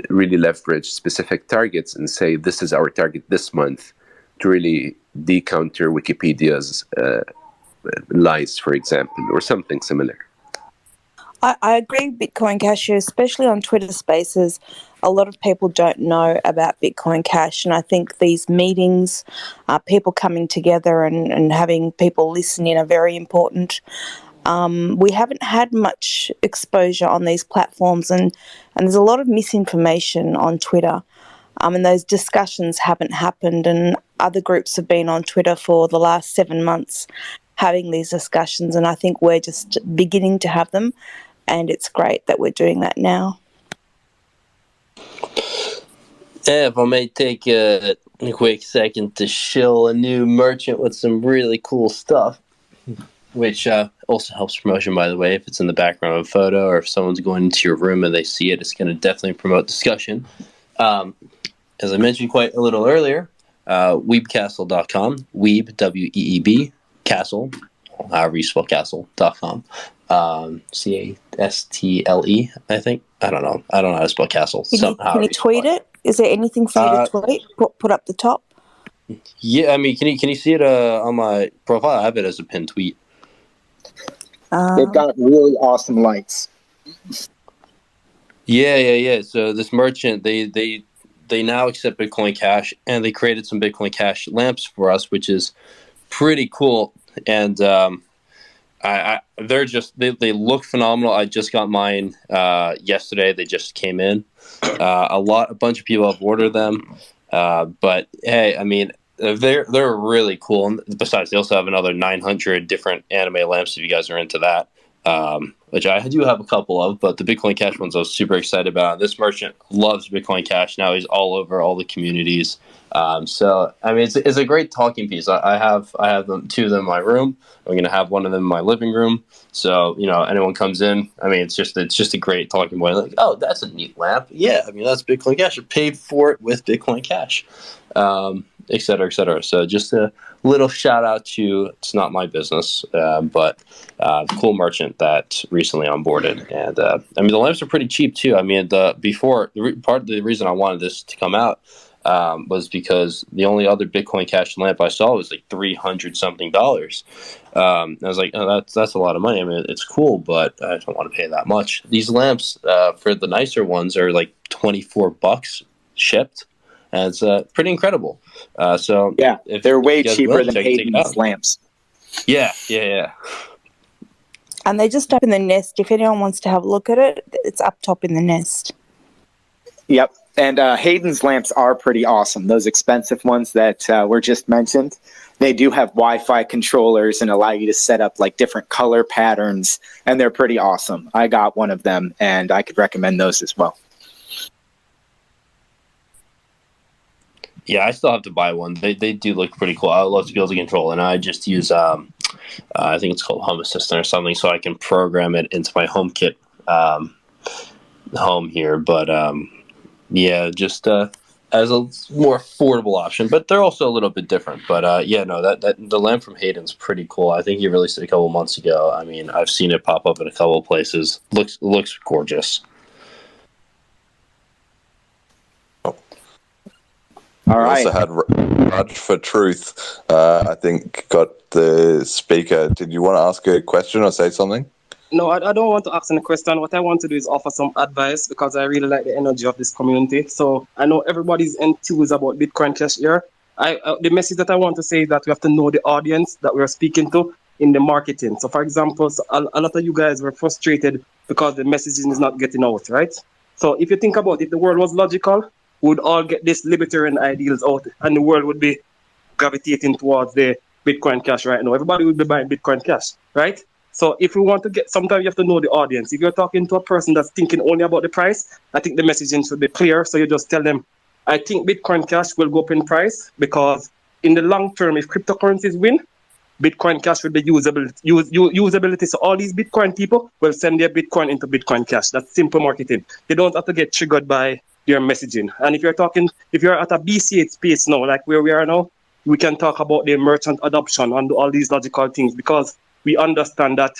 really leverage specific targets and say this is our target this month to really decounter Wikipedia's lies, for example, or something similar. I agree with Bitcoin Cash, especially on Twitter Spaces. A lot of people don't know about Bitcoin Cash, and I think these meetings, people coming together and having people listen in are very important. We haven't had much exposure on these platforms, and there's a lot of misinformation on Twitter. And those discussions haven't happened, and other groups have been on Twitter for the last 7 months having these discussions, and I think we're just beginning to have them, and it's great that we're doing that now. If I may take a quick second to shill a new merchant with some really cool stuff, which also helps promotion, by the way. If it's in the background of a photo, or if someone's going into your room and they see it, it's going to definitely promote discussion. As I mentioned quite a little earlier, weebcastle.com, weeb, W-E-E-B, castle, however you spell castle.com, C-A-S-T-L-E, I think. I don't know how to spell castle. Can you tweet it? Is there anything for you to tweet? Put up the top? Yeah, I mean, can you see it on my profile? I have it as a pinned tweet. They've got really awesome lights. Yeah. So this merchant, they now accept Bitcoin Cash, and they created some Bitcoin Cash lamps for us, which is pretty cool. And they look phenomenal. I just got mine yesterday. They just came in. A bunch of people have ordered them. But hey, I mean, they're really cool. And besides, they also have another 900 different anime lamps if you guys are into that. Which I do have a couple of, but the Bitcoin Cash ones I was super excited about. This merchant loves Bitcoin Cash. Now he's all over all the communities. So I mean, it's a great talking piece. I have two of them in my room. I'm gonna have one of them in my living room. So anyone comes in, I mean, it's just a great talking point. Like, oh, that's a neat lamp. Yeah, I mean, that's Bitcoin Cash. I paid for it with Bitcoin Cash, et cetera, et cetera. So just a little shout out to, it's not my business, but cool merchant that recently onboarded. And I mean, the lamps are pretty cheap too. I mean, part of the reason I wanted this to come out was because the only other Bitcoin Cash lamp I saw was like $300 something. I was like, oh, that's a lot of money. I mean, it's cool, but I don't want to pay that much. These lamps for the nicer ones are like $24 shipped. And it's pretty incredible. So yeah, if they're way you guys cheaper will, than check it Hayden's out. lamps. Yeah. And they're just up in the nest. If anyone wants to have a look at it, it's up top in the nest. Yep. And Hayden's lamps are pretty awesome. Those expensive ones that were just mentioned, they do have Wi-Fi controllers and allow you to set up like different color patterns, and they're pretty awesome. I got one of them, and I could recommend those as well. Yeah, I still have to buy one. They do look pretty cool. I would love to be able to control, and I just use I think it's called Home Assistant or something, so I can program it into my HomeKit home here. But yeah, just as a more affordable option. But they're also a little bit different. But that the lamp from Hayden's pretty cool. I think he released it a couple months ago. I mean, I've seen it pop up in a couple of places. Looks gorgeous. All right. We also had Raj for Truth, I think, got the speaker. Did you want to ask a question or say something? No, I don't want to ask any question. What I want to do is offer some advice because I really like the energy of this community. So I know everybody's enthused about Bitcoin Cash here. The message that I want to say is that we have to know the audience that we're speaking to in the marketing. So for example, a lot of you guys were frustrated because the messaging is not getting out, right? So if you think about it, if the world was logical, we would all get this libertarian ideals out and the world would be gravitating towards the Bitcoin Cash right now. Everybody would be buying Bitcoin Cash, right? So if we want to get, sometimes you have to know the audience. If you're talking to a person that's thinking only about the price, I think the messaging should be clear. So you just tell them, I think Bitcoin Cash will go up in price because in the long term, if cryptocurrencies win, Bitcoin Cash will be usability. So all these Bitcoin people will send their Bitcoin into Bitcoin Cash. That's simple marketing. You don't have to get triggered by your messaging. And if you're at a BCH space now, like where we are now, we can talk about the merchant adoption and all these logical things because we understand that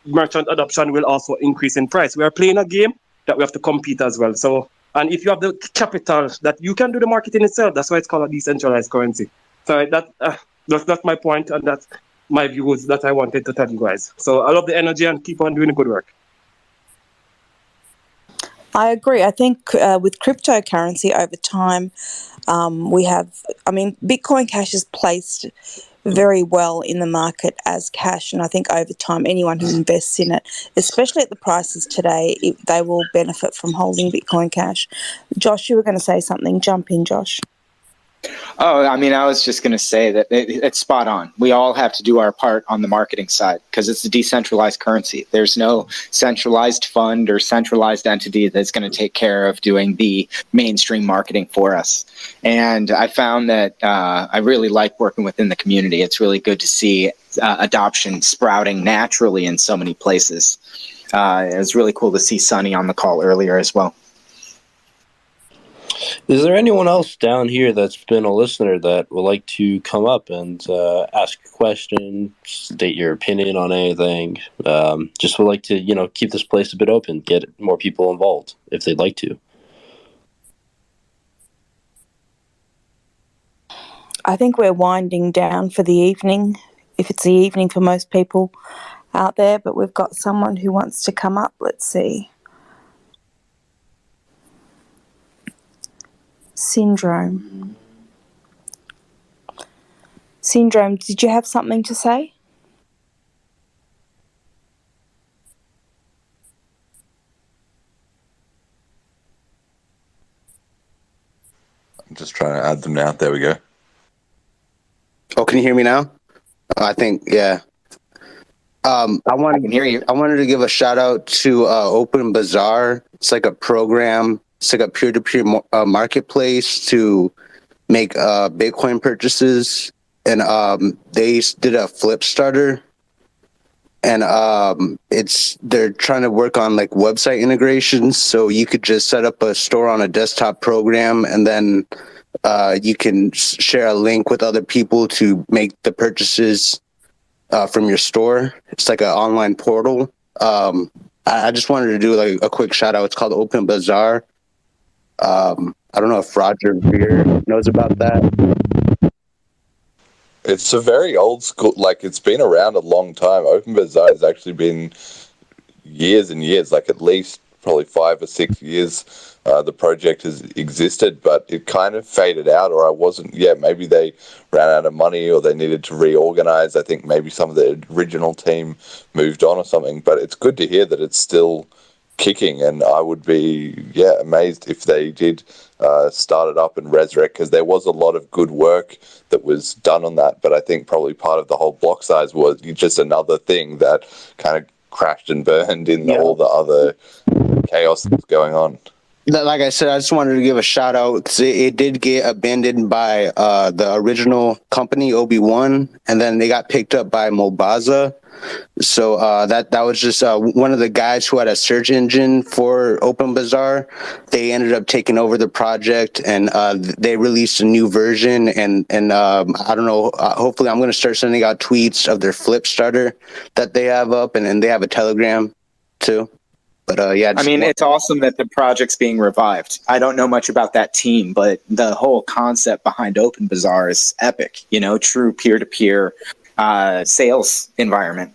merchant adoption will also increase in price. We are playing a game that we have to compete as well. So, and if you have the capital that you can do the marketing itself, that's why it's called a decentralized currency. So that's my point, and that's my views that I wanted to tell you guys. So I love the energy and keep on doing the good work. I agree. I think with cryptocurrency over time, Bitcoin Cash is placed very well in the market as cash. And I think over time, anyone who invests in it, especially at the prices today, they will benefit from holding Bitcoin Cash. Josh, you were going to say something. Jump in, Josh. Oh, I mean, I was just going to say that it's spot on. We all have to do our part on the marketing side because it's a decentralized currency. There's no centralized fund or centralized entity that's going to take care of doing the mainstream marketing for us. And I found that I really like working within the community. It's really good to see adoption sprouting naturally in so many places. It was really cool to see Sonny on the call earlier as well. Is there anyone else down here that's been a listener that would like to come up and ask a question, state your opinion on anything? Just would like to, keep this place a bit open, get more people involved if they'd like to. I think we're winding down for the evening, if it's the evening for most people out there, but we've got someone who wants to come up. Let's see. Syndrome. Syndrome, did you have something to say? I'm just trying to add them now. There we go. Oh, can you hear me now? I think, yeah. I can hear you. I wanted to give a shout out to Open Bazaar. It's like a program. It's like a peer-to-peer marketplace to make Bitcoin purchases, and they did a flip starter, and they're trying to work on like website integrations, so you could just set up a store on a desktop program, and then you can share a link with other people to make the purchases from your store. It's like an online portal. I just wanted to do like a quick shout out. It's called Open Bazaar. I don't know if Roger Beer knows about that. It's a very old school, like it's been around a long time. Open Bazaar has actually been years and years, like at least probably 5 or 6 years. The project has existed, but it kind of faded out, or maybe they ran out of money or they needed to reorganize. I think maybe some of the original team moved on or something, but it's good to hear that it's still kicking, and I would be amazed if they did start it up and resurrect, because there was a lot of good work that was done on that, but I think probably part of the whole block size was just another thing that kind of crashed and burned in all the other chaos that's going on. Like I said, I just wanted to give a shout out because it did get abandoned by the original company, OB1, and then they got picked up by Mobaza. So that was just one of the guys who had a search engine for Open Bazaar. They ended up taking over the project, and they released a new version. And I don't know. Hopefully, I'm going to start sending out tweets of their flip starter that they have up, and they have a Telegram too. But it's awesome that the project's being revived. I don't know much about that team, but the whole concept behind Open Bazaar is epic. True peer-to-peer sales environment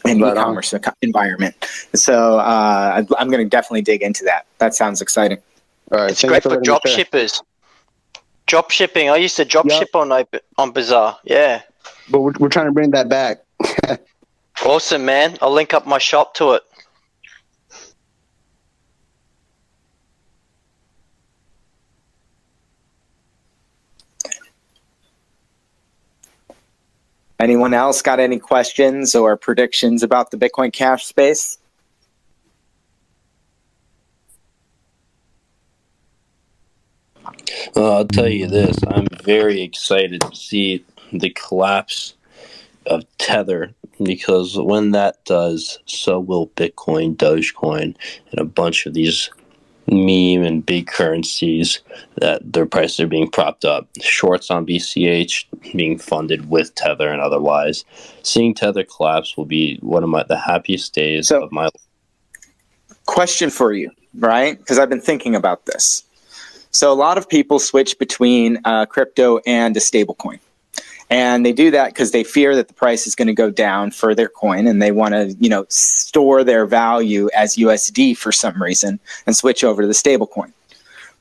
and e-commerce environment. So I'm going to definitely dig into that. That sounds exciting. All right, it's great for drop shippers. Drop shipping. I used to drop ship on Bazaar. Yeah. But we're trying to bring that back. Awesome, man. I'll link up my shop to it. Anyone else got any questions or predictions about the Bitcoin Cash space? I'll tell you this. I'm very excited to see the collapse of Tether, because when that does, so will Bitcoin, Dogecoin, and a bunch of these meme and big currencies that their prices are being propped up. Shorts on BCH being funded with Tether and otherwise. Seeing Tether collapse will be one of the happiest days of my life. Question for you, right? Because I've been thinking about this. So a lot of people switch between crypto and a stablecoin. And they do that because they fear that the price is going to go down for their coin, and they want to, store their value as USD for some reason and switch over to the stablecoin.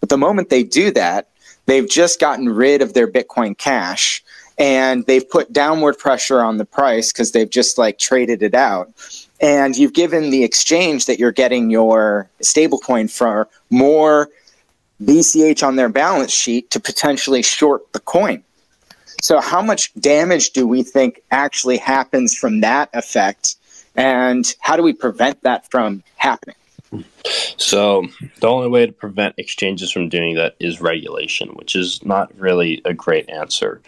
But the moment they do that, they've just gotten rid of their Bitcoin Cash, and they've put downward pressure on the price because they've just traded it out. And you've given the exchange that you're getting your stablecoin for more BCH on their balance sheet to potentially short the coin. So how much damage do we think actually happens from that effect, and how do we prevent that from happening? So the only way to prevent exchanges from doing that is regulation, which is not really a great answer.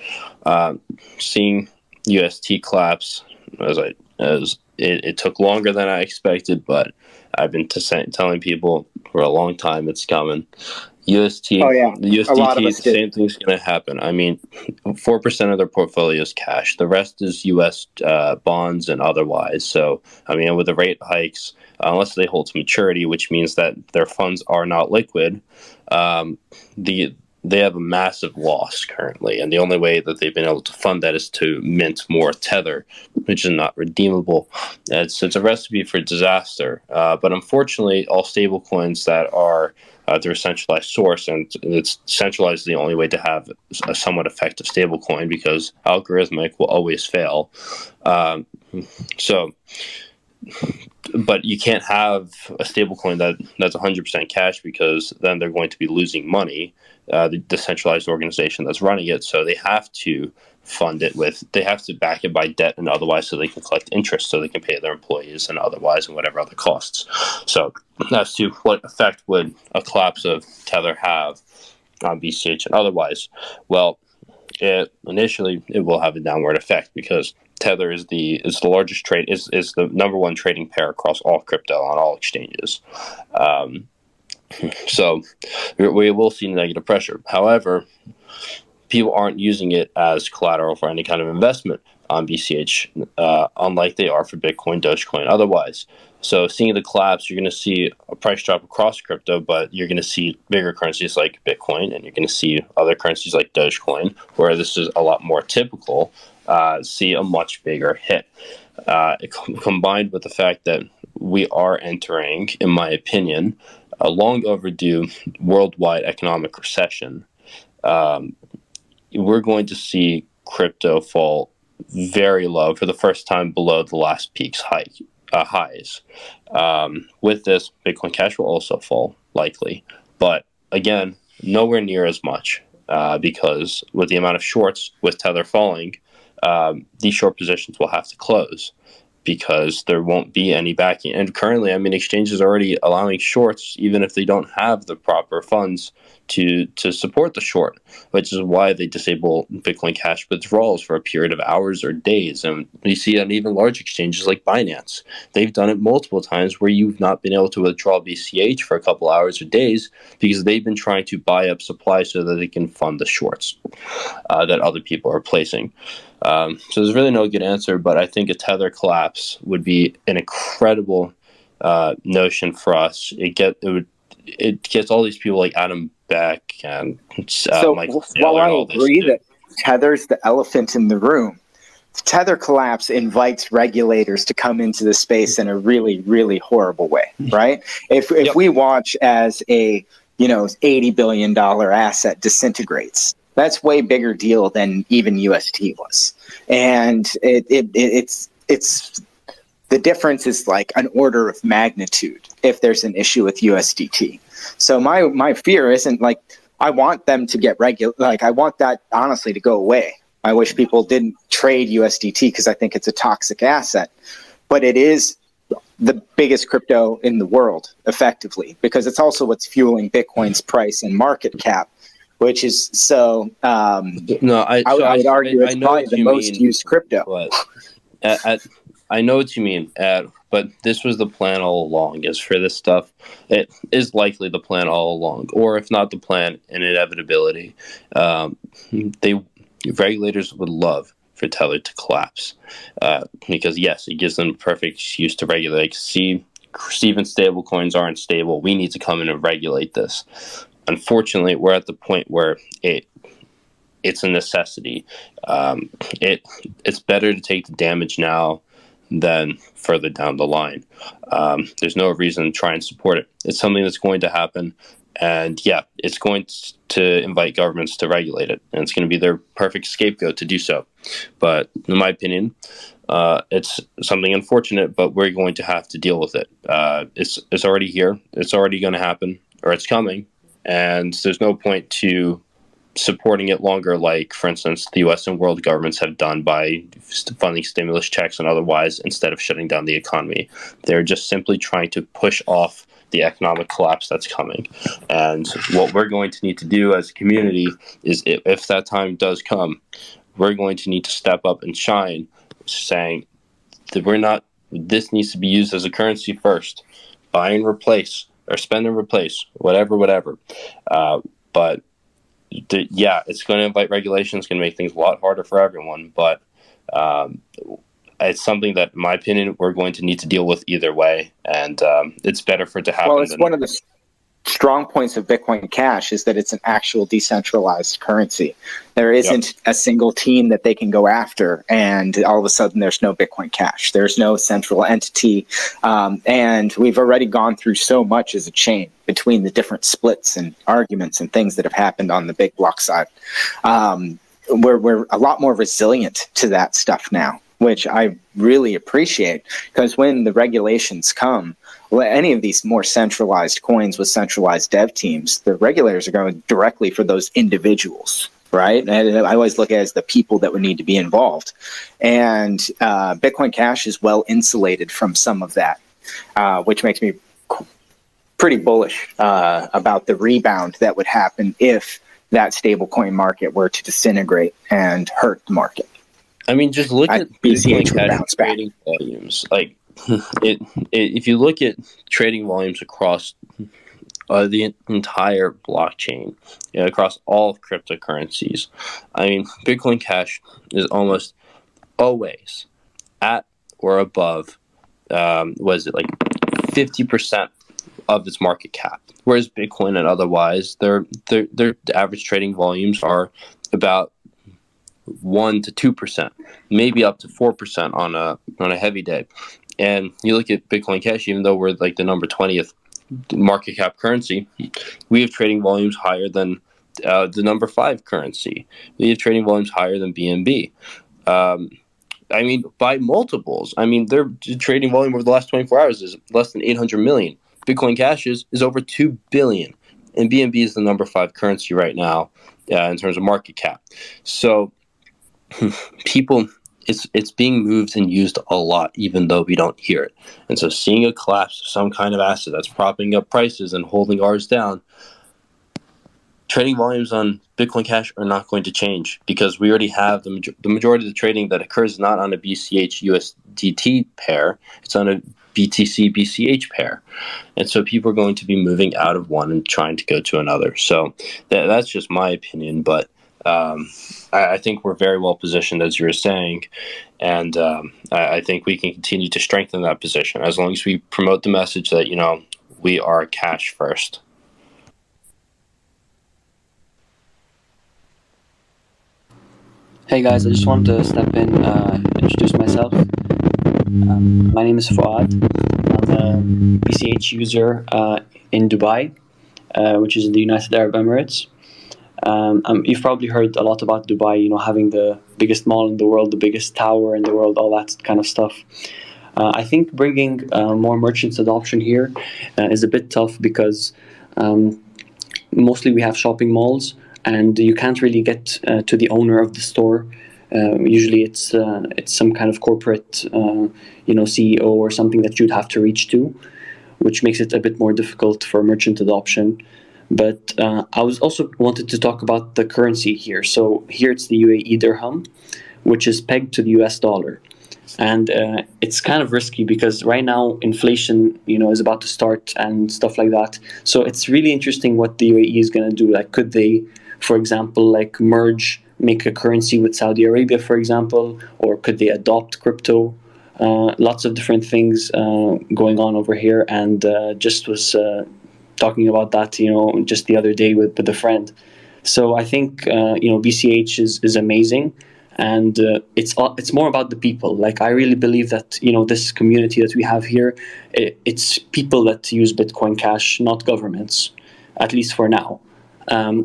Seeing UST collapse, it took longer than I expected, but I've been telling people for a long time it's coming. UST, the USDT, the same thing's going to happen. I mean, 4% of their portfolio is cash. The rest is US bonds and otherwise. So, I mean, with the rate hikes, unless they hold to maturity, which means that their funds are not liquid, the they have a massive loss currently, and the only way that they've been able to fund that is to mint more Tether, which is not redeemable. It's a recipe for disaster. But unfortunately, all stablecoins that are through a centralized source, and it's centralized the only way to have a somewhat effective stablecoin, because algorithmic will always fail. But you can't have a stablecoin that's 100% cash, because then they're going to be losing money, the decentralized organization that's running it. So they have to fund it they have to back it by debt and otherwise, so they can collect interest, so they can pay their employees and otherwise, and whatever other costs. So as to what effect would a collapse of Tether have on BCH and otherwise, well, initially it will have a downward effect, because Tether is the largest trade, is the number one trading pair across all crypto on all exchanges. So we will see negative pressure. However, people aren't using it as collateral for any kind of investment on BCH, unlike they are for Bitcoin, Dogecoin, otherwise. So seeing the collapse, you're going to see a price drop across crypto, but you're going to see bigger currencies like Bitcoin, and you're going to see other currencies like Dogecoin, where this is a lot more typical, see a much bigger hit. Combined with the fact that we are entering, in my opinion, a long overdue worldwide economic recession, we're going to see crypto fall very low for the first time, below the last peak's highs. With this, Bitcoin Cash will also fall, likely. But again, nowhere near as much, because with the amount of shorts with Tether falling, these short positions will have to close, because there won't be any backing. And currently, I mean, exchanges are already allowing shorts, even if they don't have the proper funds to support the short, which is why they disable Bitcoin Cash withdrawals for a period of hours or days. And you see on even large exchanges like Binance, they've done it multiple times where you've not been able to withdraw BCH for a couple hours or days, because they've been trying to buy up supply so that they can fund the shorts that other people are placing. So there's really no good answer, but I think a Tether collapse would be an incredible notion for us. It gets all these people like Adam Beck and Michael Saylor. While I and all this agree that Tether's the elephant in the room, the Tether collapse invites regulators to come into the space in a really, really horrible way, right? If we watch as a $80 billion asset disintegrates, that's way bigger deal than even UST was, and it's the difference is like an order of magnitude if there's an issue with USDT. So my fear isn't like I want them to get I want that honestly to go away. I wish people didn't trade USDT because I think it's a toxic asset, but it is the biggest crypto in the world effectively, because it's also what's fueling Bitcoin's price and market cap, which is so. I would argue it's probably the most used crypto. I know what you mean, but this was the plan all along. Is for this stuff, it is likely the plan all along, or if not the plan, an inevitability. Regulators would love for Tether to collapse, because yes, it gives them a perfect excuse to regulate. Like, see, even stablecoins aren't stable. We need to come in and regulate this. Unfortunately, we're at the point where it's a necessity. It's better to take the damage now than further down the line. There's no reason to try and support it. It's something that's going to happen, and yeah, it's going to invite governments to regulate it, and it's going to be their perfect scapegoat to do so. But in my opinion, it's something unfortunate, but we're going to have to deal with it. It's already here. It's already going to happen, or it's coming, and there's no point to supporting it longer, like, for instance, the U.S. and world governments have done by funding stimulus checks and otherwise, instead of shutting down the economy. They're just simply trying to push off the economic collapse that's coming. And what we're going to need to do as a community is, if that time does come, we're going to need to step up and shine, saying that this needs to be used as a currency first. Buy and replace, or spend and replace, whatever. But it's going to invite regulation. It's going to make things a lot harder for everyone. But it's something that, in my opinion, we're going to need to deal with either way. And it's better for it to happen. Well, it's one of the strong points of Bitcoin Cash is that it's an actual decentralized currency. There isn't a single team that they can go after, and all of a sudden there's no Bitcoin Cash. There's no central entity, and we've already gone through so much as a chain between the different splits and arguments and things that have happened on the big block side. We're a lot more resilient to that stuff now, which I really appreciate, because when the regulations come, any of these more centralized coins with centralized dev teams, the regulators are going directly for those individuals, right? And I always look at it as the people that would need to be involved. And Bitcoin Cash is well insulated from some of that, which makes me pretty bullish about the rebound that would happen if that stablecoin market were to disintegrate and hurt the market. I mean, just look at BCH would Bitcoin bounce back. trading volumes. Like, if you look at trading volumes across the entire blockchain, across all cryptocurrencies, I mean, Bitcoin Cash is almost always at or above, was it like 50% of its market cap? Whereas Bitcoin and otherwise, their average trading volumes are about 1 to 2%, maybe up to 4% on a heavy day. And you look at Bitcoin Cash, even though we're like the number 20th market cap currency, we have trading volumes higher than the number 5 currency. We have trading volumes higher than BNB. I mean, by multiples. I mean, their trading volume over the last 24 hours is less than 800 million. Bitcoin Cash is over 2 billion. And BNB is the number 5 currency right now in terms of market cap. So people, it's being moved and used a lot, even though we don't hear it. And so seeing a collapse of some kind of asset that's propping up prices and holding ours down, trading volumes on Bitcoin Cash are not going to change, because we already have the majority of the trading that occurs not on a BCH USDT pair, it's on a BTC BCH pair. And so people are going to be moving out of one and trying to go to another. So that's just my opinion, but I think we're very well positioned, as you were saying, and I think we can continue to strengthen that position as long as we promote the message that, we are cash first. Hey guys, I just wanted to step in, introduce myself. My name is Fuad. I'm a BCH user in Dubai, which is in the United Arab Emirates. You've probably heard a lot about Dubai, having the biggest mall in the world, the biggest tower in the world, all that kind of stuff. I think bringing more merchants adoption here is a bit tough, because mostly we have shopping malls, and you can't really get to the owner of the store. Usually it's some kind of corporate CEO or something that you'd have to reach to, which makes it a bit more difficult for merchant adoption. But I was also wanted to talk about the currency here. So here it's the UAE dirham, which is pegged to the US dollar. And it's kind of risky, because right now inflation, is about to start and stuff like that. So it's really interesting what the UAE is going to do. Like, could they, for example, make a currency with Saudi Arabia, for example, or could they adopt crypto? Lots of different things going on over here, and just was talking about that, just the other day with a friend. So I think BCH is amazing, and it's more about the people. Like, I really believe that this community that we have here, it's people that use Bitcoin Cash, not governments, at least for now. In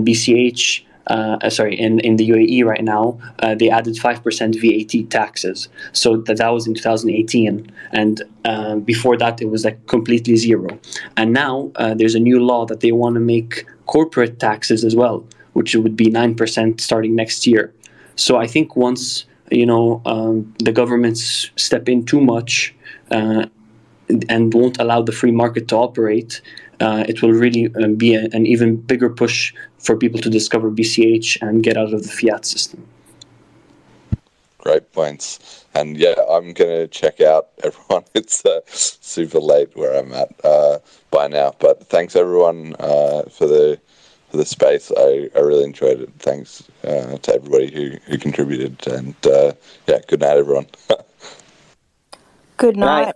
BCH. In the UAE right now, they added 5% VAT taxes. So that was in 2018, and before that it was like completely zero. And now there's a new law that they want to make corporate taxes as well, which would be 9% starting next year. So I think once the governments step in too much and won't allow the free market to operate, it will really be an even bigger push for people to discover BCH and get out of the fiat system. Great points. And yeah, I'm going to check out everyone. It's super late where I'm at by now. But thanks everyone for the space. I really enjoyed it. Thanks to everybody who contributed. And good night, everyone. Good night.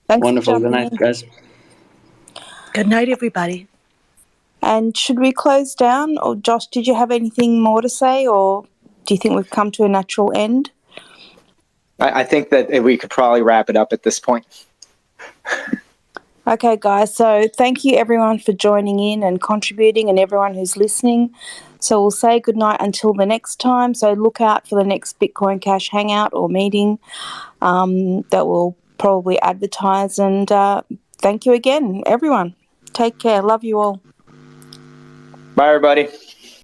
Thanks Wonderful. for Good jumping night, in. guys. Good night, everybody. And should we close down? Or Josh, did you have anything more to say, or do you think we've come to a natural end? I think that we could probably wrap it up at this point. Okay, guys. So thank you, everyone, for joining in and contributing, and everyone who's listening. So we'll say goodnight until the next time. So look out for the next Bitcoin Cash Hangout or meeting that we'll probably advertise. And thank you again, everyone. Take care. Love you all. Bye, everybody.